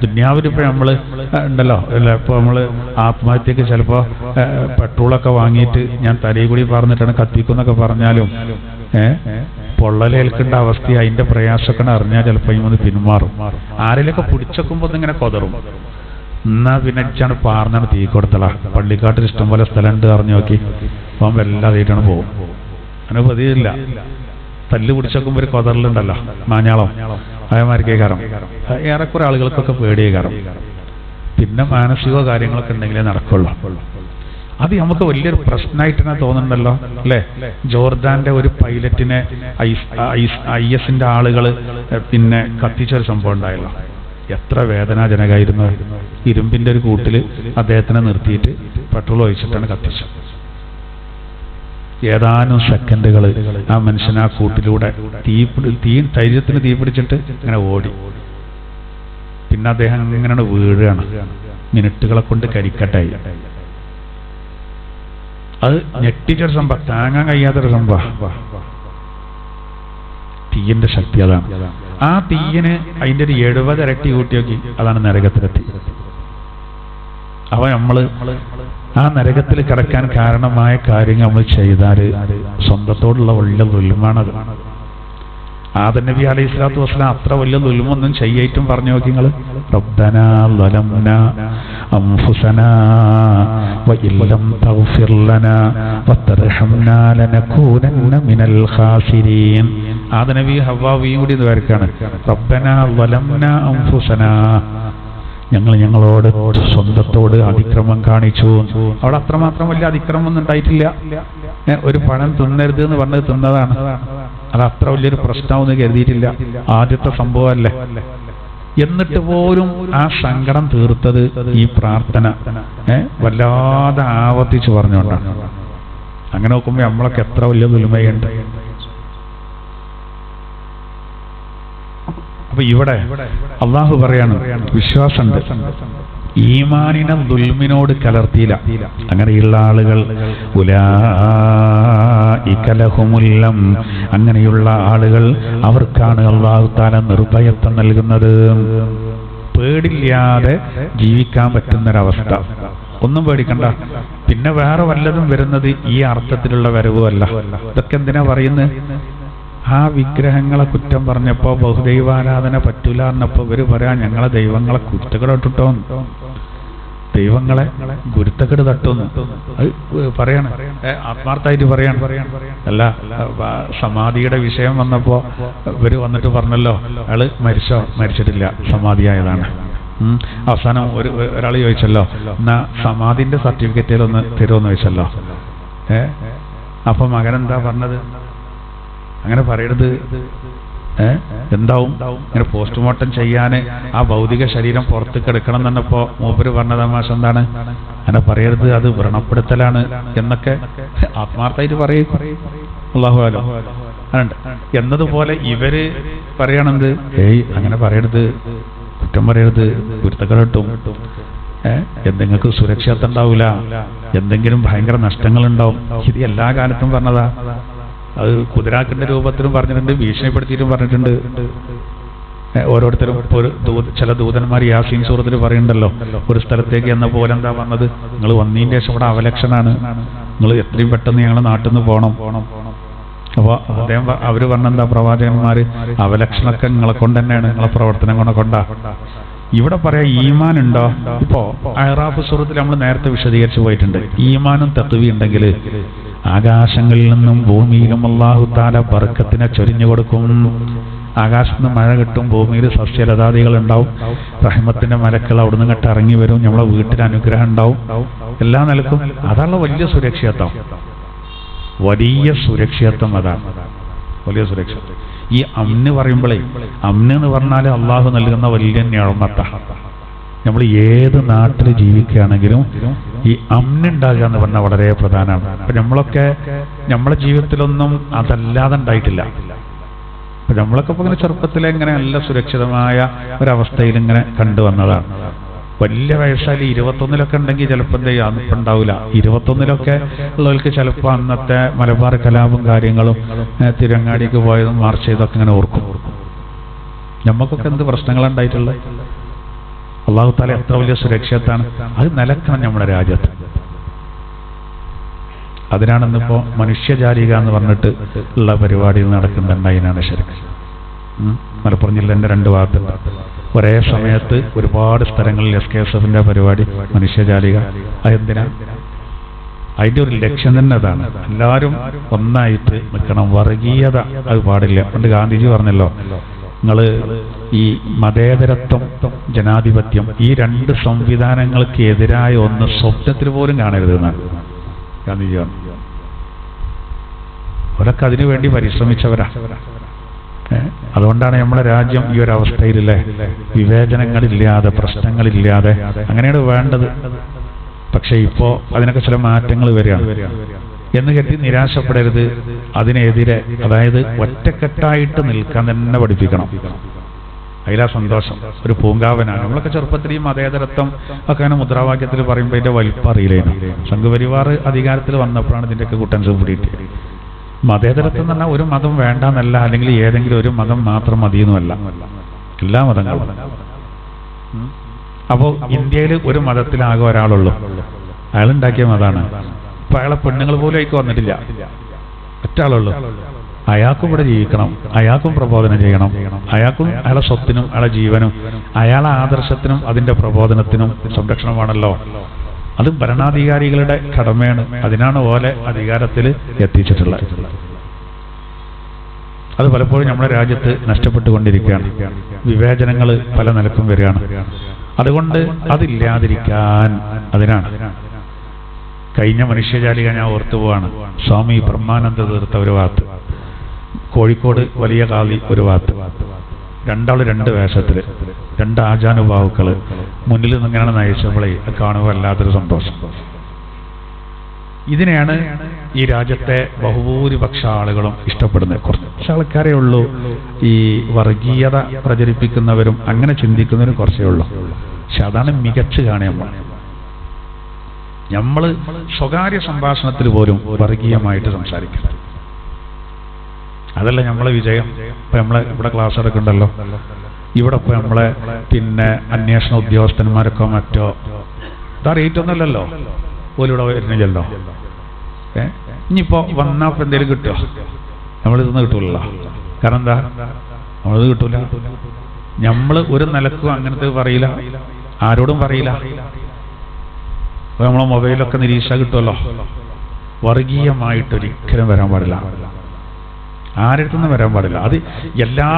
ദുന്യാവിലിപ്പോൾ നമ്മൾ ഉണ്ടല്ലോ, ഇപ്പോൾ നമ്മൾ ആത്മഹത്യക്ക് ചിലപ്പോൾ പെട്രോളൊക്കെ വാങ്ങിയിട്ട് ഞാൻ തലയിൽ കൂടി പറഞ്ഞിട്ടാണ് കത്തിക്കുന്നൊക്കെ പറഞ്ഞാലും പൊള്ളലേൽക്കേണ്ട അവസ്ഥ അതിന്റെ പ്രയാസമൊക്കെ അറിഞ്ഞാൽ ചിലപ്പോൾ ഇന്ന് പിന്മാറും. ആരെങ്കിലൊക്കെ പിടിച്ചെക്കുമ്പോൾ ഇങ്ങനെ കൊതറും. എന്നാ പിന്നെ ഇച്ചാണ് പാർന്നാണ് തീ കൊടുത്തള. പള്ളിക്കാട്ടിൽ ഇഷ്ടം പോലെ സ്ഥലമുണ്ട് അറിഞ്ഞു നോക്കി അവൻ വല്ലാതായിട്ടാണ് പോകും. അങ്ങനെ പതിയില്ല. തല്ല് പിടിച്ചെക്കുമ്പോൾ ഒരു കൊതറലുണ്ടല്ലോ, മാഞ്ഞാളം, അതേമാതിരിക്കേ കാരണം ഏറെക്കുറെ ആളുകൾക്കൊക്കെ പേടിയേ കാരണം. പിന്നെ മാനസിക കാര്യങ്ങളൊക്കെ ഉണ്ടെങ്കിലേ നടക്കുള്ളൂ. അത് നമുക്ക് വലിയൊരു പ്രശ്നമായിട്ട് തന്നെ തോന്നുന്നുണ്ടല്ലോ അല്ലേ? ജോർദാന്റെ ഒരു പൈലറ്റിനെ IS-ന്റെ ആളുകൾ പിന്നെ കത്തിച്ചൊരു സംഭവം ഉണ്ടായല്ലോ. എത്ര വേദനാജനകമായിരുന്നു. ഇരുമ്പിന്റെ ഒരു കൂട്ടില് അദ്ദേഹത്തിനെ നിർത്തിയിട്ട് പെട്രോൾ ഒഴിച്ചിട്ടാണ് കത്തിച്ചത്. ഏതാനും സെക്കൻഡുകൾ ആ മനുഷ്യൻ ആ കൂട്ടിലൂടെ ശരീരത്തിന് തീ പിടിച്ചിട്ട് ഇങ്ങനെ ഓടി. പിന്നെ അദ്ദേഹം ഇങ്ങനെയാണ് വീഴുകയാണ്. മിനിറ്റുകളെ കൊണ്ട് കരിക്കട്ടായി. അത് ഞെട്ടിച്ചൊരു സംഭവം, താങ്ങാൻ കഴിയാത്തൊരു സംഭവം. തീയന്റെ ശക്തി അതാണ്. ആ തീയന് അതിന്റെ ഒരു 70 ഇരട്ടി കൂട്ടി നോക്കി, അതാണ് നരകത്തിലെത്തി. അപ്പൊ നമ്മള് ആ നരകത്തിൽ കിടക്കാൻ കാരണമായ കാര്യങ്ങൾ നമ്മൾ ചെയ്താൽ സ്വന്തത്തോടുള്ള വലിയ ളുൽമാണത്. ആദം നബി അലൈഹി സ്വലാത്തു വസ്സലാം അത്ര വലിയ ളുൽമൊന്നും ചെയ്യായിട്ടും പറഞ്ഞു നോക്കി നിങ്ങൾ. റബ്ബനാ ളലംനാ അൻഫുസനാ വഇല്ലം തഗ്ഫിർ ലനാ വതർഹംനാ ലനകൂനന്ന മിനൽ ഖാസിരീൻ. ആദം നബി ഹവ്വാവിയും കൂടി ഇത് വരക്കാണ്. റബ്ബനാ ളലംനാ അൻഫുസനാ ഞങ്ങളോട് സ്വന്തത്തോട് അതിക്രമം കാണിച്ചു. അവിടെ അത്രമാത്രം വലിയ അതിക്രമം ഒന്നും ഉണ്ടായിട്ടില്ല. ഒരു പഴം തിന്നരുത് എന്ന് പറഞ്ഞത് തിന്നതാണ്. അത് അത്ര വലിയൊരു പ്രശ്നമൊന്നും കരുതിയിട്ടില്ല. ആദ്യത്തെ സംഭവമല്ലേ. എന്നിട്ട് പോലും ആ സങ്കടം തീർത്തത് ഈ പ്രാർത്ഥന വല്ലാതെ ആവർത്തിച്ച് പറഞ്ഞുകൊണ്ടാണ്. അങ്ങനെ നോക്കുമ്പോൾ നമ്മളൊക്കെ എത്ര വലിയ ളുൽമയുണ്ട്. അപ്പൊ ഇവിടെ അള്ളാഹു പറയാണ് വിശ്വാസമുണ്ട്. ഈമാനിനെ ദുൽമിനോട് കലർത്തിയില്ല. അങ്ങനെയുള്ള ആളുകൾ ഉലൈക ലഹുമുൽ അംൻ, അങ്ങനെയുള്ള ആളുകൾ അവർക്കാണ് അല്ലാഹു തആല നിർഭയത്വം നൽകുന്നത്. പേടില്ലാതെ ജീവിക്കാൻ പറ്റുന്നൊരവസ്ഥ. ഒന്നും പേടിക്കണ്ട. പിന്നെ വേറെ വല്ലതും വരുന്നത് ഈ അർത്ഥത്തിലുള്ള വരവുമല്ല. ഇതൊക്കെ എന്തിനാ പറയുന്നത്? ആ വിഗ്രഹങ്ങളെ കുറ്റം പറഞ്ഞപ്പോ ബഹുദൈവാരാധന പറ്റൂല എന്നപ്പോ ഇവര് പറയാ ഞങ്ങളെ ദൈവങ്ങളെ കുരുത്തക്കേട് തട്ടുട്ടോ, ദൈവങ്ങളെ ഗുരുത്തക്കേട് തട്ടുന്നു. അത് പറയാണ്, ആത്മാർത്ഥമായിട്ട് പറയാണ്. അല്ല, സമാധിയുടെ വിഷയം വന്നപ്പോ ഇവര് വന്നിട്ട് പറഞ്ഞല്ലോ അയാള് മരിച്ചോ? മരിച്ചിട്ടില്ല, സമാധിയായതാണ്. അവസാനം ഒരാൾ ചോദിച്ചല്ലോ എന്നാ സമാധിന്റെ സർട്ടിഫിക്കറ്റിലൊന്ന് തരുമെന്ന് ചോദിച്ചല്ലോ. അപ്പൊ മകനെന്താ പറഞ്ഞത്? അങ്ങനെ പറയരുത്. എന്താവും? ഇങ്ങനെ പോസ്റ്റ്മോർട്ടം ചെയ്യാന് ആ ഭൗതിക ശരീരം പുറത്ത് കിടക്കണം എന്നപ്പോ മൂപ്പര് പറഞ്ഞ തമാശ എന്താണ്? അങ്ങനെ പറയരുത്, അത് വ്രണപ്പെടുത്തലാണ് എന്നൊക്കെ ആത്മാർത്ഥമായിട്ട് പറയും. അല്ലാഹു അലം എന്നതുപോലെ ഇവര് പറയണത് അങ്ങനെ പറയരുത്, കുറ്റം പറയരുത്, കുരുത്തക്കേട് കിട്ടും, എന്തെങ്കിലും സുരക്ഷിതത്വം ഉണ്ടാവില്ല, എന്തെങ്കിലും ഭയങ്കര നഷ്ടങ്ങളുണ്ടാവും. ഇത് എല്ലാ കാലത്തും പറഞ്ഞതാ. അത് കുതിരാക്കിന്റെ രൂപത്തിലും പറഞ്ഞിട്ടുണ്ട്, ഭീഷണിപ്പെടുത്തിയിട്ടും പറഞ്ഞിട്ടുണ്ട്. ഓരോരുത്തരും ചില ദൂതന്മാർ യാസീൻ സൂറത്തിൽ പറയുന്നുണ്ടല്ലോ, ഒരു സ്ഥലത്തേക്ക് എന്ന പോലെ എന്താ പറഞ്ഞത്? നിങ്ങൾ വന്നതിന് ശേഷം ഇവിടെ അവലക്ഷണാണ്, നിങ്ങൾ എത്രയും പെട്ടെന്ന് ഞങ്ങളെ നാട്ടിൽ നിന്ന് പോകണം. അപ്പൊ അദ്ദേഹം അവര് പറഞ്ഞെന്താ, പ്രവാചകന്മാര് അവലക്ഷണമൊക്കെ നിങ്ങളെ കൊണ്ട് തന്നെയാണ്, നിങ്ങളെ പ്രവർത്തനം കൊണ്ടാ. ഇവിടെ പറയാ ഈമാൻ ഉണ്ടോ? ഇപ്പോ അഹ്റാഫ് സൂറത്തിൽ നമ്മൾ നേരത്തെ വിശദീകരിച്ചു പോയിട്ടുണ്ട്. ഈമാനും തഖ്വയും ഉണ്ടെങ്കിൽ ആകാശങ്ങളിൽ നിന്നും ഭൂമിയിലും അല്ലാഹു തആല ബർക്കത്തിനെ ചൊരിഞ്ഞു കൊടുക്കും. ആകാശത്ത് നിന്ന് മഴ കിട്ടും, ഭൂമിയിൽ സസ്യലതാദികൾ ഉണ്ടാവും, റഹ്മത്തിന്റെ മലക്കൾ അവിടുന്ന് ഇങ്ങോട്ട് ഇറങ്ങി വരും, നമ്മളെ വീട്ടിൽ അനുഗ്രഹം ഉണ്ടാവും, എല്ലാ നിലക്കും. അതാണ് വലിയ സുരക്ഷിതത്വം. വലിയ സുരക്ഷിതത്വം അതാണ് വലിയ സുരക്ഷിതത്വം. ഈ അമ്ന് പറയുമ്പോഴേ, അമ്ന് എന്ന് പറഞ്ഞാൽ അള്ളാഹു നൽകുന്ന വലിയ നിഅമത്താ. നമ്മൾ ഏത് നാട്ടിൽ ജീവിക്കുകയാണെങ്കിലും ഈ അമ്നുണ്ടാകുക എന്ന് പറഞ്ഞാൽ വളരെ പ്രധാനമാണ്. അപ്പൊ നമ്മളൊക്കെ നമ്മളെ ജീവിതത്തിലൊന്നും അതല്ലാതെ ഉണ്ടായിട്ടില്ല. അപ്പൊ നമ്മളൊക്കെ ഇപ്പൊ ഇങ്ങനെ ചെറുപ്പത്തിലെ ഇങ്ങനെ നല്ല സുരക്ഷിതമായ ഒരവസ്ഥയിൽ ഇങ്ങനെ കണ്ടുവന്നതാണ്. വലിയ വയസ്സായാലും 21 ഉണ്ടെങ്കിൽ ചിലപ്പോൾ എന്ത് ചെയ്യാം, ഇപ്പം ഉണ്ടാവില്ല. 21 ഉള്ളവർക്ക് ചിലപ്പോൾ അന്നത്തെ മലബാർ കലാപും കാര്യങ്ങളും തിരങ്ങാടിക്ക് പോയതും മാർച്ച് ചെയ്തൊക്കെ ഇങ്ങനെ ഓർക്കും. നമുക്കൊക്കെ എന്ത് പ്രശ്നങ്ങളാണ് ഉണ്ടായിട്ടുള്ളത്? അല്ലാഹു തആല എത്ര വലിയ സുരക്ഷിതത്വമാണ്. അത് നിലക്കണം നമ്മുടെ രാജ്യത്ത്. അതിനാണ് ഇന്നിപ്പോ മനുഷ്യജാലിക എന്ന് പറഞ്ഞിട്ട് ഉള്ള പരിപാടികൾ നടക്കുന്നുണ്ട്. അതിനാണ് ശരിക്കും മലപ്പുറം ജില്ലേന്റെ 2 ഭാഗത്ത് ഒരേ സമയത്ത് ഒരുപാട് സ്ഥലങ്ങളിൽ SKSFന്റെ പരിപാടി മനുഷ്യജാലിക. അതെന്തിനാ? അതിന്റെ ഒരു ലക്ഷ്യം തന്നെ അതാണ്. എല്ലാവരും ഒന്നായിട്ട് നിൽക്കണം, വർഗീയത അത് പാടില്ല. പണ്ട് ഗാന്ധിജി പറഞ്ഞല്ലോ, നിങ്ങൾ ഈ മതേതരത്വം ജനാധിപത്യം ഈ 2 സംവിധാനങ്ങൾക്ക് എതിരായ ഒന്ന് സ്വപ്നത്തിൽ പോലും കാണരുത് എന്നാണ് ഗാന്ധിജി പറഞ്ഞു. അവരൊക്കെ അതിനു വേണ്ടി പരിശ്രമിച്ചവരാ. അതുകൊണ്ടാണ് നമ്മുടെ രാജ്യം ഈ ഒരു അവസ്ഥയിലല്ലേ, വിവേചനങ്ങളില്ലാതെ പ്രശ്നങ്ങളില്ലാതെ അങ്ങനെയാണ് വേണ്ടത്. പക്ഷെ ഇപ്പോ അതിനൊക്കെ ചില മാറ്റങ്ങൾ വരികയാണ് എന്ന് കരുതി നിരാശപ്പെടരുത്. അതിനെതിരെ, അതായത് ഒറ്റക്കെട്ടായിട്ട് നിൽക്കാൻ തന്നെ പഠിപ്പിക്കണം. അതിലാ സന്തോഷം. ഒരു പൂങ്കാവനാണ്. നമ്മളൊക്കെ ചെറുപ്പത്തിൽ ഈ മതേതരത്വം ഒക്കെ അങ്ങനെ മുദ്രാവാക്യത്തിൽ പറയുമ്പോൾ ഇതിന്റെ വലിപ്പം അറിയില്ലായിരുന്നു. സംഘപരിവാർ അധികാരത്തിൽ വന്നപ്പോഴാണ് ഇതിന്റെയൊക്കെ കുട്ടൻസ് കൂടിയിട്ട്. മതേതരത്വം എന്ന് പറഞ്ഞാൽ ഒരു മതം വേണ്ടെന്നല്ല, അല്ലെങ്കിൽ ഏതെങ്കിലും ഒരു മതം മാത്രം മതിയെന്നുമല്ല, എല്ലാ മതങ്ങളും. അപ്പോൾ ഇന്ത്യയിൽ ഒരു മതത്തിലാകെ ഒരാളുള്ളൂ, അയാളുണ്ടാക്കിയ മതമാണ്. അപ്പൊ അയാളെ പെണ്ണുങ്ങൾ പോലും അതിക്ക് വന്നിട്ടില്ല, ഒറ്റ ആളുള്ളൂ. അയാൾക്കും ഇവിടെ ജീവിക്കണം, അയാൾക്കും പ്രബോധനം ചെയ്യണം, അയാൾക്കും അയാളെ സ്വത്തിനും അയാളെ ജീവനും അയാളെ ആദർശത്തിനും അതിന്റെ പ്രബോധനത്തിനും സംരക്ഷണമാണല്ലോ. അത് ഭരണാധികാരികളുടെ കടമയാണ്. അതിനാണ് ഓലെ അധികാരത്തിൽ എത്തിച്ചിട്ടുള്ളത്. അത് പലപ്പോഴും നമ്മുടെ രാജ്യത്ത് നഷ്ടപ്പെട്ടുകൊണ്ടിരിക്കുകയാണ്. വിവേചനങ്ങൾ പല നിലക്കും വരികയാണ്. അതുകൊണ്ട് അതില്ലാതിരിക്കാൻ, അതിനാണ് കഴിഞ്ഞ മനുഷ്യജാലിക ഞാൻ ഓർത്തുപോവാണ്. സ്വാമി ബ്രഹ്മാനന്ദ തീർത്ത ഒരു വാത്ത്, കോഴിക്കോട് വലിയ കാളി ഒരു വാത്ത്, 2 ആള് 2 വേഷത്തില്, 2 ആചാനുഭാവുക്കള് മുന്നിൽ നിന്നിങ്ങനെ നയിച്ചപ്പോഴേ കാണുമ്പോൾ വല്ലാത്തൊരു സന്തോഷം. ഇതിനെയാണ് ഈ രാജ്യത്തെ ബഹുഭൂരിപക്ഷ ആളുകളും ഇഷ്ടപ്പെടുന്നത്. കുറച്ച് ആൾക്കാരേ ഉള്ളൂ ഈ വർഗീയത പ്രചരിപ്പിക്കുന്നവരും അങ്ങനെ ചിന്തിക്കുന്നവരും കുറച്ചേ ഉള്ളൂ. പക്ഷെ അതാണ് മികച്ചു കാണുക. നമ്മൾ സ്വകാര്യ സംഭാഷണത്തിൽ പോലും വർഗീയമായിട്ട് സംസാരിക്കണം. അതല്ല നമ്മളെ വിജയം. ഇപ്പൊ നമ്മളെ ഇവിടെ ക്ലാസ് എടുക്കണ്ടല്ലോ, ഇവിടെ ഇപ്പൊ നമ്മളെ അന്വേഷണ ഉദ്യോഗസ്ഥന്മാരൊക്കെ മറ്റോ ഇതാ റേറ്റ് ഒന്നുമല്ലല്ലോ, പോലും ഇവിടെ വരുന്നില്ലല്ലോ. ഇനിയിപ്പോ വന്നാ ഇപ്പൊ എന്തേലും കിട്ടുമോ? നമ്മളിതൊന്നും കിട്ടൂലല്ലോ. കാരണം എന്താ, നമ്മളിത് കിട്ടൂല. നമ്മള് ഒരു നിലക്കും അങ്ങനത്തെ പറയില്ല, ആരോടും പറയില്ല. അപ്പൊ നമ്മളെ മൊബൈലൊക്കെ നിരീക്ഷ കിട്ടുമല്ലോ. വർഗീയമായിട്ടൊരിക്കലും വരാൻ പാടില്ല, ആരടുത്തൊന്നും വരാൻ പാടില്ല. അത് എല്ലാ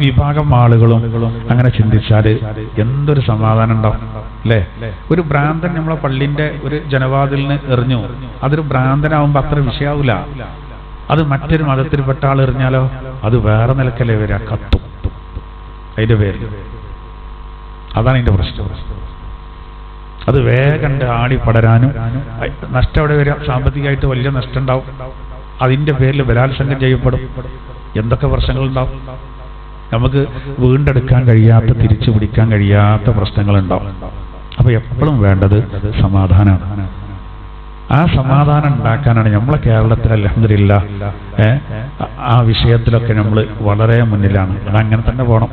വിഭാഗം ആളുകളും അങ്ങനെ ചിന്തിച്ചാൽ എന്തൊരു സമാധാനം ഉണ്ടാവും അല്ലേ? ഒരു ഭ്രാന്തൻ നമ്മളെ പള്ളിന്റെ ഒരു ജനവാതിലിന് എറിഞ്ഞു, അതൊരു ഭ്രാന്തനാവുമ്പോ അത്ര വിഷയാവൂല. അത് മറ്റൊരു മതത്തിൽപ്പെട്ട ആൾ എറിഞ്ഞാലോ അത് വേറെ നിലക്കല്ലേ വരിക, കത്തും അതിന്റെ പേര്. അതാണ് അതിന്റെ പ്രശ്നം. അത് വേഗം ആടി പടരാനും നഷ്ടം എവിടെ വരിക, സാമ്പത്തികമായിട്ട് വലിയ നഷ്ടം ഉണ്ടാവും. അതിന്റെ പേരിൽ ബലാത്സംഗം ചെയ്യപ്പെടും, എന്തൊക്കെ പ്രശ്നങ്ങളുണ്ടാവും. നമുക്ക് വീണ്ടെടുക്കാൻ കഴിയാത്ത, തിരിച്ചു പിടിക്കാൻ കഴിയാത്ത പ്രശ്നങ്ങളുണ്ടാവും. അപ്പൊ എപ്പോഴും വേണ്ടത് സമാധാനമാണ്. ആ സമാധാനം ഉണ്ടാക്കാനാണ് നമ്മളെ കേരളത്തിൽ അൽഹംദുലില്ലാഹ് ആ വിഷയത്തിലൊക്കെ നമ്മൾ വളരെ മുന്നിലാണ്. അതങ്ങനെ തന്നെ പോകണം.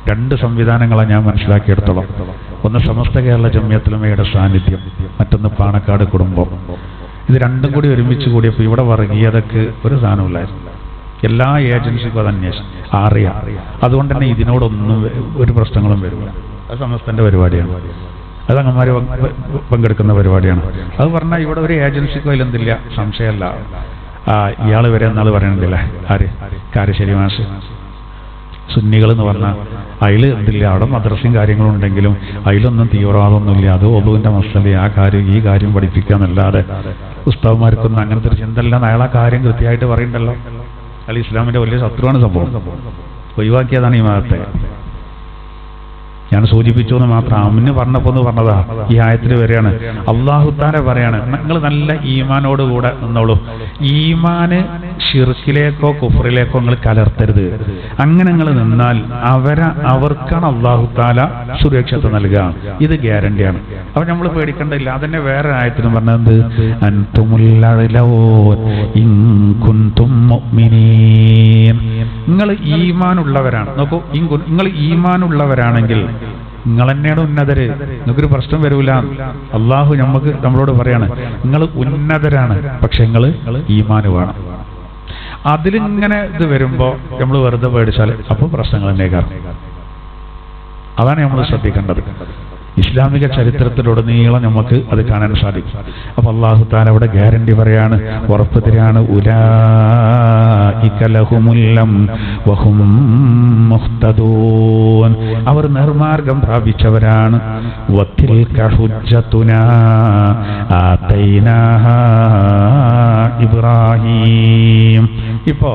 രണ്ട് സംവിധാനങ്ങളാണ് ഞാൻ മനസ്സിലാക്കിയെടുത്തോളം. ഒന്ന് സമസ്ത കേരള ജംഇയ്യത്തുൽ സാന്നിധ്യം, മറ്റൊന്ന് പാണക്കാട് കുടുംബം. ഇത് രണ്ടും കൂടി ഒരുമിച്ച് കൂടിയപ്പോൾ ഇവിടെ വർഗീയതക്ക് ഒരു സാധനമില്ലായിരുന്നു. എല്ലാ ഏജൻസിക്കും അത് അറിയാം. അതുകൊണ്ട് തന്നെ ഇതിനോടൊന്നും ഒരു പ്രശ്നങ്ങളും വരില്ല. അത് സമസ്തന്റെ പരിപാടിയാണ്, അത് അങ്ങന്മാർ പങ്കെടുക്കുന്ന പരിപാടിയാണ്. അത് പറഞ്ഞാൽ ഇവിടെ ഒരു ഏജൻസിക്കും അതിലെന്തില്ല, സംശയമല്ല. ഇയാൾ വരെ എന്നാൾ പറയണില്ലേ, ആര് കാരശ്ശേരി മാഷ് സുന്നികൾ എന്ന് പറഞ്ഞാൽ അതിൽ എന്തില്ല, അവിടെ മദ്രസയും കാര്യങ്ങളും ഉണ്ടെങ്കിലും അതിലൊന്നും തീവ്രവാദമൊന്നുമില്ല. അത് ഒതുവിന്റെ മസല, ആ കാര്യം ഈ കാര്യം പഠിപ്പിക്കുക എന്നല്ലാതെ ഉസ്താദ്മാർക്കൊന്നും അങ്ങനത്തെ ഒരു ചിന്തല്ല. അയാൾ ആ കാര്യം കൃത്യമായിട്ട് പറയണ്ടല്ലോ. അയാൾ ഇസ്ലാമിന്റെ വലിയ ശത്രുവാണ് സംഭവം. ഒഴിവാക്കിയതാണ് ഈ മതത്തെ. ഞാൻ സൂചിപ്പിച്ചു എന്ന് മാത്രം. അമ്മിന് പറഞ്ഞപ്പോ എന്ന് പറഞ്ഞതാ. ഈ ആയത്തിൽ വരെയാണ് അല്ലാഹു തആല പറയാണ്, നിങ്ങൾ നല്ല ഈമാനോടുകൂടെ നിന്നോളൂ. ഈമാന് ഷിർക്കിലേക്കോ കുഫറിലേക്കോ നിങ്ങൾ കലർത്തരുത്. അങ്ങനെ നിങ്ങൾ നിന്നാൽ അവർക്കാണ് അല്ലാഹു തആല സുരക്ഷത നൽകുക. ഇത് ഗ്യാരണ്ടിയാണ്. അപ്പൊ നമ്മൾ പേടിക്കേണ്ടില്ല. അതന്നെ വേറെ ആയത്തിനും പറഞ്ഞത്, നിങ്ങൾ ഈമാനുള്ളവരാണ്. നോക്കൂ, നിങ്ങൾ ഈമാനുള്ളവരാണെങ്കിൽ നിങ്ങൾ തന്നെയാണ് ഉന്നതര്, നിങ്ങൾക്കൊരു പ്രശ്നം വരൂല. അള്ളാഹു നമ്മളോട് പറയാണ്, നിങ്ങൾ ഉന്നതരാണ്, പക്ഷെ നിങ്ങൾ ഈമാന് വേണം. അതിലിങ്ങനെ ഇത് വരുമ്പോ നമ്മൾ വെറുതെ പേടിച്ചാൽ അപ്പോൾ പ്രശ്നങ്ങൾ തന്നെ കാരണം. അതാണ് നമ്മൾ ശ്രദ്ധിക്കേണ്ടത്. ഇസ്ലാമിക ചരിത്രത്തിലുടനീളം നമുക്ക് അത് കാണാൻ സാധിക്കും. അപ്പൊ അല്ലാഹു തആല അവിടെ ഗ്യാരണ്ടി പറയാണ്, ഉറപ്പ് തരാണ്, ഉലൈക ലഹുമുൽ വഹും മുഹ്തദൂൻ, അവർ നിർമാർഗം പ്രാപിച്ചവരാണ്. വതിൽക ഹുജ്ജതുനാ ആതൈനാഹാ ഇബ്രാഹിം. ഇപ്പോ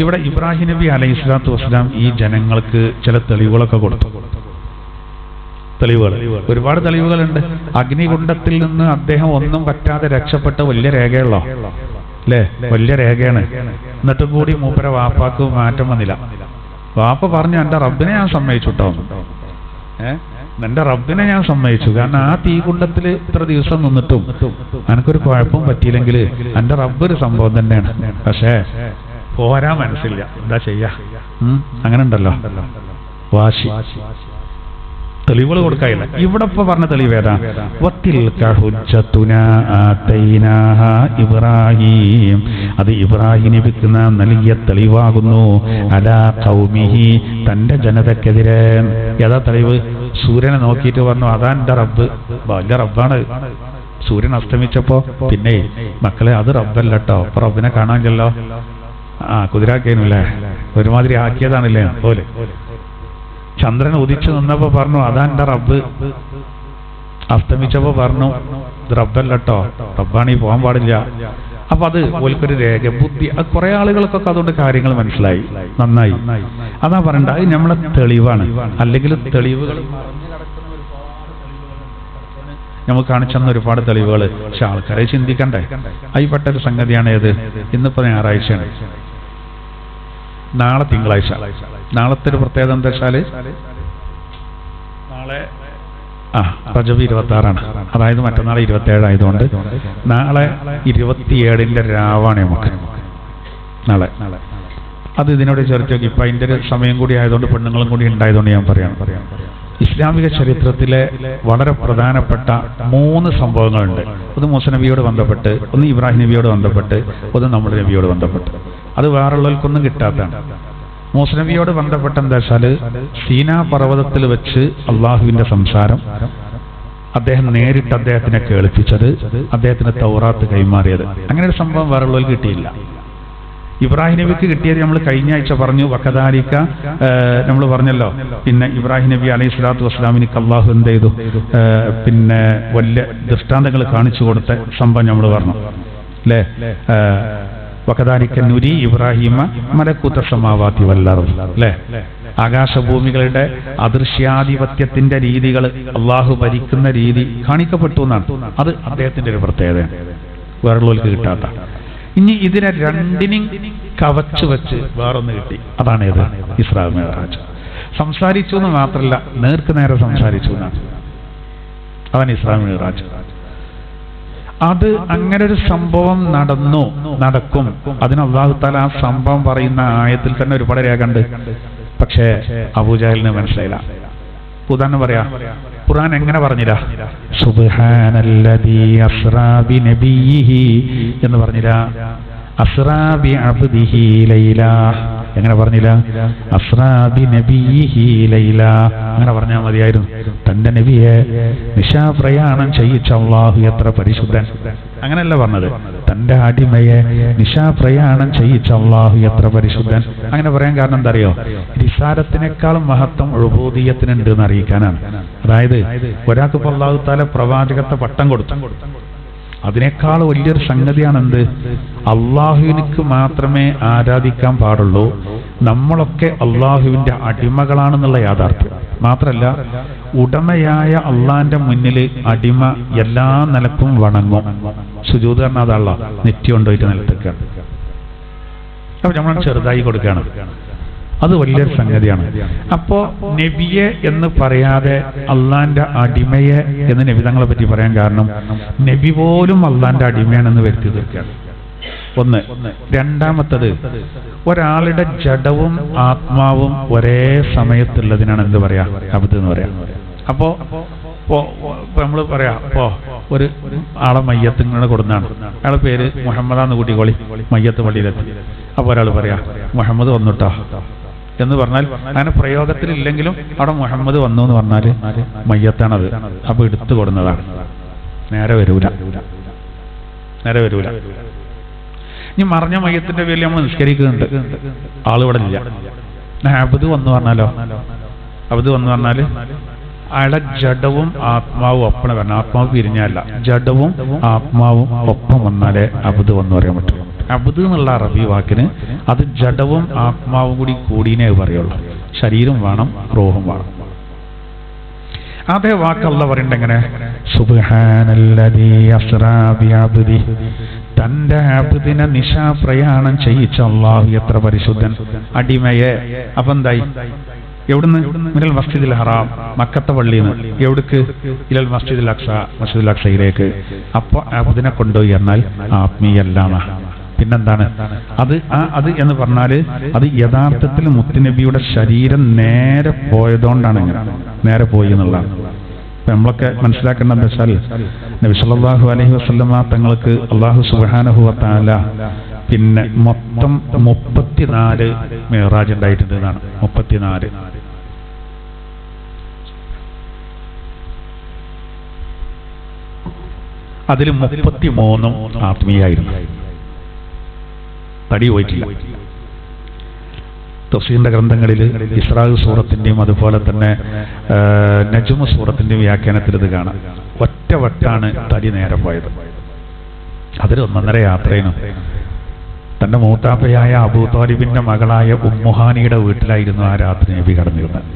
ഇവിടെ ഇബ്രാഹിം നബി അലൈഹിസ്സലാത്തു വസ്സലാം ഈ ജനങ്ങൾക്ക് ചില തെളിവുകളൊക്കെ കൊടുത്തു. തെളിവുകൾ, ഒരുപാട് തെളിവുകളുണ്ട്. അഗ്നികുണ്ഡത്തിൽ നിന്ന് അദ്ദേഹം ഒന്നും പറ്റാതെ രക്ഷപ്പെട്ട വലിയ രേഖയുള്ളോ അല്ലേ? വലിയ രേഖയാണ്. എന്നിട്ടും കൂടി മൂപ്പര വാപ്പാക്ക് മാറ്റം വന്നില്ല. വാപ്പ പറഞ്ഞു, എന്റെ റബ്ബിനെ ഞാൻ സമ്മതിച്ചു കേട്ടോ, എന്റെ റബ്ബിനെ ഞാൻ സമ്മതിച്ചു. കാരണം ആ തീകുണ്ഡത്തിൽ ഇത്ര ദിവസം നിന്നിട്ടും എനിക്കൊരു കുഴപ്പം പറ്റിയില്ലെങ്കിൽ എന്റെ റബ്ബ് ഒരു സംഭവം തന്നെയാണ്. പക്ഷേ പോരാ, മനസ്സില്ല, എന്താ ചെയ്യാ? അങ്ങനെ ഉണ്ടല്ലോ വാശി. തെളിവുകൾ കൊടുക്കാനില്ല. ഇവിടെ ഇപ്പൊ പറഞ്ഞ തെളിവ് ഏതാ? വതിൽക ഹുജ്ജതുനാ ആതൈനാഹാ ഇബ്രാഹിം, അത് ഇബ്രാഹിം നബിക്ക് നാം നൽകിയ തെളിവാകുന്നു. അലാ ഖൗമിഹി, തന്റെ ജനതക്കെതിരെ. ഏതാ തെളിവ്? സൂര്യനെ നോക്കിയിട്ട് പറഞ്ഞു, അതാ എന്റെ റബ്ബ്, വലിയ റബ്ബാണ്. സൂര്യൻ അസ്തമിച്ചപ്പോ പിന്നെ മക്കളെ അത് റബ്ബല്ലട്ടോ, അപ്പൊ റബ്ബിനെ കാണാനില്ലല്ലോ. കുതിരാക്കേനല്ലേ, ഒരുമാതിരി ആക്കിയതാണല്ലേ പോലെ. ചന്ദ്രൻ ഉദിച്ചു നിന്നപ്പോ പറഞ്ഞു, അതാ എന്റെ റബ്ബ്. അസ്തമിച്ചപ്പോ പറഞ്ഞു, ഇത് റബ്ബല്ലട്ടോ, റബ്ബാണ് ഈ പോകാൻ പാടില്ല. അപ്പൊ അത് ഓൽക്കൊരു രേഖ, ബുദ്ധി. അത് കുറെ ആളുകൾക്കൊക്കെ അതുകൊണ്ട് കാര്യങ്ങൾ മനസ്സിലായി, നന്നായി. അതാ പറയണ്ട, അത് നമ്മളെ തെളിവാണ്. അല്ലെങ്കിൽ തെളിവുകൾ നമുക്ക് കാണിച്ചെന്ന ഒരുപാട് തെളിവുകൾ. പക്ഷെ ആൾക്കാരെ ചിന്തിക്കണ്ടേ? അതിൽപ്പെട്ടൊരു സംഗതിയാണ് ഏത്? ഇന്നിപ്പോ ഞായറാഴ്ചയാണ്, നാളെ തിങ്കളാഴ്ച. നാളത്തെ ഒരു പ്രത്യേകത എന്താ വെച്ചാല്, നാളെ റജബ് 26-ആണ്, അതായത് മറ്റന്നാൾ 27 ആയതുകൊണ്ട് നാളെ 27-ന്റെ രാവാണ് നമുക്ക് നാളെ. അത് ഇതിനോട് ചേർത്ത് നോക്കി. ഇപ്പം അതിൻ്റെ ഒരു സമയം കൂടി ആയതുകൊണ്ട് പെണ്ണുങ്ങളും കൂടി ഉണ്ടായതുകൊണ്ട് ഞാൻ പറയാം. ഇസ്ലാമിക ചരിത്രത്തിലെ വളരെ പ്രധാനപ്പെട്ട 3 സംഭവങ്ങളുണ്ട്. ഒന്ന് മൂസ നബിയോട് ബന്ധപ്പെട്ട്, ഒന്ന് ഇബ്രാഹിം നബിയോട് ബന്ധപ്പെട്ട്, ഒന്ന് നമ്മുടെ നബിയോട് ബന്ധപ്പെട്ട്. അത് വേറുള്ളവർക്കൊന്നും കിട്ടാത്തതാണ്. മൂസ നബിയോട് ബന്ധപ്പെട്ട എന്താ വെച്ചാൽ, സീനാ പർവ്വതത്തിൽ വെച്ച് അള്ളാഹുവിന്റെ സംസാരം, അദ്ദേഹം നേരിട്ട് അദ്ദേഹത്തിനെ കേൾപ്പിച്ചത്, അദ്ദേഹത്തിന് തൗറാത്ത് കൈമാറിയത്. അങ്ങനെ ഒരു സംഭവം വേറുള്ളവർക്ക് കിട്ടിയില്ല. ഇബ്രാഹിം നബിക്ക് കിട്ടിയത് നമ്മൾ കഴിഞ്ഞ ആഴ്ച പറഞ്ഞു. വകദാലിക നമ്മൾ പറഞ്ഞല്ലോ. പിന്നെ ഇബ്രാഹിം നബി അലൈഹി സ്വലാത്തു വസ്സലാമിനിക്ക് അള്ളാഹു എന്ത് ചെയ്തു, പിന്നെ വലിയ ദൃഷ്ടാന്തങ്ങൾ കാണിച്ചു കൊടുത്ത സംഭവം നമ്മൾ പറഞ്ഞു അല്ലേ. വകദാലിക നുരി ഇബ്രാഹിമ മലക്കൂത്ത സമാവാതി വല്ലർദ് അല്ലേ. ആകാശഭൂമികളുടെ അദൃശ്യാധിപത്യത്തിന്റെ രീതികൾ, അള്ളാഹു ഭരിക്കുന്ന രീതി കാണിക്കപ്പെട്ടു എന്നാണ്. അത് അദ്ദേഹത്തിന്റെ ഒരു പ്രത്യേകതയാണ്, വേറുള്ളവർക്ക് കിട്ടാത്ത. ഇനി ഇതിനെ രണ്ടിനും കവച്ചു വെച്ച് വേറൊന്ന് കിട്ടി. അതാണ് ഏത്? ഇസ്രാ മിഅ്റാജ്. സംസാരിച്ചു എന്ന് മാത്രമല്ല, നേർക്ക് നേരെ സംസാരിച്ചു എന്നാണ്. അതാണ് ഇസ്രാ മിഅ്റാജ്. അത് അങ്ങനെ ഒരു സംഭവം നടക്കും. അതിന് അല്ലാഹു തആല ആ സംഭവം പറയുന്ന ആയത്തിൽ തന്നെ ഒരുപാട് രേഖയുണ്ട്. പക്ഷേ അബൂജഹലിന് മനസ്സിലായില്ല. ഉദാഹരണം പറയാ, ഖുർആൻ എങ്ങനെ പറഞ്ഞില്ല? സുബ്ഹാനല്ലദീ അസ്റാ ബിനബിയിഹി എന്ന് പറഞ്ഞില്ല. അസ്റാ ബിഅബ്ദിഹി ലൈല എങ്ങനെ പറഞ്ഞില്ല? അസ്റാ ബിനബിയിഹി ലൈല അങ്ങനെ പറഞ്ഞാൽ മതിയായിരുന്നു. തന്റെ നബിയെ നിശാപ്രയാണം ചെയ്യിച്ച അല്ലാഹു എത്ര പരിശുദ്ധൻ. അങ്ങനെയല്ല പറഞ്ഞത്. തന്റെ അടിമയെ നിശാപ്രയാണം ചെയ്യിച്ച അല്ലാഹു എത്ര പരിശുദ്ധൻ. അങ്ങനെ പറയാൻ കാരണം എന്താ അറിയോ? റിസാലത്തിനേക്കാളും മഹത്വം ഉബൂദിയ്യത്തിനുണ്ട് എന്ന് അറിയിക്കാനാണ്. അതായത് ഒരാൾക്ക് ഇപ്പോൾ അല്ലാഹു തആല പ്രവാചകത്വ പട്ടം കൊടുത്തു. അതിനേക്കാൾ വലിയൊരു സംഗതിയാണ് എന്ത്? അള്ളാഹുവിനിക്ക് മാത്രമേ ആരാധിക്കാൻ പാടുള്ളൂ. നമ്മളൊക്കെ അള്ളാഹുവിന്റെ അടിമകളാണെന്നുള്ള യാഥാർത്ഥ്യം മാത്രമല്ല, ഉടമയായ അള്ളാന്റെ മുന്നിൽ അടിമ എല്ലാ നിലക്കും വണങ്ങും. സുജൂദ് പറഞ്ഞാൽ അതല്ല, നെറ്റി കൊണ്ടുപോയിട്ട് നിലത്തേക്കാണ്. അപ്പൊ നമ്മൾ ചെറുതായി കൊടുക്കുകയാണ്. അത് വലിയൊരു സംഗതിയാണ്. അപ്പോ നബിയെ എന്ന് പറയാതെ അള്ളാന്റെ അടിമയെ എന്ന് നബി തങ്ങളെ പറ്റി പറയാൻ കാരണം, നബി പോലും അള്ളാന്റെ അടിമയാണെന്ന് വരുത്തി തീർക്കുകയാണ്. ഒന്ന്. രണ്ടാമത്തത്, ഒരാളുടെ ജഡവും ആത്മാവും ഒരേ സമയത്തുള്ളതിനാണ് എന്ത് പറയാ? അബ്ദ് എന്ന് പറയാം. അപ്പോ നമ്മൾ പറയാ, ഇപ്പോ ഒരു ആളെ മയ്യത്ത് ഇങ്ങനെ കൊടുന്നാണ്, അയാളെ പേര് മുഹമ്മദാന്ന് കൂട്ടിക്കോളി, മയ്യത്ത് പള്ളിയിലെത്തി. അപ്പൊ ഒരാൾ പറയാ മുഹമ്മദ് വന്നുട്ടാ എന്ന് പറഞ്ഞാൽ, അങ്ങനെ പ്രയോഗത്തിലില്ലെങ്കിലും അവിടെ മുഹമ്മദ് വന്നു എന്ന് പറഞ്ഞാല് മയ്യത്താണത്. അപ്പൊ എടുത്തു കൊടുന്നതാണ്. നേരെ വരൂല. ഇനി മറിഞ്ഞ മയ്യത്തിന്റെ പേരിൽ നമ്മൾ നിസ്കരിക്കുന്നുണ്ട്, ആളിവിടെ ഇല്ല. അബ്ദ് വന്നു പറഞ്ഞാലോ? അബ്ദ് വന്നു പറഞ്ഞാല് അയാളുടെ ജഡവും ആത്മാവും ഒപ്പം വരണം. ആത്മാവ് പിരിഞ്ഞല്ല, ജഡവും ആത്മാവും ഒപ്പം വന്നാലേ അബ്ദ് വന്നു പറയാൻ പറ്റും. അബ്ദ് എന്നുള്ള അറബി വാക്കിന് അത് ജഡവും ആത്മാവും കൂടി കൂടിയേ പറയുള്ളൂ. ശരീരം വേണം, റൂഹും വേണം. അതേ വാക്ക് അല്ലാഹു പറയുന്നുണ്ട് എങ്ങനെ? സുബ്ഹാനല്ലദീ അസ്റാ ബിഅബ്ദിഹി, തന്റെ അബ്ദിനെ നിശാപ്രയാണം ചെയ്യിച്ച അല്ലാഹു എത്ര പരിശുദ്ധൻ. അടിമയെ അപ്പൊ എന്തായി? എവിടുന്ന്? മിനൽ മസ്ജിദുൽ ഹറാം, മക്കത്തെ പള്ളിയിൽ നിന്ന്. എവിടേക്ക്? ഇലൽ മസ്ജിദുൽ അഖ്സ, മസ്ജിദുൽ അഖ്സയിലേക്ക്. അപ്പൊ അബ്ദിനെ കൊണ്ടുപോയി എന്നാൽ ആത്മീയല്ലാണ്. പിന്നെന്താണ് അത് എന്ന് പറഞ്ഞാല് അത് യഥാർത്ഥത്തിൽ മുത്തുനബിയുടെ ശരീരം നേരെ പോയതുകൊണ്ടാണ് ഇങ്ങനെ നേരെ പോയി എന്നുള്ളതാണ്. നമ്മളൊക്കെ മനസ്സിലാക്കേണ്ടത് എന്താ വെച്ചാൽ, നബി സല്ലല്ലാഹു അലൈഹി വസല്ലമ തങ്ങൾക്ക് അല്ലാഹു സുബ്ഹാനഹു വ തആല പിന്നെ മൊത്തം 34 മിഅ്റാജ് ഉണ്ടായിട്ടുണ്ട് എന്നാണ്. 34. അതിൽ 33 ആത്മീയായിരുന്നു. തടി പോയിട്ടില്ല. തഫ്സീറിന്റെ ഗ്രന്ഥങ്ങളിൽ ഇസ്രാ സൂറത്തിന്റെയും അതുപോലെ തന്നെ നജ്മ് സൂറത്തിന്റെയും വ്യാഖ്യാനത്തിൽ ഇത് കാണാം. ഒറ്റവട്ടാണ് തടി നേരെ പോയത്. അതൊരു 1.5 യാത്രയാണ്. തന്റെ മൂത്താപ്പയായ അബൂ താലിബിന്റെ മകളായ ഉമ്മുഹാനിയുടെ വീട്ടിലായിരുന്നു ആ രാത്രി നബി കടന്നിരുന്നത്.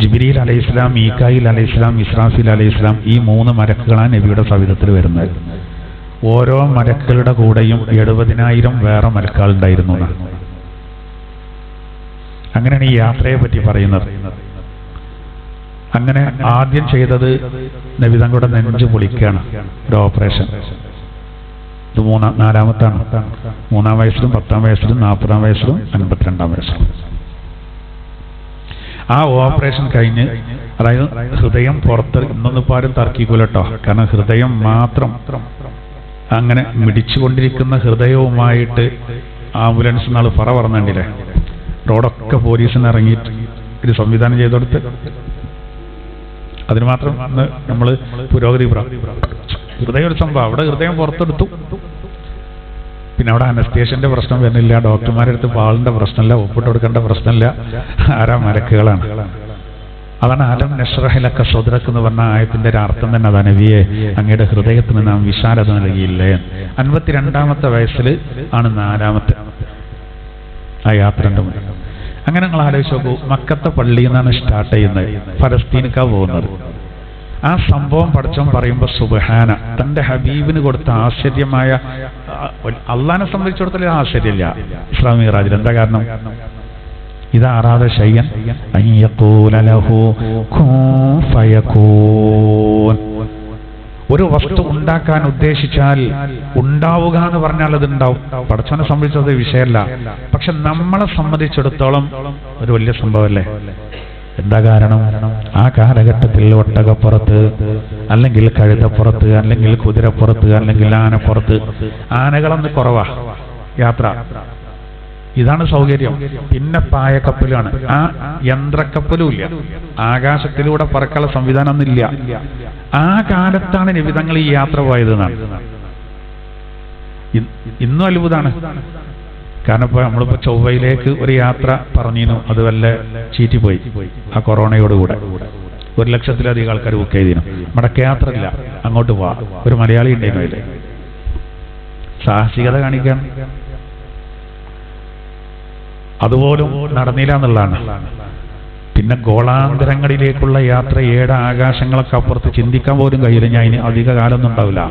ജിബ്രീൽ അലൈഹിസ്സലാം, മീകായിൽ അലൈഹിസ്സലാം, ഇസ്രാഫീൽ അലൈഹിസ്സലാം, ഈ 3 മലക്കുകളാണ് നബിയുടെ സവിധത്തിൽ വരുന്നത്. ഓരോ മലക്കുകളുടെ കൂടെയും 70,000 വേറെ മലക്കുകളുണ്ടായിരുന്നു. അങ്ങനെയാണ് ഈ യാത്രയെ പറ്റി പറയുന്നത്. അങ്ങനെ ആദ്യം ചെയ്തത് നബി തങ്ങളുടെ നെഞ്ച് പൊളിക്കുകയാണ്, ഒരു ഓപ്പറേഷൻ. ഇത് നാലാമത്താണ്. 3-ാം വയസ്സിലും 10-ാം വയസ്സിലും 40-ാം വയസ്സിലും 52-ാം വയസ്സിലും. ആ ഓപ്പറേഷൻ കഴിഞ്ഞ്, അതായത് ഹൃദയം പുറത്ത്, ഇന്നൊന്നും ആരും തർക്കിക്കൂല കേട്ടോ, കാരണം ഹൃദയം മാത്രം അങ്ങനെ മിടിച്ചുകൊണ്ടിരിക്കുന്ന ഹൃദയവുമായിട്ട് ആംബുലൻസ് നാൾ പറ പറഞ്ഞില്ലേ, റോഡൊക്കെ പോലീസിന് ഇറങ്ങിയിട്ട് ഒരു സംവിധാനം ചെയ്തെടുത്ത് അതിന് മാത്രം നമ്മൾ പുരോഗതി ഹൃദയം ഒരു സംഭവം. അവിടെ ഹൃദയം പുറത്തെടുത്തു. പിന്നെ അവിടെ അനസ്തേഷ്യന്റെ പ്രശ്നം വരുന്നില്ല, ഡോക്ടർമാരുടെ അടുത്ത് പാളിന്റെ പ്രശ്നമില്ല, ഒപ്പിട്ട് കൊടുക്കേണ്ട പ്രശ്നമില്ല, ആരാ മലക്കുകളാണ്. അതാണ് അലം നശ്റഹ് ലക സദ്റക എന്ന് പറഞ്ഞ ആയത്തിന്റെ ഒരു അർത്ഥം തന്നെ അതാണ്, നബിയെ അങ്ങയുടെ ഹൃദയത്തിന് നാം വിശാലത നൽകിയില്ലേ. 52-ാമത്തെ വയസ്സിൽ ആണ് 4-ാമത്തെ ആ യാത്ര. അങ്ങനെ നിങ്ങൾ ആലോചിച്ച് നോക്കൂ, മക്കത്തെ പള്ളിയിൽ നിന്നാണ് സ്റ്റാർട്ട് ചെയ്യുന്നത്, ഫലസ്തീനിക്കാ പോകുന്നത്. ആ സംഭവം പടച്ചോൻ പറയുമ്പോൾ സുബ്ഹാന, തന്റെ ഹബീബിന് കൊടുത്ത ആശ്ചര്യമായ, അള്ളാഹിനെ സംബന്ധിച്ചിടത്തോളം ആശ്ചര്യമില്ല ഇസ്രാ മിഅ്റാജിൽ. എന്താ കാരണം? ഇദാ അറാദ ശൈഅൻ അൻ യഖൂല ലഹു കുൻ ഫയകൂൻ. ഒരു വസ്തു ഉണ്ടാക്കാൻ ഉദ്ദേശിച്ചാൽ ഉണ്ടാവുക എന്ന് പറഞ്ഞാൽ അത് ഉണ്ടാവും. പടച്ചോനെ സംബന്ധിച്ചത് വിഷയമല്ല. പക്ഷെ നമ്മളെ സംബന്ധിച്ചിടത്തോളം ഒരു വലിയ സംഭവമല്ലേ. എന്താ കാരണം? ആ കാലഘട്ടത്തിൽ ഒട്ടകപ്പുറത്ത്, അല്ലെങ്കിൽ കഴുതപ്പുറത്ത്, അല്ലെങ്കിൽ കുതിരപ്പുറത്ത്, അല്ലെങ്കിൽ ആനപ്പുറത്ത്, ആനകളൊന്ന് കുറവാ യാത്ര. ഇതാണ് സൗകര്യം. പിന്നെ പായക്കപ്പലാണ്. ആ യന്ത്രക്കപ്പലും ഇല്ല, ആകാശത്തിലൂടെ പറക്കാനുള്ള സംവിധാനം ഒന്നുമില്ല. ആ കാലത്താണ് നിബിധങ്ങൾ ഈ യാത്ര പോയതെന്നാണ്. ഇന്നും അത്ഭുതമാണ്. കാരണം ഇപ്പൊ നമ്മളിപ്പോ ചൊവ്വയിലേക്ക് ഒരു യാത്ര പറഞ്ഞിരുന്നു, അത് വല്ല ചീറ്റിപ്പോയി ആ കൊറോണയോടുകൂടെ. 1,00,000-ലധികം ആൾക്കാർ ബുക്ക് ചെയ്തിരുന്നു. മടക്ക യാത്ര ഇല്ല, അങ്ങോട്ട് പോവാ. ഒരു മലയാളി ഉണ്ടായിരുന്നു അതില്. സാഹസികത കാണിക്കാൻ അതുപോലും നടന്നില്ല എന്നുള്ളതാണ്. പിന്നെ ഗോളാന്തരങ്ങളിലേക്കുള്ള യാത്ര, 7 ആകാശങ്ങളൊക്കെ അപ്പുറത്ത് ചിന്തിക്കാൻ പോലും കഴിയില്ല. ഞാൻ ഇനി അധിക കാലമൊന്നും ഉണ്ടാവില്ല.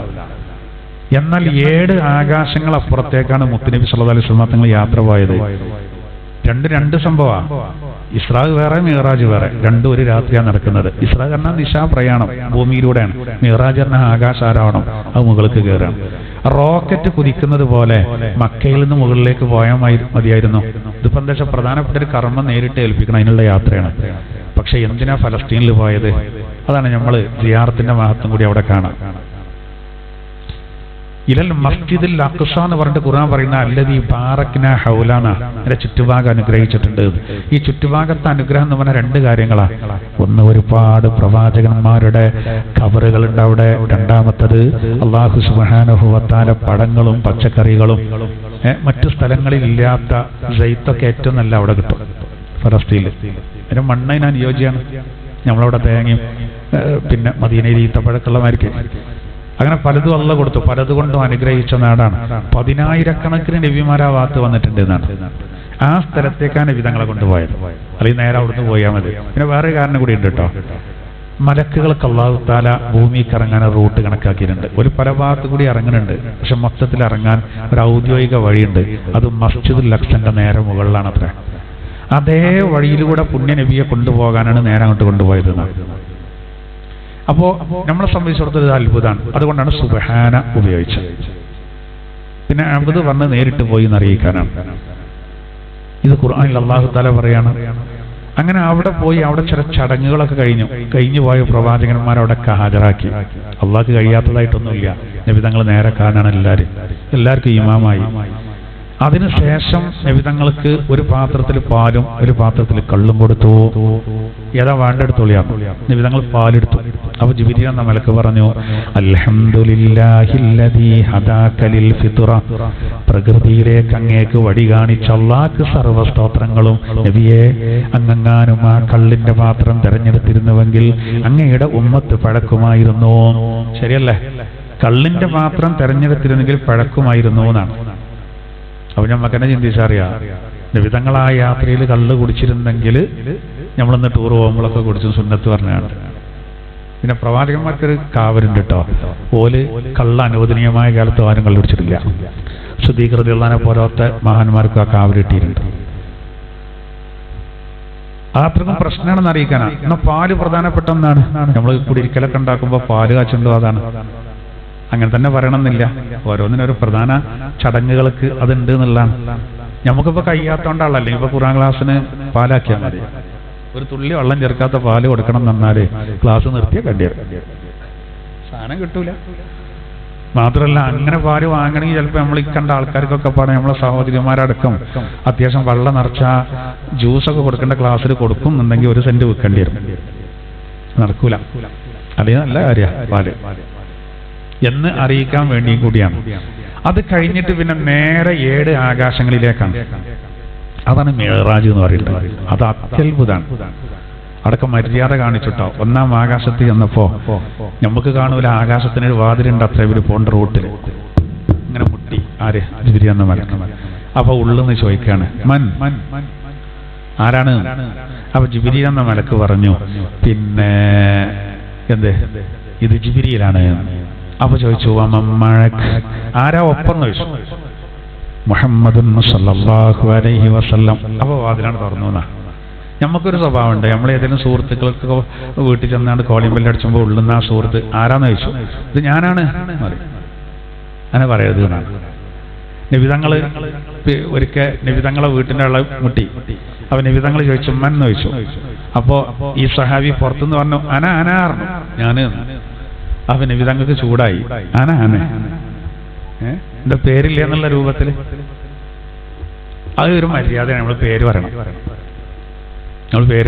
എന്നാൽ 7 ആകാശങ്ങൾ അപ്പുറത്തേക്കാണ് മുത്തുനബി സല്ലല്ലാഹു അലൈഹി വസല്ലം തങ്ങൾ യാത്ര പോയത്. രണ്ട് സംഭവമാണ്. ഇസ്രാ വേറെ, മിഅ്റാജ് വേറെ. രണ്ടും ഒരു രാത്രിയാണ് നടക്കുന്നത്. ഇസ്രാ പറഞ്ഞാൽ ദിശാ പ്രയാണം, ഭൂമിയിലൂടെയാണ്. മിഅ്റാജ് പറഞ്ഞാൽ ആകാശാരോഹണം, അത് മുകൾക്ക് കയറാണ്. റോക്കറ്റ് കുതിക്കുന്നത് പോലെ മക്കയിൽ നിന്ന് മുകളിലേക്ക് പോയാൽ മതിയായിരുന്നു. ഇതിപ്പോ എന്താ വെച്ചാൽ പ്രധാനപ്പെട്ട ഒരു കർമ്മം നേരിട്ട് ഏൽപ്പിക്കണം, അതിനുള്ള യാത്രയാണ്. പക്ഷെ എന്തിനാ ഫലസ്തീനിൽ പോയത്? അതാണ് നമ്മൾ സിയാറത്തിന്റെ മഹത്വം കൂടി അവിടെ കാണാം. ഇലൽ മസ്ജിദുൽ അഖ്സ എന്ന് പറഞ്ഞിട്ട് ഖുർആൻ പറയുന്ന അല്ലദീ ബാറക്നാ ഹൗലാന, അതിന്റെ ചുറ്റുഭാഗം അനുഗ്രഹിച്ചിട്ടുണ്ട്. ഈ ചുറ്റുഭാഗത്തെ അനുഗ്രഹം എന്ന് പറഞ്ഞ 2 കാര്യങ്ങളാണ്. ഒന്ന്, ഒരുപാട് പ്രവാചകന്മാരുടെ ഖബറുകളുണ്ട് അവിടെ. രണ്ടാമത്തത്, അല്ലാഹു സുബ്ഹാനഹു വ തആല പഴങ്ങളും പച്ചക്കറികളും മറ്റു സ്ഥലങ്ങളിൽ ഇല്ലാത്ത സൈത്തൊക്കെ ഏറ്റവും നല്ല അവിടെ കിട്ടും ഫലസ്തീനിൽ. അതിന് മണ്ണതിന് അനുയോജ്യമാണ്. നമ്മളവിടെ തേങ്ങയും പിന്നെ മദീനയിൽ ഈത്തപ്പഴക്കുള്ളമാർക്ക് അങ്ങനെ പലതും അള്ള കൊടുത്തു. പലതുകൊണ്ടും അനുഗ്രഹിച്ച നാടാണ്. 10,000-കണക്കിന് നബിമാർ ആ ഭാഗത്ത് വന്നിട്ടുണ്ട് എന്നാണ്. ആ സ്ഥലത്തേക്കാണ് നബിതങ്ങളെ കൊണ്ടുപോയത്. അല്ലെങ്കിൽ നേരെ അവിടുന്ന് പോയാൽ മതി. പിന്നെ വേറെ കാരണം കൂടി ഉണ്ട് കേട്ടോ. മലക്കുകൾക്ക് അല്ലാഹു തആല ഭൂമിക്ക് ഇറങ്ങാൻ റൂട്ട് കണക്കാക്കിയിട്ടുണ്ട്. ഒരു പല ഭാഗത്ത് കൂടി ഇറങ്ങുന്നുണ്ട്. പക്ഷെ മൊത്തത്തിൽ ഇറങ്ങാൻ ഒരു ഔദ്യോഗിക വഴിയുണ്ട്. അത് മസ്ജിദുൽ അഖ്സന്റെ നേരെ മുകളിലാണ് അത്ര. അതേ വഴിയിലൂടെ പുണ്യ നബിയെ കൊണ്ടുപോകാനാണ് നേരെ അങ്ങോട്ട് കൊണ്ടുപോയത് എന്നാണ്. അപ്പോ നമ്മളെ സംബന്ധിച്ചിടത്തോളം ഇത് അത്ഭുതമാണ്. അതുകൊണ്ടാണ് സുബ്ഹാന ഉപയോഗിച്ചത്. പിന്നെ അബ്ദു പറഞ്ഞ് നേരിട്ട് പോയി എന്നറിയിക്കാനാണ്. ഇത് ഖുർആനിൽ അല്ലാഹു തആല പറയാണ്. അങ്ങനെ അവിടെ പോയി അവിടെ ചില ചടങ്ങുകളൊക്കെ കഴിഞ്ഞു പോയ പ്രവാചകന്മാർ അവിടെ ഹാജരാക്കി. അള്ളാഹ്ക്ക് കഴിയാത്തതായിട്ടൊന്നുമില്ല. നബിതങ്ങൾ നേരെ കാണാണ് എല്ലാവർക്കും ഇമാമായി. അതിനുശേഷം നബിതങ്ങൾക്ക് ഒരു പാത്രത്തിൽ പാലും ഒരു പാത്രത്തിൽ കള്ളും കൊടുത്തു. ഏതാ വേണ്ടെടുത്തോളിയാണ്. നബിതങ്ങൾ പാലെടുത്തു. അപ്പൊ ജിബ്രീൽ എന്ന മലക്ക് പറഞ്ഞു, അൽഹംദുലില്ലാഹില്ലദീ ഹദാക ലിൽ ഫിത്ര, പ്രകൃതിയിലേക്ക് അങ്ങേക്ക് വഴി കാണിച്ച അല്ലാഹ്ക്ക് സർവ്വസ്തോത്രങ്ങളും. നബിയെ, അങ്ങങ്ങാനും ആ കള്ളിന്റെ പാത്രം തെരഞ്ഞെടുത്തിരുന്നുവെങ്കിൽ അങ്ങയുടെ ഉമ്മത്ത് പഴക്കുമായിരുന്നു. ശരിയല്ലേ? കള്ളിന്റെ പാത്രം തെരഞ്ഞെടുത്തിരുന്നെങ്കിൽ പഴക്കുമായിരുന്നു എന്നാണ്. അപ്പൊ ഞമ്മക്കെന്നെ ചിന്തിച്ചറിയാം, നബിതങ്ങൾ ആ യാത്രയിൽ കള്ള് കുടിച്ചിരുന്നെങ്കിൽ നമ്മളിന്ന് ടൂർ പോകുമ്പോഴൊക്കെ കുടിച്ചു സുന്നത്ത് പറഞ്ഞാണ്. പിന്നെ പ്രവാചകന്മാർക്കൊരു കാവലുണ്ട് കേട്ടോ. ഓല് കള്ള അനുവദനീയമായ കാലത്ത് ആരും കള്ളു കുടിച്ചിട്ടില്ല. സുദീഖ് റളിയല്ലാഹു അൻഹു പോലത്തെ മഹാന്മാർക്ക് ആ കാവൽ കിട്ടിയിട്ടുണ്ട്. അത്രക്കും പ്രശ്നമാണെന്ന് അറിയിക്കാനാണ്. എന്നാൽ പാല് പ്രധാനപ്പെട്ട ഒന്നാണ്. നമ്മൾ കുടിരിക്കലൊക്കെ ഉണ്ടാക്കുമ്പോൾ പാല് കാച്ചുണ്ടോ അതാണ്. അങ്ങനെ തന്നെ പറയണമെന്നില്ല, ഓരോന്നിനൊരു പ്രധാന ചടങ്ങുകൾക്ക് അതുണ്ട് എന്നുള്ളതാണ്. നമുക്കിപ്പോൾ കഴിയാത്തോണ്ടാണല്ലോ ഇപ്പൊ ഖുർആൻ ക്ലാസ്സിന് പാലാക്കിയാൽ മതി. ഒരു തുള്ളി വെള്ളം ചേർക്കാത്ത പാല് കൊടുക്കണം എന്ന് പറഞ്ഞാല് ക്ലാസ് നിർത്തിയ കണ്ടിയത് സാധനം കിട്ടൂല. മാത്രമല്ല അങ്ങനെ പാല് വാങ്ങണമെങ്കിൽ ചിലപ്പോൾ നമ്മൾ ഈ കണ്ട ആൾക്കാർക്കൊക്കെ പാടെ നമ്മളെ സഹോദരിമാരടക്കം അത്യാവശ്യം വെള്ളം നിറച്ച ജ്യൂസൊക്കെ കൊടുക്കേണ്ട ക്ലാസ്സിൽ കൊടുക്കുന്നുണ്ടെങ്കിൽ 1 സെന്റ് വെക്കേണ്ടി വരും. നടക്കൂല. അതേ നല്ല കാര്യമാണ് പാല് എന്ന് അറിയിക്കാൻ വേണ്ടി കൂടിയാണ്. അത് കഴിഞ്ഞിട്ട് പിന്നെ നേരെ 7 ആകാശങ്ങളിലേക്കാണ്. അതാണ് മിഅ്റാജ് എന്ന് പറയുന്നത്. അത് അത്യത്ഭുതമാണ്. അടക്ക മര്യാദ കാണിച്ചിട്ടോ. 1-ാം ആകാശത്ത് ചെന്നപ്പോ നമുക്ക് കാണൂല, ആകാശത്തിനൊരു വാതിലുണ്ട് അത്ര. ഇവര് പോണ്ട റൂട്ടിൽ ഇങ്ങനെ മുട്ടി ആര് ജിബ്രീൽ എന്ന മലക്ക്. അപ്പൊ ഉള്ളെന്ന് ചോദിക്കാണ്, മൻ ആരാണ്? അപ്പൊ ജിബ്രീൽ എന്ന മലക്ക് പറഞ്ഞു, പിന്നെ എന്ത് ഇത് ജിബ്രീലാണ്. അപ്പൊ ചോദിച്ചു ആരാ ഒപ്പം ചോദിച്ചു. മുഹമ്മദുൻ സല്ലല്ലാഹു അലൈഹി വസല്ലം. അപ്പൊ വാതിലാണ് തുറന്നു. നമുക്കൊരു സ്വഭാവമുണ്ട്, നമ്മൾ ഏതെങ്കിലും സുഹൃത്തുക്കൾക്ക് വീട്ടിൽ ചെന്നാണ്ട് കോളിംഗ് ബെല്ല് അടിച്ചുമ്പോൾ ഉള്ളുന്ന ആ സുഹൃത്ത് ആരാന്ന് ചോദിച്ചു. ഇത് ഞാനാണ് അങ്ങനെ പറയരുത് എന്നാണ്. നബിതങ്ങള് ഒരിക്കൽ നബിതങ്ങളെ വീട്ടിന്റെ ആളെ മുട്ടി. അപ്പൊ നബിതങ്ങൾ ചോദിച്ചു ഉമ്മന്ന് ചോദിച്ചു. അപ്പോ ഈ സഹാബി പുറത്തുനിന്ന് പറഞ്ഞു അനാർന്നു ഞാന്. അപ്പൊ നബിതങ്ങൾക്ക് ചൂടായി. എന്റെ പേരില്ല എന്നുള്ള രൂപത്തില്. അത് ഒരു മര്യാദയാണ്. നമ്മൾ പേര്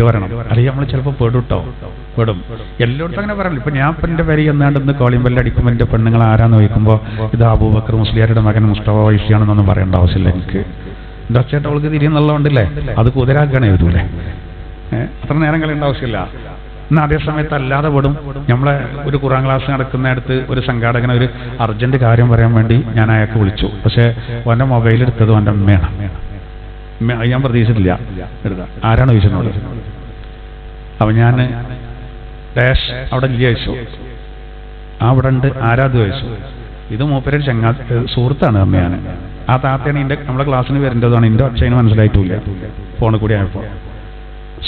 പറയണം. അല്ലെങ്കിൽ നമ്മൾ ചിലപ്പോൾ പെടും. എല്ലായിടത്തും അങ്ങനെ പറയണം. ഇപ്പൊ ഞാൻ ഇപ്പൊ എന്റെ പേര് എന്നാണ്ടെന്ന് കോളിംഗ് ബെല്ല് അടിക്കുമ്പോൾ എന്റെ പെണ്ണുങ്ങൾ ആരാന്ന് ചോദിക്കുമ്പോൾ ഇത് അബൂബക്കർ മുസ്ലിയാരുടെ മകൻ മുസ്തഫ വൈസിയാണെന്നൊന്നും പറയേണ്ട ആവശ്യമില്ല. എനിക്ക് എന്റെ ഒച്ചയായിട്ട് അവൾക്ക് തിരിയുന്നുള്ളതുകൊണ്ടില്ലേ അത് കുതിരാക്കാണ് എഴുതൂലേ. അത്ര നേരം കളയേണ്ട ആവശ്യമില്ല. എന്നാൽ അതേ സമയത്ത് അല്ലാതെ പെടും. നമ്മളെ ഒരു ഖുർആൻ ക്ലാസ് നടക്കുന്നിടത്ത് ഒരു സംഘാടകന് ഒരു അർജന്റ് കാര്യം പറയാൻ വേണ്ടി ഞാൻ അയാൾക്ക് വിളിച്ചു. പക്ഷെ അവന്റെ മൊബൈൽ എടുത്തത് അവന്റെ അമ്മയാണ്. ഞാൻ പ്രതീക്ഷിച്ചിട്ടില്ല. എടുക്കാം ആരാണ് ചോദിച്ചത്. അപ്പൊ ഞാൻ ഡാഷ് അവിടെ ഇല്ല ചോദിച്ചു. അവിടെ ഉണ്ട് ആരാത് ചോദിച്ചു. ഇത് മൂപ്പര് സുഹൃത്താണ് അമ്മയാണ്. ആ താത്തയാണ് നമ്മളെ ക്ലാസ്സിന് വരേണ്ടതാണ്. എന്റെ ഒച്ചയിന് മനസ്സിലായിട്ടില്ല ഫോണിൽ കൂടി ആയപ്പോ.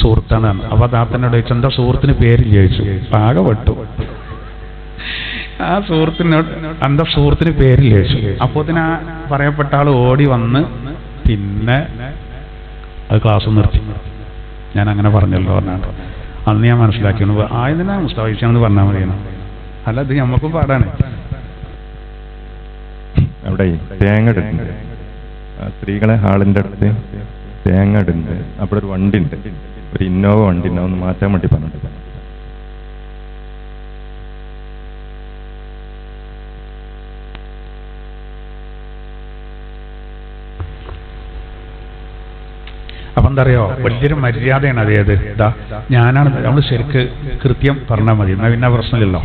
സുഹൃത്താണ്. അപ്പൊ താത്തനോട് ചോദിച്ചു എന്താ സുഹൃത്തിന് പേരില്ല ചോദിച്ചു. ആകെ പെട്ടു. ആ സുഹൃത്തിനോട് എന്താ സുഹൃത്തിന് പേരില്ല ചോദിച്ചു. അപ്പോത്തിന് ആ പറയപ്പെട്ട ആൾ ഓടി വന്ന് പിന്നെ അത് ക്ലാസ് നിർത്തി. ഞാൻ അങ്ങനെ പറഞ്ഞല്ലോ പറഞ്ഞാണ്. അന്ന് ഞാൻ മനസ്സിലാക്കിയാണ് ആയതിനാ മുസ്തഫാണെന്ന് പറഞ്ഞാൽ മതിയാണ്. അല്ല ഇത് ഞമ്മക്കും പാടാണ്. അവിടെ തേങ്ങ ഇടുന്നുണ്ട്. സ്ത്രീകളെ ഹാളിന്റെ അടുത്ത് തേങ്ങ ഇടുന്നുണ്ട്. അവിടെ ഒരു വണ്ടി ഉണ്ട്, ഒരു ഇന്നോവ വണ്ടി ഉണ്ട്. ഒന്ന് മാറ്റാൻ വേണ്ടി പറഞ്ഞിട്ട് അപ്പൊ എന്താ അറിയോ, വലിയൊരു മര്യാദയാണ് അതേത്. ഇതാ ഞാനാണ്. നമ്മൾ ശരിക്ക് കൃത്യം പറഞ്ഞാൽ മതി. എന്നാൽ പിന്നെ പ്രശ്നമില്ലല്ലോ.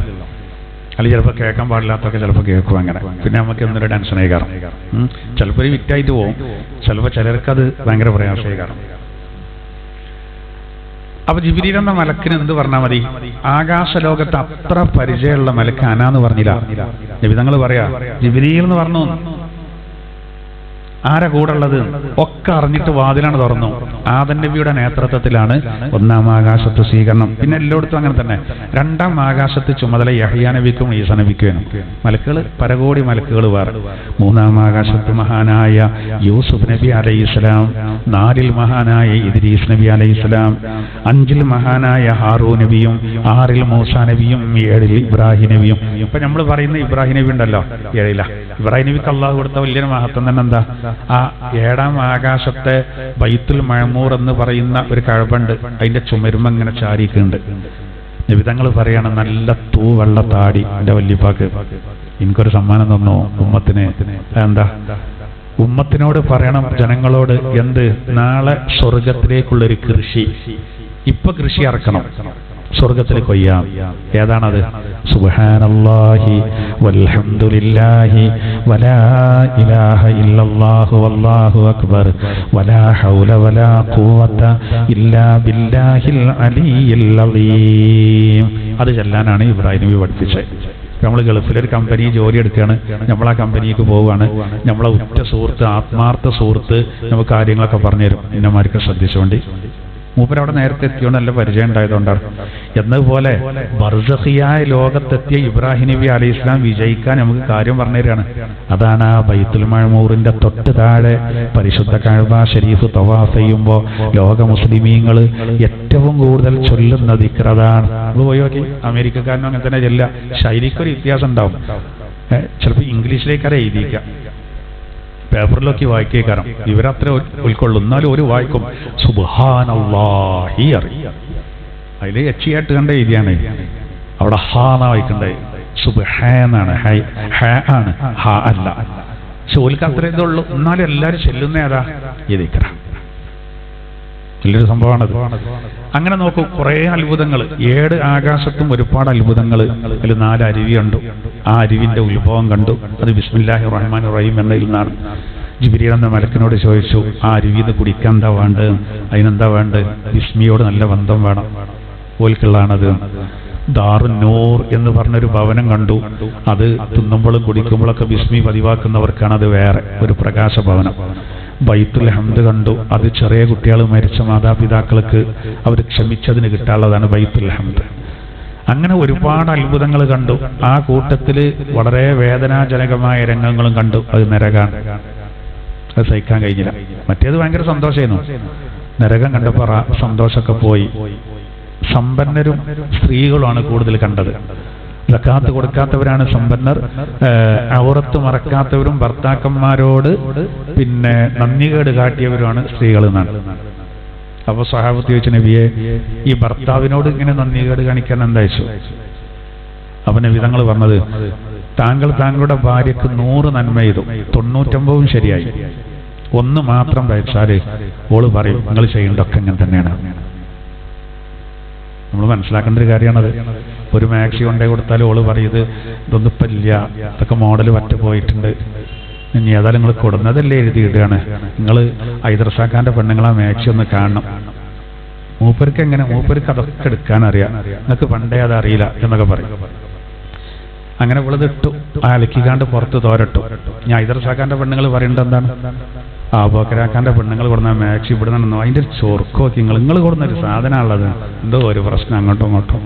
അല്ലെങ്കിൽ ചിലപ്പോൾ കേൾക്കാൻ പാടില്ലാത്തൊക്കെ ചിലപ്പോൾ കേൾക്കും. അങ്ങനെ പിന്നെ നമുക്ക് എന്നൊരു ടെൻഷനായി കാരണം ചിലപ്പോൾ ഒരു വിറ്റായിട്ട് പോകും. ചിലപ്പോൾ ചിലർക്കത് ഭയങ്കര പ്രയാസമായി കാരണം. അപ്പൊ ജിബ്രീൽ എന്ന മലക്കിന് എന്ത് പറഞ്ഞാൽ മതി? ആകാശലോകത്ത് അത്ര പരിചയമുള്ള മലക്ക് അനാന്ന് പറഞ്ഞില്ല. നബിതങ്ങൾ പറയാ ജിബ്രീൽ എന്ന് പറഞ്ഞു. ആരാ കൂടെ ഉള്ളത് ഒക്കെ അറിഞ്ഞിട്ട് വാതിലാണ് തുറന്നു. ആദം നബിയുടെ നേതൃത്വത്തിലാണ് 1-ാം ആകാശത്ത് സ്വീകരണം. പിന്നെ എല്ലായിടത്തും അങ്ങനെ തന്നെ. 2-ാം ആകാശത്ത് ചുമതല യഹ്യാ നബിക്കും ഈസാ നബിക്കും. മലക്കുകൾ പരകോടി മലക്കുകൾ വേറെ. 3-ാം ആകാശത്ത് മഹാനായ യൂസുഫ് നബി അലൈഹിസ്സലാം, 4-ൽ മഹാനായ ഇദ്രീസ് നബി അലൈഹിസ്സലാം, 5-ൽ മഹാനായ ഹാറൂൻ നബിയും, 6-ൽ മൂസാ നബിയും, 7-ൽ ഇബ്രാഹിം നബിയും. ഇപ്പൊ നമ്മൾ പറയുന്ന ഇബ്രാഹിം നബി ഉണ്ടല്ലോ 7-ലാ. ഇബ്രാഹിം നബിക്ക് അള്ളാഹു കൊടുത്ത വലിയൊരു മഹത്വം തന്നെ എന്താ? ആ 7-ാം ആകാശത്തെ ബൈത്തുൽ മഅമൂർ എന്ന് പറയുന്ന ഒരു കഴബുണ്ട്. അതിന്റെ ചുമരുമ ഇങ്ങനെ ചാരിക്കുന്നുണ്ട്. നബിതങ്ങൾ പറയണം നല്ല തൂവെള്ള താടി എന്റെ വല്യപ്പാക്ക് എനിക്കൊരു സമ്മാനം തന്നു ഉമ്മത്തിന്. എന്താ? ഉമ്മത്തിനോട് പറയണം ജനങ്ങളോട് എന്ത്? നാളെ സ്വർഗത്തിലേക്കുള്ളൊരു കൃഷി. ഇപ്പൊ കൃഷി ഇറക്കണം, സ്വർഗത്തിൽ കൊയ്യാം. ഏതാണത്? സുബ്ഹാനല്ലാഹി വൽഹംദുലില്ലാഹി വലാ ഇലാഹ ഇല്ലല്ലാഹു വല്ലാഹു അക്ബർ വലാ ഹൗല വലാ ഖുവത ഇല്ലാ ബില്ലാഹിൽ അലിയിൽ അളീം. അത് ചൊല്ലാനാണ് ഇബ്രാഹിം നബി പഠിപ്പിച്ചത്. നമ്മൾ ഗൾഫിലൊരു കമ്പനി ജോലി എടുക്കുകയാണ്, നമ്മൾ ആ കമ്പനിക്ക് പോവുകയാണ്. നമ്മളെ ഉറ്റ സുഹൃത്ത്, ആത്മാർത്ഥ സുഹൃത്ത് നമുക്ക് കാര്യങ്ങളൊക്കെ പറഞ്ഞുതരും. ഇന്നമാർക്ക് ശ്രദ്ധിച്ചുകൊണ്ട് മൂപ്പരവിടെ നേരത്തെ എത്തിയോണ്ട് നല്ല പരിചയം ഉണ്ടായതുകൊണ്ടാണ്. എന്നതുപോലെ ബർസഖിയായ ലോകത്തെത്തിയ ഇബ്രാഹിം നബി അലൈഹി ഇസ്ലാം വിജയിക്കാൻ നമുക്ക് കാര്യം പറഞ്ഞു തരികയാണ്. അതാണ് ആ ബൈത്തുൽ മഅ്മൂറിന്റെ തൊട്ട് താഴെ പരിശുദ്ധ കഅബ ശരീഫ് തവാഫ് ചെയ്യുമ്പോൾ ലോക മുസ്ലിമീങ്ങൾ ഏറ്റവും കൂടുതൽ ചൊല്ലുന്ന ദിക്ർ അതാണ്. നമ്മൾ പോയി നോക്കി, അമേരിക്കക്കാരനും അങ്ങനെ തന്നെ ചെല്ല. ശൈലിക്കൊരു വ്യത്യാസം ഉണ്ടാവും. ചിലപ്പോൾ ഇംഗ്ലീഷിലേക്കാരെ എഴുതിയിരിക്കാം, പേപ്പറിലൊക്കെ വായിക്കേക്കാരം. ഇവരത്ര ഉൾക്കൊള്ളും. എന്നാലും ഒരു വായിക്കും സുബ്ഹാനല്ലാഹി അറിയാം. അതിൽ എച്ചിയായിട്ട് കണ്ട എഴുതിയാണ്. അവിടെ ഹാന്ന വായിക്കണ്ടേ, സുബ്ഹാനാണ്, ഹ ആണ്, ഹ അല്ല. ചോലിക്ക് അത്ര ഇതുള്ളൂ. എന്നാലും എല്ലാവരും ചെല്ലുന്ന ഏതാ ഇതിക്കറ. വലിയൊരു സംഭവമാണത്. അങ്ങനെ നോക്കൂ, കുറേ അത്ഭുതങ്ങൾ. 7 ആകാശത്തും ഒരുപാട് അത്ഭുതങ്ങൾ. അതിൽ 4 അരുവി കണ്ടു. ആ അരുവിന്റെ ഉത്ഭവം കണ്ടു. അത് ബിസ്മില്ലാഹിർ റഹ്മാനിർ റഹീം എന്നതിൽ നിന്നാണ്. ജിബ്രീൽ എന്ന മലക്കിനോട് ചോദിച്ചു, ആ അരുവിന്ന് കുടിക്കാൻ എന്താ വേണ്ടത്? അതിനെന്താ വേണ്ടത്? ബിസ്മിയോട് നല്ല ബന്ധം വേണം. ഓൽക്കുള്ളതാണത്. ദാറുൻ നൂർ എന്ന് പറഞ്ഞൊരു ഭവനം കണ്ടു. അത് തിന്നുമ്പോഴും കുടിക്കുമ്പോഴൊക്കെ ബിസ്മി പതിവാക്കുന്നവർക്കാണ് അത് വേറെ ഒരു പ്രകാശ ഭവനം. ബൈത്തുൽ ഹംദ് കണ്ടു. അത് ചെറിയ കുട്ടികൾ മരിച്ച മാതാപിതാക്കൾക്ക് അവർ ക്ഷമിച്ചതിന് കിട്ടാനുള്ളതാണ് ബൈത്തുൽ ഹംദ്. അങ്ങനെ ഒരുപാട് അത്ഭുതങ്ങൾ കണ്ടു. ആ കൂട്ടത്തിൽ വളരെ വേദനാജനകമായ രംഗങ്ങളും കണ്ടു. അത് നരകാണ്. അത് സഹിക്കാൻ കഴിഞ്ഞില്ല. മറ്റേത് ഭയങ്കര സന്തോഷമായിരുന്നു. നരകം കണ്ടപ്പോൾ സന്തോഷമൊക്കെ പോയി. സമ്പന്നരും സ്ത്രീകളുമാണ് കൂടുതൽ കണ്ടത്. സക്കാത്ത് കൊടുക്കാത്തവരാണ് സമ്പന്നർ. ഔറത്ത് മറക്കാത്തവരും ഭർത്താക്കന്മാരോട് പിന്നെ നന്ദികേട് കാട്ടിയവരുമാണ് സ്ത്രീകൾ എന്നാണ്. അപ്പൊ സ്വഹാബത്ത് ചോദിച്ച നബിയെ, ഈ ഭർത്താവിനോട് ഇങ്ങനെ നന്ദികേട് കാണിക്കാൻ എന്താ വെച്ചു? അപ്പൊ നബി തങ്ങൾ പറഞ്ഞത്, താങ്കൾ താങ്കളുടെ ഭാര്യക്ക് 100 നന്മ ചെയ്തു, 99 ശരിയായി, 1 മാത്രം കഴിച്ചാല് ഓള് പറയും നിങ്ങൾ ചെയ്യേണ്ടതൊക്കെ ഇങ്ങനെ തന്നെയാണ്. നമ്മൾ മനസ്സിലാക്കേണ്ട ഒരു കാര്യമാണത്. ഒരു മാക്സി കൊണ്ടേ കൊടുത്താൽ ഓള് പറയുന്നത് ഇതൊന്നും ഇപ്പം ഇല്ല, ഇതൊക്കെ മോഡൽ പറ്റ പോയിട്ടുണ്ട്, ഇനി ഏതായാലും നിങ്ങൾ കൊടുന്നതല്ലേ എഴുതിയിടുകയാണ്, നിങ്ങൾ ഹൈദർസാഖാന്റെ പെണ്ണുങ്ങളെ മാക്സി ഒന്ന് കാണണം. മൂപ്പർക്ക് എങ്ങനെ? മൂപ്പർക്ക് അതൊക്കെ എടുക്കാൻ അറിയാം, നിങ്ങൾക്ക് പണ്ടേ അതറിയില്ല എന്നൊക്കെ പറയും. അങ്ങനെ ഇവളതിട്ടു, അലക്കിക്കാണ്ട് പുറത്ത് തോരട്ടു. ഞാൻ ഹൈദർസാഖാന്റെ പെണ്ണുങ്ങൾ പറയേണ്ടത് എന്താണ്? അബൂബക്കറാക്കാന്റെ പെണ്ണുങ്ങൾ കൊടുന്ന മാക്സി ഇവിടെ നിന്നു, അതിന്റെ ചൊറുക്കോ നിങ്ങൾ കൊടുന്നൊരു സാധനമുള്ളത്, എന്തോ ഒരു പ്രശ്നം അങ്ങോട്ടും ഇങ്ങോട്ടും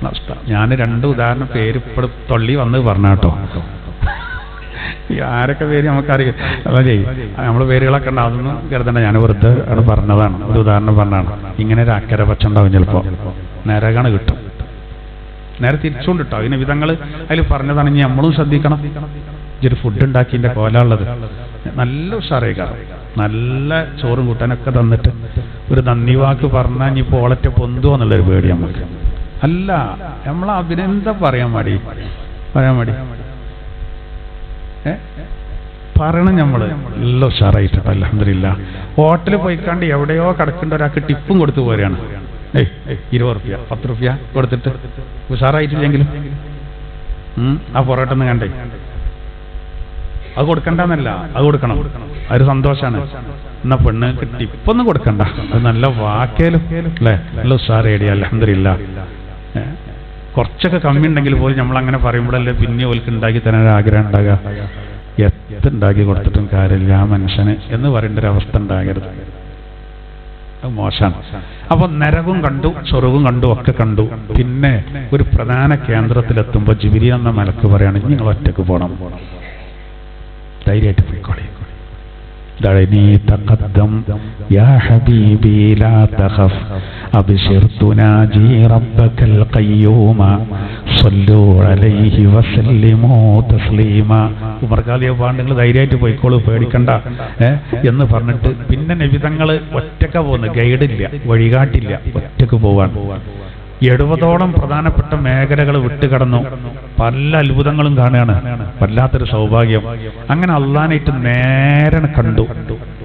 നഷ്ടം. ഞാൻ 2 ഉദാഹരണം പേര് ഇപ്പോൾ തൊള്ളി വന്ന് പറഞ്ഞാട്ടോ. ആരൊക്കെ പേര് നമുക്കറിയാം. അതല്ലേ നമ്മൾ പേരുകളൊക്കെ ഉണ്ട്, അതൊന്നും കരുതണ്ട. ഞാൻ വെറുതെ ആണ് പറഞ്ഞതാണ്, ഒരു ഉദാഹരണം പറഞ്ഞാണ്. ഇങ്ങനെ ഒരു അക്കര പച്ച ഉണ്ടാവും, ചിലപ്പോൾ നരകാണ് കിട്ടും. നേരെ തിരിച്ചുകൊണ്ട് കിട്ടും. അതിന് വിധങ്ങൾ അതിൽ പറഞ്ഞതാണ്. ഇനി നമ്മളും ശ്രദ്ധിക്കണം. ഇതൊരു ഫുഡ് ഉണ്ടാക്കിൻ്റെ കോലുള്ളത് നല്ല ഉഷാറേക്കാറ്, നല്ല ചോറും കൂട്ടാനൊക്കെ തന്നിട്ട് ഒരു നന്ദി വാക്ക് പറഞ്ഞാൽ ഇനി പോളറ്റ പൊന്തുവോ എന്നുള്ളൊരു പേടി നമുക്ക്. അല്ല, നമ്മൾ അഭിനന്ദ പറയാൻ മടി പറയണം. നമ്മള് നല്ല ഉഷാറായിട്ടുണ്ട് അൽഹംദുലില്ലാ. ഹോട്ടലിൽ പോയിക്കാണ്ട് എവിടെയോ കിടക്കേണ്ട ഒരാൾക്ക് ടിപ്പും കൊടുത്തു പോരുകയാണ്. 20 റുപ്യ 10 റുപ്യ കൊടുത്തിട്ട് ഉഷാറായിട്ടില്ലെങ്കിലും ആ പൊറോട്ടൊന്ന് കണ്ടേ, അത് കൊടുക്കണ്ടെന്നല്ല, അത് കൊടുക്കണം. അതൊരു സന്തോഷാണ്. എന്നാ പെണ്ണ് ടിപ്പൊന്നും കൊടുക്കണ്ട, അത് നല്ല വാക്കേലും അല്ലേ, നല്ല ഉഷാറേടി അൽഹംദുലില്ലാ. കുറച്ചൊക്കെ കമ്മി ഉണ്ടെങ്കിൽ പോലും നമ്മൾ അങ്ങനെ പറയുമ്പോഴല്ലേ പിന്നെ ഓൽക്ക് ഉണ്ടാക്കി തരാൻ ഒരു ആഗ്രഹം ഉണ്ടാകുക. എത്തുണ്ടാക്കി കൊടുത്തിട്ടും കാര്യമില്ല ആ മനുഷ്യന് എന്ന് പറയേണ്ട ഒരു അവസ്ഥ ഉണ്ടാകരുത്. അത് മോശമാണ്. അപ്പൊ നരകവും കണ്ടു, സ്വർഗവും കണ്ടു, ഒക്കെ കണ്ടു. പിന്നെ ഒരു പ്രധാന കേന്ദ്രത്തിലെത്തുമ്പോൾ ജിബ്രീൽ എന്ന മലക്ക് പറയുകയാണ്, നിങ്ങൾ ഒറ്റക്ക് പോകണം, ധൈര്യമായിട്ട് പോയിക്കോളി. دعني تقدم يا حبيبي لا تخف أبشر تناجي ربك القيوم صلوا عليه وسلموا تسليما. ഉമർകാലിയ പാണ്ഡങ്ങൾ ധൈര്യമായിട്ട് പോയിക്കോളൂ, പേടിക്കണ്ട എന്ന് പറഞ്ഞിട്ട് പിന്നെ നബി തങ്ങൾ ഒറ്റക്ക പോകുന്നു. ഗൈഡില്ല, വഴികാട്ടില്ല, ഒറ്റക്ക് പോവാണ്. 70ഓളം പ്രധാനപ്പെട്ട മേഖലകൾ വിട്ടുകടന്നു. പല അത്ഭുതങ്ങളും കാണുകയാണ്. വല്ലാത്തൊരു സൗഭാഗ്യം. അങ്ങനെ അള്ളാനായിട്ട് നേരെ കണ്ടു,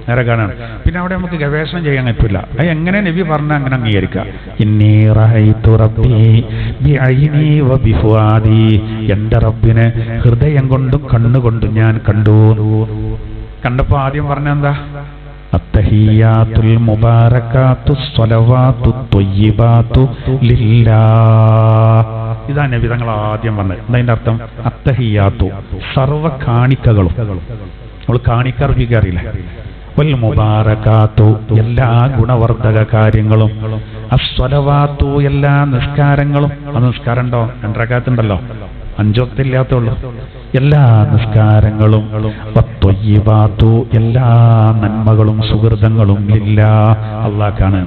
നേരെ കാണാണ്. പിന്നെ അവിടെ നമുക്ക് ഗവേഷണം ചെയ്യാൻ പറ്റില്ല. അത് എങ്ങനെ നബി പറഞ്ഞ അങ്ങനെ അംഗീകരിക്കാം. എന്റെ റബ്ബിനെ ഹൃദയം കൊണ്ടും കണ്ണുകൊണ്ടും ഞാൻ കണ്ടു. കണ്ടപ്പോ ആദ്യം പറഞ്ഞെന്താ? അത്തഹിയാത്തുൽ മുബാറകാത്തു സ്വലവാത്തു ത്വയ്യിബാത്തു ലില്ലാഹ്. ഇതാണ് നബി തങ്ങൾ ആദ്യം പറഞ്ഞത്. അതിന്റെ അർത്ഥം അത്തഹിയാത്തു, സർവ്വ കാണിക്കകളും. നമ്മൾ കാണിക്കർപ്പിക്കാറില്ല. വൽ മുബാറകാത്തു എല്ലാ ഗുണവർദ്ധക കാര്യങ്ങളും, അസ്സലവാത്തു എല്ലാ നിസ്കാരങ്ങളും. ആ നിസ്കാരം ഉണ്ടോ? 2 റക്അത്ത് ഉണ്ടല്ലോ, 5 വക്ത് ഇല്ലാത്തുള്ളൂ. എല്ലാ നിസ്കാരങ്ങളും, വത്വയ്യിബാത്തു എല്ലാ നന്മകളും സുഹൃതങ്ങളും ലില്ലാഹ് അല്ലാഹ്ക്കാണ്.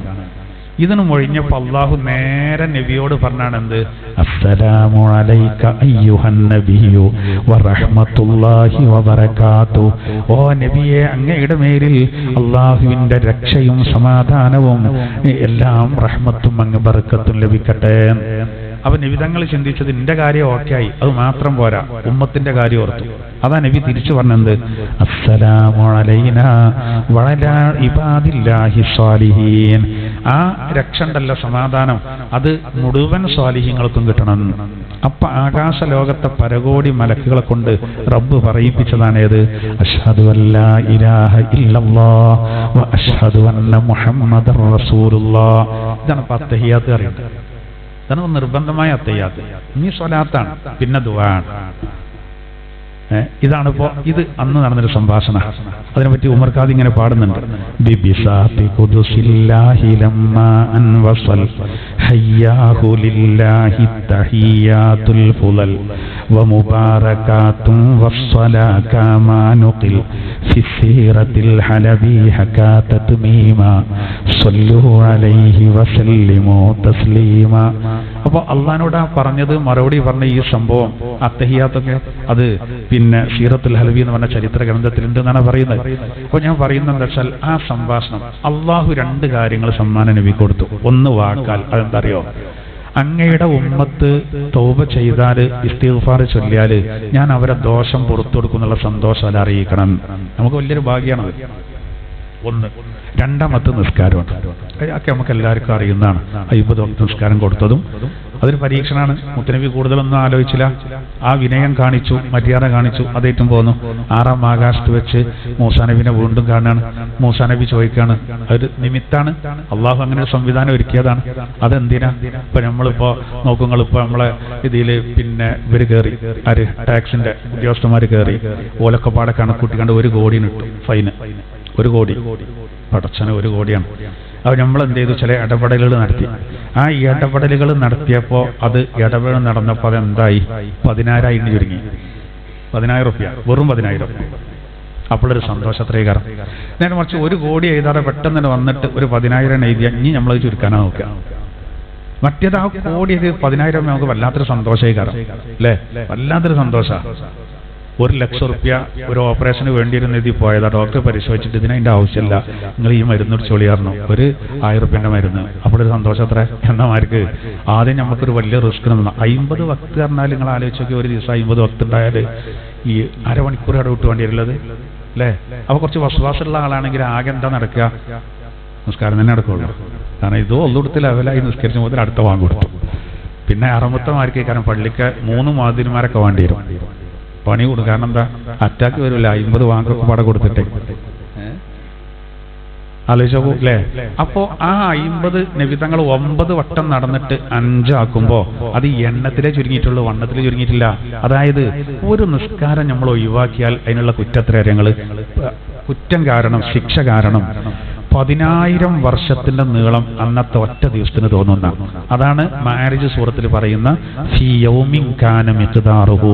ഇതിന് മൊഴിഞ്ഞപ്പോൾ അള്ളാഹു നേരെ നബിയോട് പറഞ്ഞാണ് എന്ത്? അസ്സലാമു അലൈക അയ്യുഹൻ നബിയു വറഹ്മത്തുള്ളാഹി വബറകാതുഹു. ഓ നബിയെ, അങ്ങയുടെ മേലിൽ അള്ളാഹുവിന്റെ രക്ഷയും സമാധാനവും എല്ലാം റഹ്മത്തും അങ്ങ് ബർക്കത്തും ലഭിക്കട്ടെ. അപ്പൊ നബി തങ്ങൾ ചിന്തിച്ചത് എന്റെ കാര്യം ഓക്കെ ആയി, അത് മാത്രം പോരാ, ഉമ്മത്തിന്റെ കാര്യം ഓർത്തു. അതാ നബി തിരിച്ചു പറഞ്ഞത്, അസ്സലാമു അലൈനാ വഅലാ ഇബാദില്ലാഹി സ്വാലിഹീൻ. ആ രക്ഷ ഉണ്ടല്ലോ, സമാധാനം, അത് മുഴുവൻ സ്വാലിഹീങ്ങൾക്കും കിട്ടണം. അപ്പൊ ആകാശ ലോകത്തെ പരകോടി മലക്കുകളെ കൊണ്ട് റബ്ബ് പറയിപ്പിച്ചതാണ് ഏത്? അശ്ഹദു അല്ലാ ഇലാഹ ഇല്ലല്ലാഹ് വ അശ്ഹദു അന്ന മുഹമ്മദർ റസൂലുള്ളാഹ്. ഇതാണ് തഹിയ്യാത്ത് അറിയുന്നത്. ഇതാണ് നിർബന്ധമായ അത്തഹിയ്യാത്ത്. ഇനി സ്വലാത്താണ്, പിന്നെ ദുആ ആണ്. ഇതാണിപ്പോ, ഇത് അന്ന് നടന്നൊരു സംഭാഷണ. അതിനെപ്പറ്റി ഉമർ ഖാദി ഇങ്ങനെ പാടുന്നുണ്ട്. ബിബിസാത്തി ഖുദുസില്ലാഹി ലമ്മാ അൻവസൽ ഹയ്യാഹു ലില്ലാഹി തഹിയ്യാത്തുൽ ഫുളൽ വമുബാറകാതും വസ്സലാക മാ നുഖിൽ ഫിസ്സിറത്തിൽ ഹലബി ഹകാത തമീമാ സല്ലു അലൈഹി വസല്ലിമു തസ്ലീമാ. അപ്പോൾ അള്ളാഹുനോട് പറഞ്ഞത് മറുപടി പറഞ്ഞ ഈ സംഭവം അത്തഹിയ്യാത്തൊക്കെ അത് പിന്നെ സീറത്തുൽ ഹലബി എന്ന് പറഞ്ഞ ചരിത്ര ഗ്രന്ഥത്തിലുണ്ട് എന്നാണ് പറയുന്നത്. അപ്പോൾ ഞാൻ പറയുന്നത് എന്താ വെച്ചാൽ, ആ സംഭാഷണം അള്ളാഹു 2 കാര്യങ്ങൾ സമ്മാന നബി കൊടുത്തു. ഒന്ന് വാക്കാൽ, അതെന്താ അറിയോ? അങ്ങയുടെ ഉമ്മത്ത് തൗബ ചെയ്താല്, ഇസ്തിഗ്ഫാർ ചൊല്ലിയാല് ഞാൻ അവരെ ദോഷം പുറത്തു കൊടുക്കുന്നുള്ള സന്തോഷം അത് അറിയിക്കണം. നമുക്ക് വലിയൊരു ഭാഗ്യമാണത്. ഒന്ന്. രണ്ടാമത്തെ നിസ്കാരമാണ്. അതൊക്കെ നമുക്ക് എല്ലാവർക്കും അറിയുന്നതാണ്. 50 വക്ത് നിസ്കാരം കൊടുത്തതും അതൊരു പരീക്ഷണമാണ്. മുത്തനബി കൂടുതലൊന്നും ആലോചിച്ചില്ല. ആ വിനയം കാണിച്ചു, മര്യാദ കാണിച്ചു, അതേറ്റും പോന്നു. 6-ാം ആകാശത്ത് വെച്ച് മൂസാ നബിനെ വീണ്ടും കാണാണ്. മൂസാ നബി ചോദിക്കാണ്, അതൊരു നിമിത്താണ്. അള്ളാഹു അങ്ങനെ ഒരു സംവിധാനം ഒരുക്കിയതാണ്. അതെന്തിനാ? ഇപ്പൊ നമ്മളിപ്പോ നോക്കുങ്ങളിപ്പോ നമ്മളെ ഇതില് പിന്നെ ഇവര് കയറി, ആര്? ടാക്സിന്റെ ഉദ്യോഗസ്ഥന്മാര് കയറി, ഓലൊക്കെ പാടെ കണക്കൂട്ടി കണ്ട് 1 കോടിന് ഇട്ടു ഫൈന്. 1 കോടി, പടച്ചന 1 കോടിയാണ്. അത് നമ്മൾ എന്ത് ചെയ്തു? ചില ഇടപെടലുകൾ നടത്തി. ആ ഇടപെടലുകൾ നടത്തിയപ്പോൾ അത് ഇടപെടൽ നടന്നപ്പോൾ അതെന്തായി? 10,000 ചുരുങ്ങി. 10,000 റുപ്യ, വെറും 10,000. അപ്പോഴൊരു സന്തോഷത്രേ കാരണം. നേരെ മറിച്ച് 1 കോടി എഴുതാതെ പെട്ടെന്ന് തന്നെ വന്നിട്ട് ഒരു 10,000 എഴുതിയാൽ ഇനി നമ്മളത് ചുരുക്കാനാ നോക്കുക. മറ്റേത് ആ കോടി 10,000 നമുക്ക് വല്ലാത്തൊരു സന്തോഷമായി കാരണം, അല്ലേ? വല്ലാത്തൊരു സന്തോഷമാണ്. 1 ലക്ഷം റുപ്യ ഒരു ഓപ്പറേഷന് വേണ്ടിയിരുന്ന എഴുതി പോയതാ. ഡോക്ടർ പരിശോധിച്ചിട്ട് ഇതിനതിൻ്റെ ആവശ്യമില്ല, നിങ്ങൾ ഈ മരുന്ന് ചൊളിയായിരുന്നു, 1,000 റുപ്യൻ്റെ മരുന്ന്. അപ്പോഴൊരു സന്തോഷം അത്ര. എന്നമാർക്ക് ആദ്യം നമുക്കൊരു വലിയ റിസ്ക് തന്ന 50 വക്ത് പറഞ്ഞാൽ നിങ്ങൾ ആലോചിച്ച് നോക്കി, ഒരു ദിവസം 50 വക്ത് ഉണ്ടായാൽ ഈ അരമണിക്കൂർ ഇടവിട്ട് വേണ്ടി വരുന്നത്, അല്ലേ? അപ്പോൾ കുറച്ച് വിശ്വാസമുള്ള ആളാണെങ്കിൽ ആകെ എന്താ നടക്കുക? നിസ്കാരം തന്നെ നടക്കുള്ളൂ. കാരണം ഇത് ഒന്നുകൊടുത്ത് ലെവലായി നിസ്കരിച്ച മുതൽ അടുത്ത വാങ്ങ് കൊടുത്തു. പിന്നെ 60മാർക്ക് കാരണം പള്ളിക്ക് 3 മാതിരിമാരൊക്കെ വേണ്ടി വരും, പണി കൊടുക്കും. കാരണം എന്താ? അറ്റാക്ക് വരില്ല. 50 വാങ്ങൊക്കെ പാടെ കൊടുത്തിട്ടേ ആലോചിച്ചു നോക്കൂ, അല്ലേ? അപ്പോ ആ 50 നബിതങ്ങൾ 9 വട്ടം നടന്നിട്ട് 5 ആക്കുമ്പോ അത് എണ്ണത്തിലേ ചുരുങ്ങിയിട്ടുള്ളൂ, വണ്ണത്തിലേ ചുരുങ്ങിയിട്ടില്ല. അതായത് ഒരു നിസ്കാരം നമ്മൾ ഒഴിവാക്കിയാൽ അതിനുള്ള കുറ്റത്രയങ്ങൾ, കുറ്റം കാരണം, ശിക്ഷ കാരണം 10,000 വർഷത്തിന്റെ നീളം അന്നത്തെ ഒറ്റ ദിവസത്തിന് തോന്നുന്ന. അതാണ് മഅരിജ് സൂറത്തിൽ പറയുന്ന ഫീ യൗമിൻ കാന മിഖ്ദാറുഹു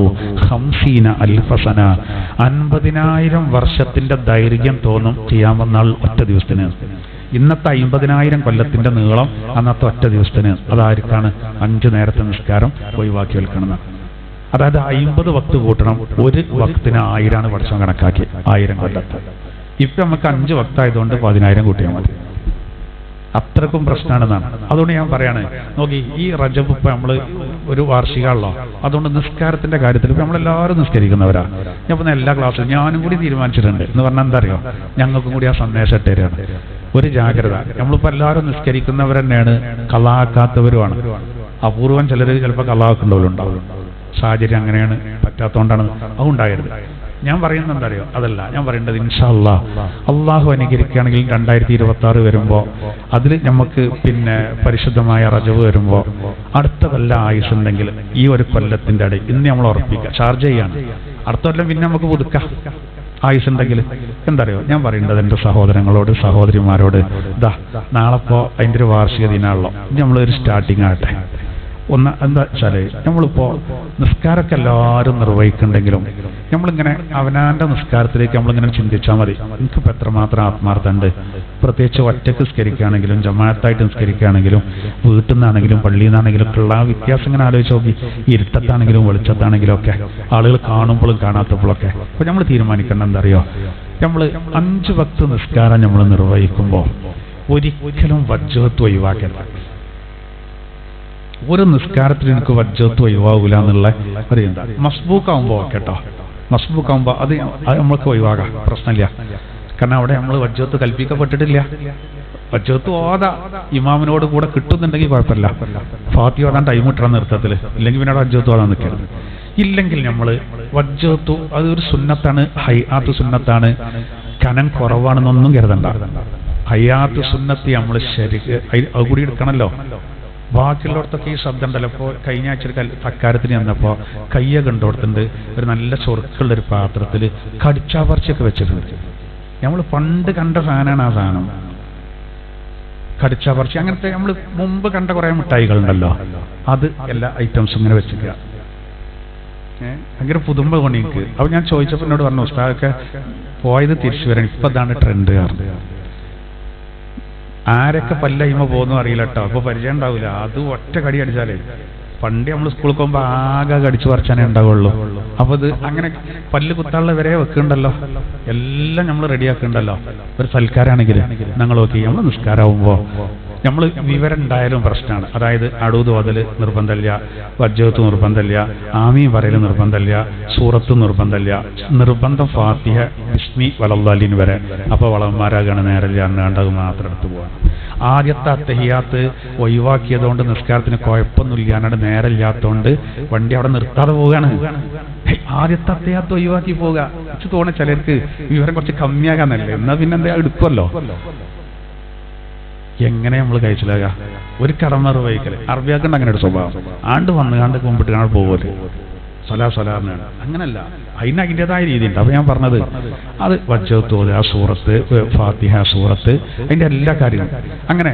50 അൽഫ സന. 50,000 വർഷത്തിന്റെ ദൈർഘ്യം തോന്നും ഖിയാമത്ത് നാൾ ഒറ്റ ദിവസത്തിന്. ഇന്നത്തെ 50,000 കൊല്ലത്തിന്റെ നീളം അന്നത്തെ ഒറ്റ ദിവസത്തിന്. അതാർക്കാണ്? 5 നേരത്തെ നിസ്കാരം ഒഴിവാക്കി വെക്കണം. അതായത് 50 വക്ത് കൂട്ടണം, 1 വക്തിന് 1000 പഠിച്ചോ കണക്കാക്കി, 1000 കൊല്ലത്ത്. ഇപ്പൊ നമുക്ക് 5 വക്തായതുകൊണ്ട് 10,000 കൂട്ടിയാൽ മതി. അത്രക്കും പ്രശ്നമാണെന്നാണ്. അതുകൊണ്ട് ഞാൻ പറയാണ്, നോക്കി ഈ റജബ് ഇപ്പൊ നമ്മള് ഒരു വാർഷികമാണല്ലോ, അതുകൊണ്ട് നിസ്കാരത്തിന്റെ കാര്യത്തിൽ ഇപ്പൊ നമ്മളെല്ലാവരും നിസ്കരിക്കുന്നവരാ. ഞാൻ പറഞ്ഞ എല്ലാ ക്ലാസ്സിലും ഞാനും കൂടി തീരുമാനിച്ചിട്ടുണ്ട് എന്ന് പറഞ്ഞാൽ എന്താ അറിയോ, ഞങ്ങൾക്കും കൂടി ആ സന്ദേശം ഇട്ടേരാണ്. ഒരു ജാഗ്രത. നമ്മളിപ്പോ എല്ലാവരും നിസ്കരിക്കുന്നവർ തന്നെയാണ്, കളാക്കാത്തവരുമാണ്. അപൂർവം ചിലർ ചിലപ്പോൾ കളാക്കുന്നവരുണ്ടാവും. സാഹചര്യം അങ്ങനെയാണ്, പറ്റാത്തതുകൊണ്ടാണ്. അതുണ്ടായത്. ഞാൻ പറയുന്നത് എന്താ അറിയോ, അതല്ല ഞാൻ പറയേണ്ടത്. ഇൻഷാ അല്ലാഹ് അള്ളാഹു അനുഗ്രഹിക്കുകയാണെങ്കിൽ 2026 വരുമ്പോൾ അതിൽ നമുക്ക് പിന്നെ പരിശുദ്ധമായ റജബ് വരുമ്പോൾ അടുത്ത കൊല്ലം ആയുസുണ്ടെങ്കിൽ ഈ ഒരു കൊല്ലത്തിന്റെ ഇടയിൽ ഇന്ന് നമ്മൾ ഉറപ്പിക്കുക, ചാർജ് ചെയ്യാണ്. അടുത്ത കൊല്ലം പിന്നെ നമുക്ക് പുതുക്കാം. ആയുസുണ്ടെങ്കിൽ. എന്താ അറിയോ ഞാൻ പറയേണ്ടത് എൻ്റെ സഹോദരങ്ങളോട് സഹോദരിമാരോട്, ഇതാ നാളെപ്പോ അതിൻ്റെ ഒരു വാർഷിക ദിനമാണല്ലോ, നമ്മളൊരു സ്റ്റാർട്ടിങ് ആകട്ടെ. എന്താ വെച്ചാൽ നമ്മളിപ്പോൾ നിസ്കാരമൊക്കെ എല്ലാവരും നിർവഹിക്കുന്നുണ്ടെങ്കിലും നമ്മളിങ്ങനെ അവനാൻ്റെ നിസ്കാരത്തിലേക്ക് നമ്മളിങ്ങനെ ചിന്തിച്ചാൽ മതി. എനിക്കിപ്പോൾ എത്രമാത്രം ആത്മാർത്ഥമുണ്ട്. പ്രത്യേകിച്ച് ഒറ്റയ്ക്ക് നിസ്കരിക്കുകയാണെങ്കിലും ജമാഅത്തായിട്ട് നിസ്കരിക്കുകയാണെങ്കിലും വീട്ടിൽ നിന്നാണെങ്കിലും പള്ളിയിൽ നിന്നാണെങ്കിലും ഒക്കെ ഉള്ള ആ വ്യത്യാസം ഇങ്ങനെ ആലോചിച്ച് നോക്കി. ഇരുട്ടത്താണെങ്കിലും വെളിച്ചത്താണെങ്കിലും ഒക്കെ ആളുകൾ കാണുമ്പോഴും കാണാത്തപ്പോഴൊക്കെ. അപ്പോൾ നമ്മൾ തീരുമാനിക്കേണ്ട എന്താ അറിയോ, നമ്മൾ 5 വക്ത് നിസ്കാരം നമ്മൾ നിർവഹിക്കുമ്പോൾ ഒരിക്കലും വജ്ജത്ത് ഒഴിവാക്കരുത്. ഒരു നിസ്കാരത്തിൽ എനിക്ക് വജ്ജത്ത് ഒഴിവാകൂല എന്നുള്ള ഒരു എന്താ മസ്ബൂക്കാവുമ്പോൾ കേട്ടോ, മസ്ബൂക്കാവുമ്പോൾ അത് നമ്മൾക്ക് ഒഴിവാകാം, പ്രശ്നമില്ല. കാരണം അവിടെ നമ്മൾ വജ്ജത്ത് കൽപ്പിക്കപ്പെട്ടിട്ടില്ല. വജ്ജത്ത് ഓതാ ഇമാമിനോട് കൂടെ കിട്ടുന്നുണ്ടെങ്കിൽ കുഴപ്പമില്ല, ഫാത്തിഹ ഓതാൻ ടൈം കിട്ടണം നൃത്തത്തിൽ, ഇല്ലെങ്കിൽ പിന്നെ അവിടെ വജ്ജത്ത് ഓതാൻ നിൽക്കണം. ഇല്ലെങ്കിൽ നമ്മൾ വജ്ജത്തു അതൊരു സുന്നത്താണ്, ഹൈആത്ത് സുന്നത്താണ്, കനം കുറവാണെന്നൊന്നും കരുതണ്ട. ഹൈആത്ത് സുന്നത്ത് നമ്മൾ ശരിക്ക് അത് കൂടി എടുക്കണമല്ലോ. ബാക്കിയുള്ളടത്തൊക്കെ ഈ ശബ്ദം ഉണ്ടല്ലോ. ഇപ്പോൾ കഴിഞ്ഞ ആഴ്ച തക്കാരത്തിന് ചെന്നപ്പോൾ കയ്യ കണ്ടോടത്തുണ്ട് ഒരു നല്ല ചൊറുക്കുള്ളൊരു പാത്രത്തിൽ കടിച്ചാപർച്ചയൊക്കെ വെച്ചിട്ടുണ്ട്. നമ്മൾ പണ്ട് കണ്ട സാധനമാണ് ആ സാധനം, കടിച്ചാപർച്ച. അങ്ങനത്തെ നമ്മൾ മുമ്പ് കണ്ട കുറേ മിഠായികളുണ്ടല്ലോ, അത് എല്ലാ ഐറ്റംസും ഇങ്ങനെ വെച്ചിരിക്കുക. ഭയങ്കര പുതുമ്പ കൊണ്ട് എനിക്ക്. അപ്പോൾ ഞാൻ ചോദിച്ചപ്പോൾ എന്നോട് പറഞ്ഞു, ഉസ്താദൊക്കെ പോയത് തിരിച്ചു വരാൻ, ഇപ്പം അതാണ് ട്രെൻഡ്. ആരൊക്കെ പല്ലയിമ പോകുന്നു അറിയില്ല കേട്ടോ, അപ്പോൾ പരിചയം ഉണ്ടാവില്ല. അത് ഒറ്റ കടി അടിച്ചാലേ, പണ്ട് നമ്മൾ സ്കൂളിൽ പോകുമ്പോൾ ആകെ കടിച്ചു പറിച്ചാനേ ഉണ്ടാവുള്ളൂ. അപ്പോൾ ഇത് അങ്ങനെ പല്ല് കുത്താനുള്ള വരെ വെക്കുന്നുണ്ടല്ലോ, എല്ലാം നമ്മൾ റെഡിയാക്കുന്നുണ്ടല്ലോ. ഒരു സൽക്കാരാണെങ്കിൽ ഞങ്ങൾ നോക്കി നമ്മൾ നിസ്കാരമാകുമ്പോൾ നമ്മൾ വിവരം ഉണ്ടായാലും പ്രശ്നമാണ്. അതായത് അടൂത് വതൽ നിർബന്ധമില്ല, വജ്ജത്ത് നിർബന്ധമില്ല, ആമീൻ പറയൽ നിർബന്ധമില്ല, സൂറത്ത് നിർബന്ധമില്ല, നിർബന്ധം ഫാത്തിഹ ബിസ്മി വലല്ലാലിൻ വരെ. അപ്പോൾ വളവന്മാരാകാണ് നേരല്ല അന്നാണ്ടത് മാത്രം എടുത്തു പോകാൻ. ആദ്യത്തെ അത്തഹിയാത്ത് ഒഴിവാക്കിയതുകൊണ്ട് നിസ്കാരത്തിന് കുഴപ്പമൊന്നുമില്ല, അന്നാണ്ട് നേരമില്ലാത്തതുകൊണ്ട് വണ്ടി അവിടെ നിർത്താതെ പോവുകയാണ്. ആദ്യത്തെ അത്തഹിയാത്ത് ഒഴിവാക്കി പോവുക വെച്ച് തോന്നുന്ന ചിലർക്ക് വിവരം കുറച്ച് കമ്മിയാകാന്നല്ലേ, എന്നാൽ പിന്നെ എന്താ എടുക്കുമല്ലോ. എങ്ങനെ നമ്മൾ കഴിച്ചില്ലാക ഒരു കടമ നിർവഹിക്കല്. അറബിയാക്കണ്ട അങ്ങനെ ഒരു സ്വഭാവം, ആണ്ട് വന്നുകാണ്ട് കുമ്പിട്ട് കാണാൻ പോകല്, സലാസലാറിനാണ്. അങ്ങനല്ല, അതിന് അതിൻ്റെതായ രീതിയുണ്ട്. അപ്പോൾ ഞാൻ പറഞ്ഞത് അത് വജ്ജത്ത് ആ സൂറത്ത്, ഫാത്തിഹ സൂറത്ത്, അതിൻ്റെ എല്ലാ കാര്യങ്ങളും അങ്ങനെ.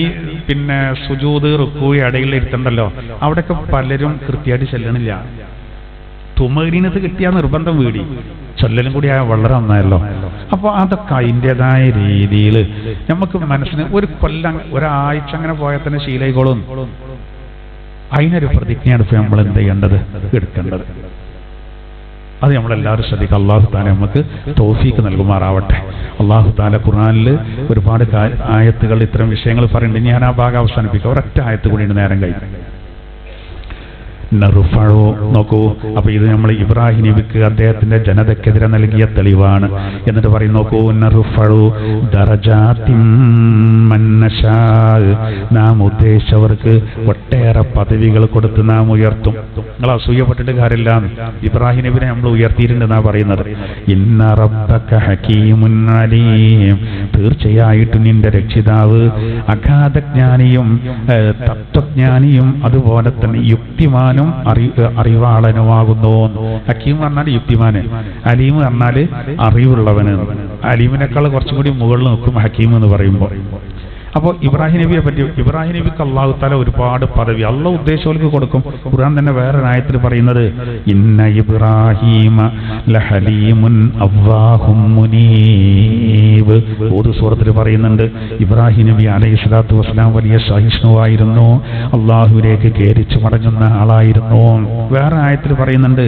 ഈ പിന്നെ സുജൂദ് റുക്കൂഅ് ഇടയിൽ ഇരുത്തണ്ടല്ലോ, അവിടെയൊക്കെ പലരും കൃത്യമായിട്ട് ചെല്ലണില്ല. തുമരീനത്ത് കിട്ടിയ നിർബന്ധം വീടി ചൊല്ലലും കൂടി ആയ വളരെ നന്നായല്ലോ. അപ്പോൾ അതൊക്കെ അതിൻ്റെതായ രീതിയിൽ നമുക്ക് മനസ്സിന് ഒരു കൊല്ലം ഒരാഴ്ച അങ്ങനെ പോയാൽ തന്നെ ശീലൈകോളും. അതിനൊരു പ്രതിജ്ഞയാണ് ഇപ്പോൾ നമ്മൾ എന്ത് ചെയ്യേണ്ടത്, എടുക്കേണ്ടത്. അത് നമ്മളെല്ലാവരും ശ്രദ്ധിക്കുക. അള്ളാഹു താല നമുക്ക് തൗഫീക്ക് നൽകുമാറാവട്ടെ. അള്ളാഹു താല ഖുർആനിൽ ഒരുപാട് ആയത്തുകൾ ഇത്തരം വിഷയങ്ങൾ പറയുന്നുണ്ട്. ഞാൻ ആ ഭാഗം അവസാനിപ്പിക്കുക. ഒരൊറ്റ ആയത്ത് കൂടിയുണ്ട്, നേരം കഴിഞ്ഞു. നോക്കൂ, അപ്പൊ ഇത് നമ്മൾ ഇബ്രാഹിം നബിക്ക് അദ്ദേഹത്തിന്റെ ജനതക്കെതിരെ നൽകിയ തെളിവാണ്. എന്നിട്ട് പറയും, നോക്കൂ, നാം ഉദ്ദേശിച്ചവർക്ക് ഒട്ടേറെ പദവികൾ കൊടുത്ത് നാം ഉയർത്തും. നിങ്ങൾ അസൂയപ്പെട്ടിട്ട് കാര്യമില്ല, ഇബ്രാഹിം നബിനെ നമ്മൾ ഉയർത്തിയിട്ടുണ്ടെന്നാ പറയുന്നത്. ഇന്ന റബ്ബക ഹകീമുൻ അലീം, തീർച്ചയായിട്ടും നിന്റെ രക്ഷിതാവ് അഗാധജ്ഞാനിയും തത്വജ്ഞാനിയും അതുപോലെ തന്നെ യുക്തിമാനും അറിവാളനുമാകുന്നു. ഹക്കീം പറഞ്ഞാൽ യുക്തിമാന്, അലീം പറഞ്ഞാൽ അറിവുള്ളവന്. അലീമിനേക്കാൾ കുറച്ചും കൂടി മുകളിൽ നിൽക്കും ഹക്കീം എന്ന് പറയുമ്പോൾ. അപ്പോൾ ഇബ്രാഹിം നബിയെ പറ്റി, ഇബ്രാഹിം നബിക്ക് അള്ളാഹു തആല ഒരുപാട് പദവി അള്ളാഹു ഉദ്ദേശിച്ചവർക്ക് കൊടുക്കും. ഖുർആൻ തന്നെ വേറെ ആയത്തിൽ പറയുന്നത്, ഇന്ന ഇബ്രാഹീമ ലഹലീമുൻ അവ്വാഹും മുനീബ്. ഓത് സൂറത്തിൽ പറയുന്നുണ്ട്, ഇബ്രാഹിം നബി അലൈഹിസ്സലാത്തു വസ്സലാം വലിയ സഹിഷ്ണുവായിരുന്നു, അള്ളാഹുവിലേക്ക് കേരിച്ചു മടങ്ങുന്ന ആളായിരുന്നു. വേറെ ആയത്തിൽ പറയുന്നുണ്ട്,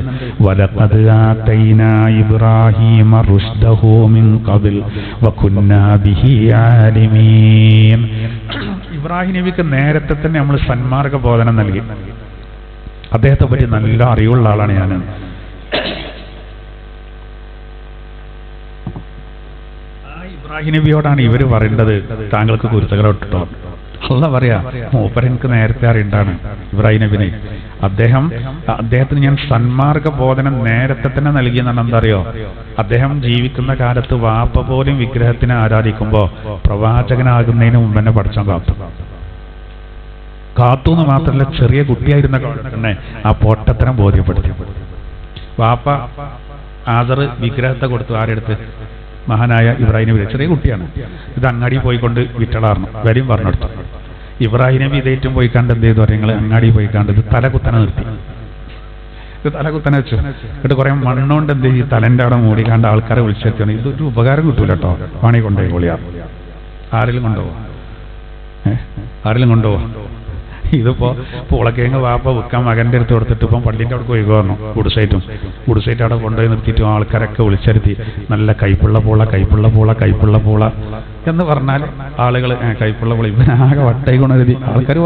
വലഖദ് ആതൈനാ ഇബ്രാഹീമ റുശ്ദഹു മിൻ ഖബൽ വകുന്നാ ബിഹി ആലിമീൻ. ഇബ്രാഹിം നബിക്ക് നേരത്തെ തന്നെ നമ്മൾ സന്മാർഗ ബോധനം നൽകി. അദ്ദേഹത്തെ പറ്റി നല്ല അറിവുള്ള ആളാണ് ഞാൻ. ആ ഇബ്രാഹിം നബിയോടാണ് ഇവർ പറയേണ്ടത്, താങ്കൾക്ക് കുരുത്തകളോട്ടോ. അല്ല പറയാ, മൂപ്പര് എനിക്ക് നേരത്തെ അറിയണ്ടാണ് ഇബ്രാഹിം നബിനെ. അദ്ദേഹത്തിന് ഞാൻ സന്മാർഗ ബോധനം നേരത്തെ തന്നെ നൽകിയെന്നാണ്. എന്താ അറിയോ, അദ്ദേഹം ജീവിക്കുന്ന കാലത്ത് വാപ്പ പോലും വിഗ്രഹത്തിനെ ആരാധിക്കുമ്പോ പ്രവാചകനാകുന്നതിന് മുമ്പ് തന്നെ പഠിച്ചാൻ കാത്തൂന്ന് മാത്രമല്ല, ചെറിയ കുട്ടിയായിരുന്ന കാലത്ത് തന്നെ ആ പൊട്ടത്തരം ബോധ്യപ്പെടുത്തി. വാപ്പ ആദർ വിഗ്രഹത്തെ കൊടുത്തു. ആരെടുത്ത്? മഹാനായ ഇബ്രാഹിം നബി. ചെറിയ കുട്ടിയാണ്. ഇത് അങ്ങാടി പോയിക്കൊണ്ട് വിറ്റളാർന്നു. വരും പറഞ്ഞെടുത്തു. ഇബ്രാഹിം നബി ഇതേറ്റും പോയി കണ്ട് എന്ത് ചെയ്തു? നിങ്ങൾ അങ്ങാടി പോയി കണ്ട് ഇത് തലകുത്തനെ നിർത്തി. ഇത് തലകുത്തനെ വെച്ചു. എന്നിട്ട് കുറെ മണ്ണുകൊണ്ട് എന്ത് ചെയ്യും? തലന്റെ അവിടെ മൂടിക്കാണ്ട് ആൾക്കാരെ വിളിച്ചെത്തിയാണ്. ഇതൊരു ഉപകാരം കിട്ടൂല കേട്ടോ. പാണി കൊണ്ടുപോയി പൊളിയാ. ആരെങ്കിലും കൊണ്ടുപോവാ? ആരെങ്കിലും കൊണ്ടുപോവാ? ഇതിപ്പോ പൂളക്കേങ്ങ് വാപ്പ വെക്കാൻ മകന്റെ അടുത്ത് കൊടുത്തിട്ട് ഇപ്പം പള്ളിന്റെ അവിടെ പോയി പറഞ്ഞു. ഗുഡ്സൈറ്റ് അവിടെ കൊണ്ടുപോയി നിർത്തിയിട്ടും ആൾക്കാരൊക്കെ വിളിച്ചെടുത്തി. നല്ല കൈപ്പുള്ള പൂള എന്ന് പറഞ്ഞാൽ ആളുകൾ കൈപ്പുള്ള പൂള ഇവനാകെ വട്ടായി കൊണ്ടെഴുതി. ആൾക്കാർ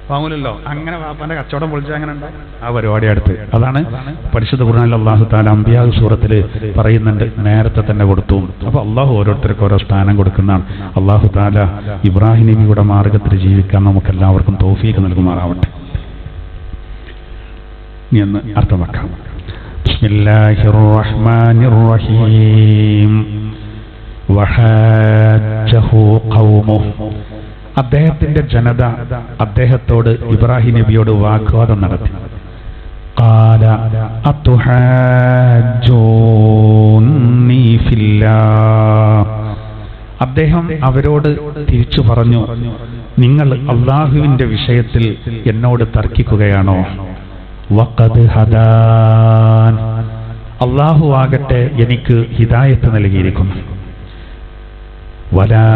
വാങ്ങൂലല്ലോ. അങ്ങനെ വാപ്പാന്റെ കച്ചവടം പൊളിച്ചാൽ അങ്ങനെ ഉണ്ടാവും. ആ പരിപാടി അടുത്ത് അതാണ് പരിശുദ്ധ ഖുർആനിൽ അല്ലാഹു തആല അംബിയാ സൂറത്തിൽ പറയുന്നുണ്ട്, നേരത്തെ തന്നെ കൊടുത്തു. അപ്പൊ അള്ളാഹു ഓരോരുത്തർക്ക് ഓരോ സ്ഥാനം കൊടുക്കുന്നതാണ്. അല്ലാഹു തആല ഇബ്രാഹിം നബിയുടെ മാർഗത്തിൽ ജീവിക്കാൻ നമുക്ക് എല്ലാവർക്കും തൗഫീഖ് നൽകുമാറാവട്ടെ. എന്ന് അർത്ഥം വെക്കാം. ബിസ്മില്ലാഹിർ റഹ്മാനിർ റഹീം. വഹാജഹു ഖൗമുഹു. അദ്ദേഹത്തിന്റെ ജനത അദ്ദേഹത്തോട് ഇബ്രാഹിം നബിയോട് വാഗ്വാദം നടത്തി. ഖാല അതുഹാജ്ജൂനി ഫില്ലാഹ്. അദ്ദേഹം അവരോട് തിരിച്ചു പറഞ്ഞു, നിങ്ങൾ അല്ലാഹുവിന്റെ വിഷയത്തിൽ എന്നോട് തർക്കിക്കുകയാണോ? വഖദ് ഹദാൻ. അല്ലാഹു ആകട്ടെ എനിക്ക് ഹിദായത്ത് നൽകിയിരിക്കുന്നു. വലാ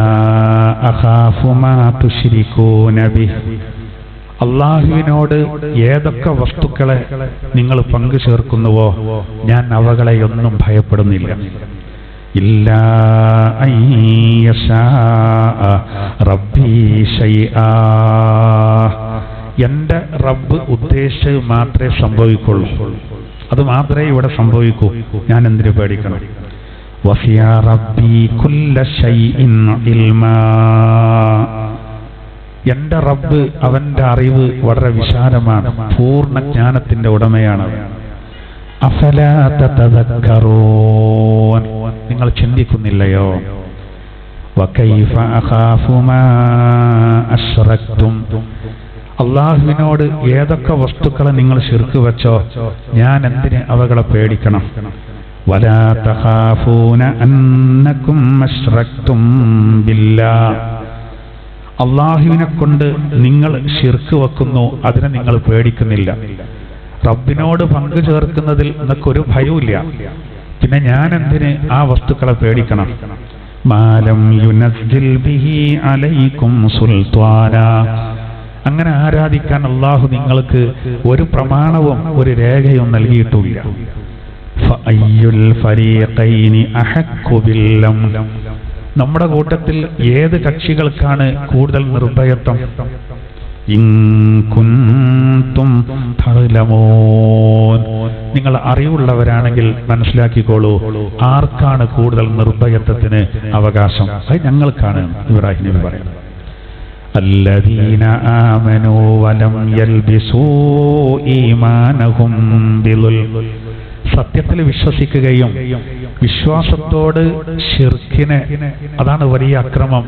അഖാഫു മാ തുശ്രികൂന ബിഹി. അല്ലാഹുവിനോട് ഏതൊക്കെ വസ്തുക്കളെ നിങ്ങൾ പങ്കു ചേർക്കുന്നുവോ ഞാൻ അവകളെയൊന്നും ഭയപ്പെടുന്നില്ല. ഇല്ലാ അൻ യശാ റബ്ബി ശൈആ. എന്റെ റബ്ബ് ഉദ്ദേശിച്ചത് മാത്രമേ സംഭവിക്കുള്ളൂ. അത് മാത്രമേ ഇവിടെ സംഭവിക്കൂ. ഞാൻ എന്തിനു പേടിക്കണം? വസിയ റബ്ബി കുല്ല ശൈഇൻ ഇൽമാ. എന്റെ റബ്ബ് അവന്റെ അറിവ് വളരെ വിശാലമാണ്, പൂർണ്ണ ജ്ഞാനത്തിന്റെ ഉടമയാണ്. അഫലാ തതദക്കറൂൻ. നിങ്ങൾ ചിന്തിക്കുന്നില്ലയോ? വകൈഫ അഖാഫു മാ അശ്റക്തും. അല്ലാഹുവിനോട് ഏതൊക്കെ വസ്തുക്കളെ നിങ്ങൾ ശിർക്ക് വെച്ചോ ഞാൻ എന്തിന് അവകളെ പേടിക്കണം? വലാ തഖാഫൂന അന്നകും അശ്റക്തും ബില്ലാഹ്. അല്ലാഹുവിനെ കൊണ്ട് നിങ്ങൾ ശിർക്ക് വെക്കുന്നു, അതിനെ നിങ്ങൾ പേടിക്കുന്നില്ല. റബ്ബിനോട് പങ്കു ചേർക്കുന്നതിൽ നിങ്ങൾക്കൊരു ഭയവുമില്ല. പിന്നെ ഞാൻ എന്തിന് ആ വസ്തുക്കളെ പേടിക്കണം? മാലം യുനസ്സിൽ ബിഹി അലൈക്കും സുൽത്താന. അങ്ങനെ ആരാധിക്കാൻ അല്ലാഹു നിങ്ങൾക്ക് ഒരു പ്രമാണവും ഒരു രേഖയും നൽകിയിട്ടില്ല. ഫഅയ്യുൽ ഫരീഖൈനി അഹഖു ബില്ലം. നമ്മുടെ കൂട്ടത്തിൽ ഏത് കക്ഷികൾക്കാണ് കൂടുതൽ നിർഭയത്വം? ഇൻ കുൻതും തഅലമൂൻ. നിങ്ങൾ അറിവുള്ളവരാണെങ്കിൽ മനസ്സിലാക്കിക്കോളൂ, ആർക്കാണ് കൂടുതൽ നിർഭയത്വത്തിന് അവകാശം? അത് ഞങ്ങൾക്കാണ്. ഇബ്രാഹിം നബി പറയുന്നത്, അല്ലദീന ആമനൂ വലം യൽബിസൂ ഈമാനഹും ബിളുൽം. സത്യത്തിൽ വിശ്വസിക്കുകയും വിശ്വാസത്തോട് ശിർക്കിനെ, അതാണ് വലിയ അക്രമം,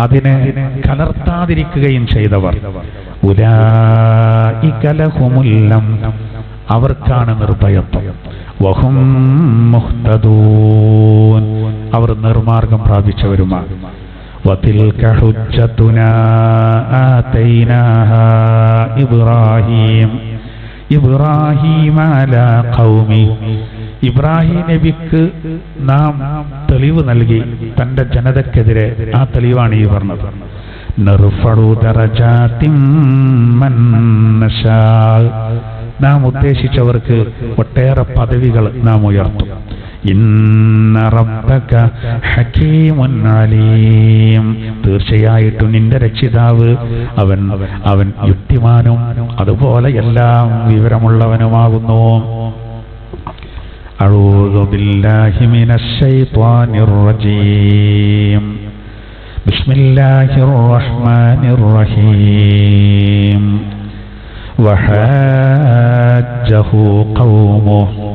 അതിനെ കലർത്താതിരിക്കുകയും ചെയ്തവർ, ഉലൈക ലഹുമുൽ അംൻ. അവർക്കാണ് നിർഭയത്വം. വഹും മുഹ്തദൂൻ. അവർ നിർമാർഗം പ്രാപിച്ചവരുമാണ്. വതിൽക ഹുജ്ജതുനാ ആതൈനാഹാ ഇബ്രാഹീം അലാ ഖൗമി. ഇബ്രാഹിം നബിക്ക് നാം തെളിവ് നൽകി തന്റെ ജനതക്കെതിരെ. ആ തെളിവാണ് ഈ പറഞ്ഞത്, നർഫഉ ദറജാതിൻ മൻ നശാ. നാം ഉദ്ദേശിച്ചവർക്ക് ഒട്ടേറെ പദവികൾ നാം ഉയർത്തും. ഇന്ന റബ്ബക ഹകീമുൻ അലീം. തീർച്ചയായിട്ടും നിന്റെ രക്ഷിതാവ് അവൻ യുക്തിമാനും അതുപോലെ എല്ലാം വിവരമുള്ളവനുമാകുന്നു. അഊദു ബില്ലാഹി മിനശ് ശൈത്വാനിർ റജീം. ബിസ്മില്ലാഹിർ റഹ്മാനിർ റഹീം. വഹാജ്ജഹു ഖൗമുഹു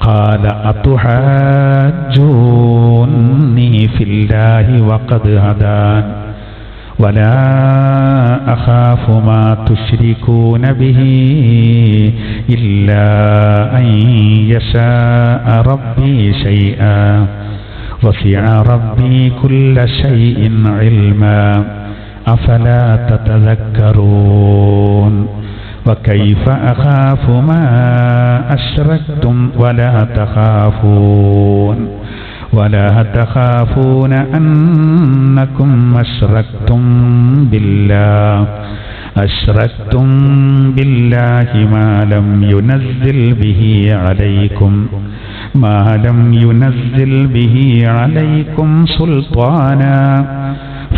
ഖാല അതുഹാജ്ജൂനി ഫില്ലാഹി വഖദ് ഹദാൻ ولا أخاف ما تشركون به إلا أن يشاء ربي شيئا وسع ربي كل شيء علما أفلا تتذكرون وكيف أخاف ما أشركتم ولا تخافون أنكم أشركتم بالله ما لم ينزل به عليكم سلطانا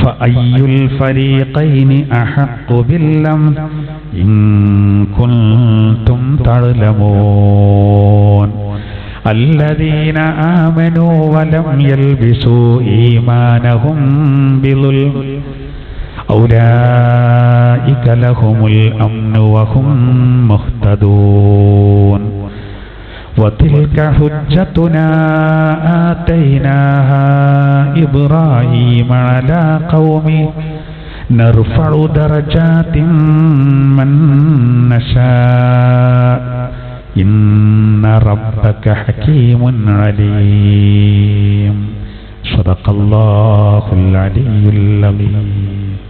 فأي الفريقين أحق بالأمن إن كنتم تعلمون الذين آمنوا ولم يلبسوا إيمانهم بظلم أولئك لهم الأمن وهم مهتدون وتلك حجتنا آتيناها إبراهيم على قومه نرفع درجات من نشاء إن ربك حكيم عليم صدق الله العلي العظيم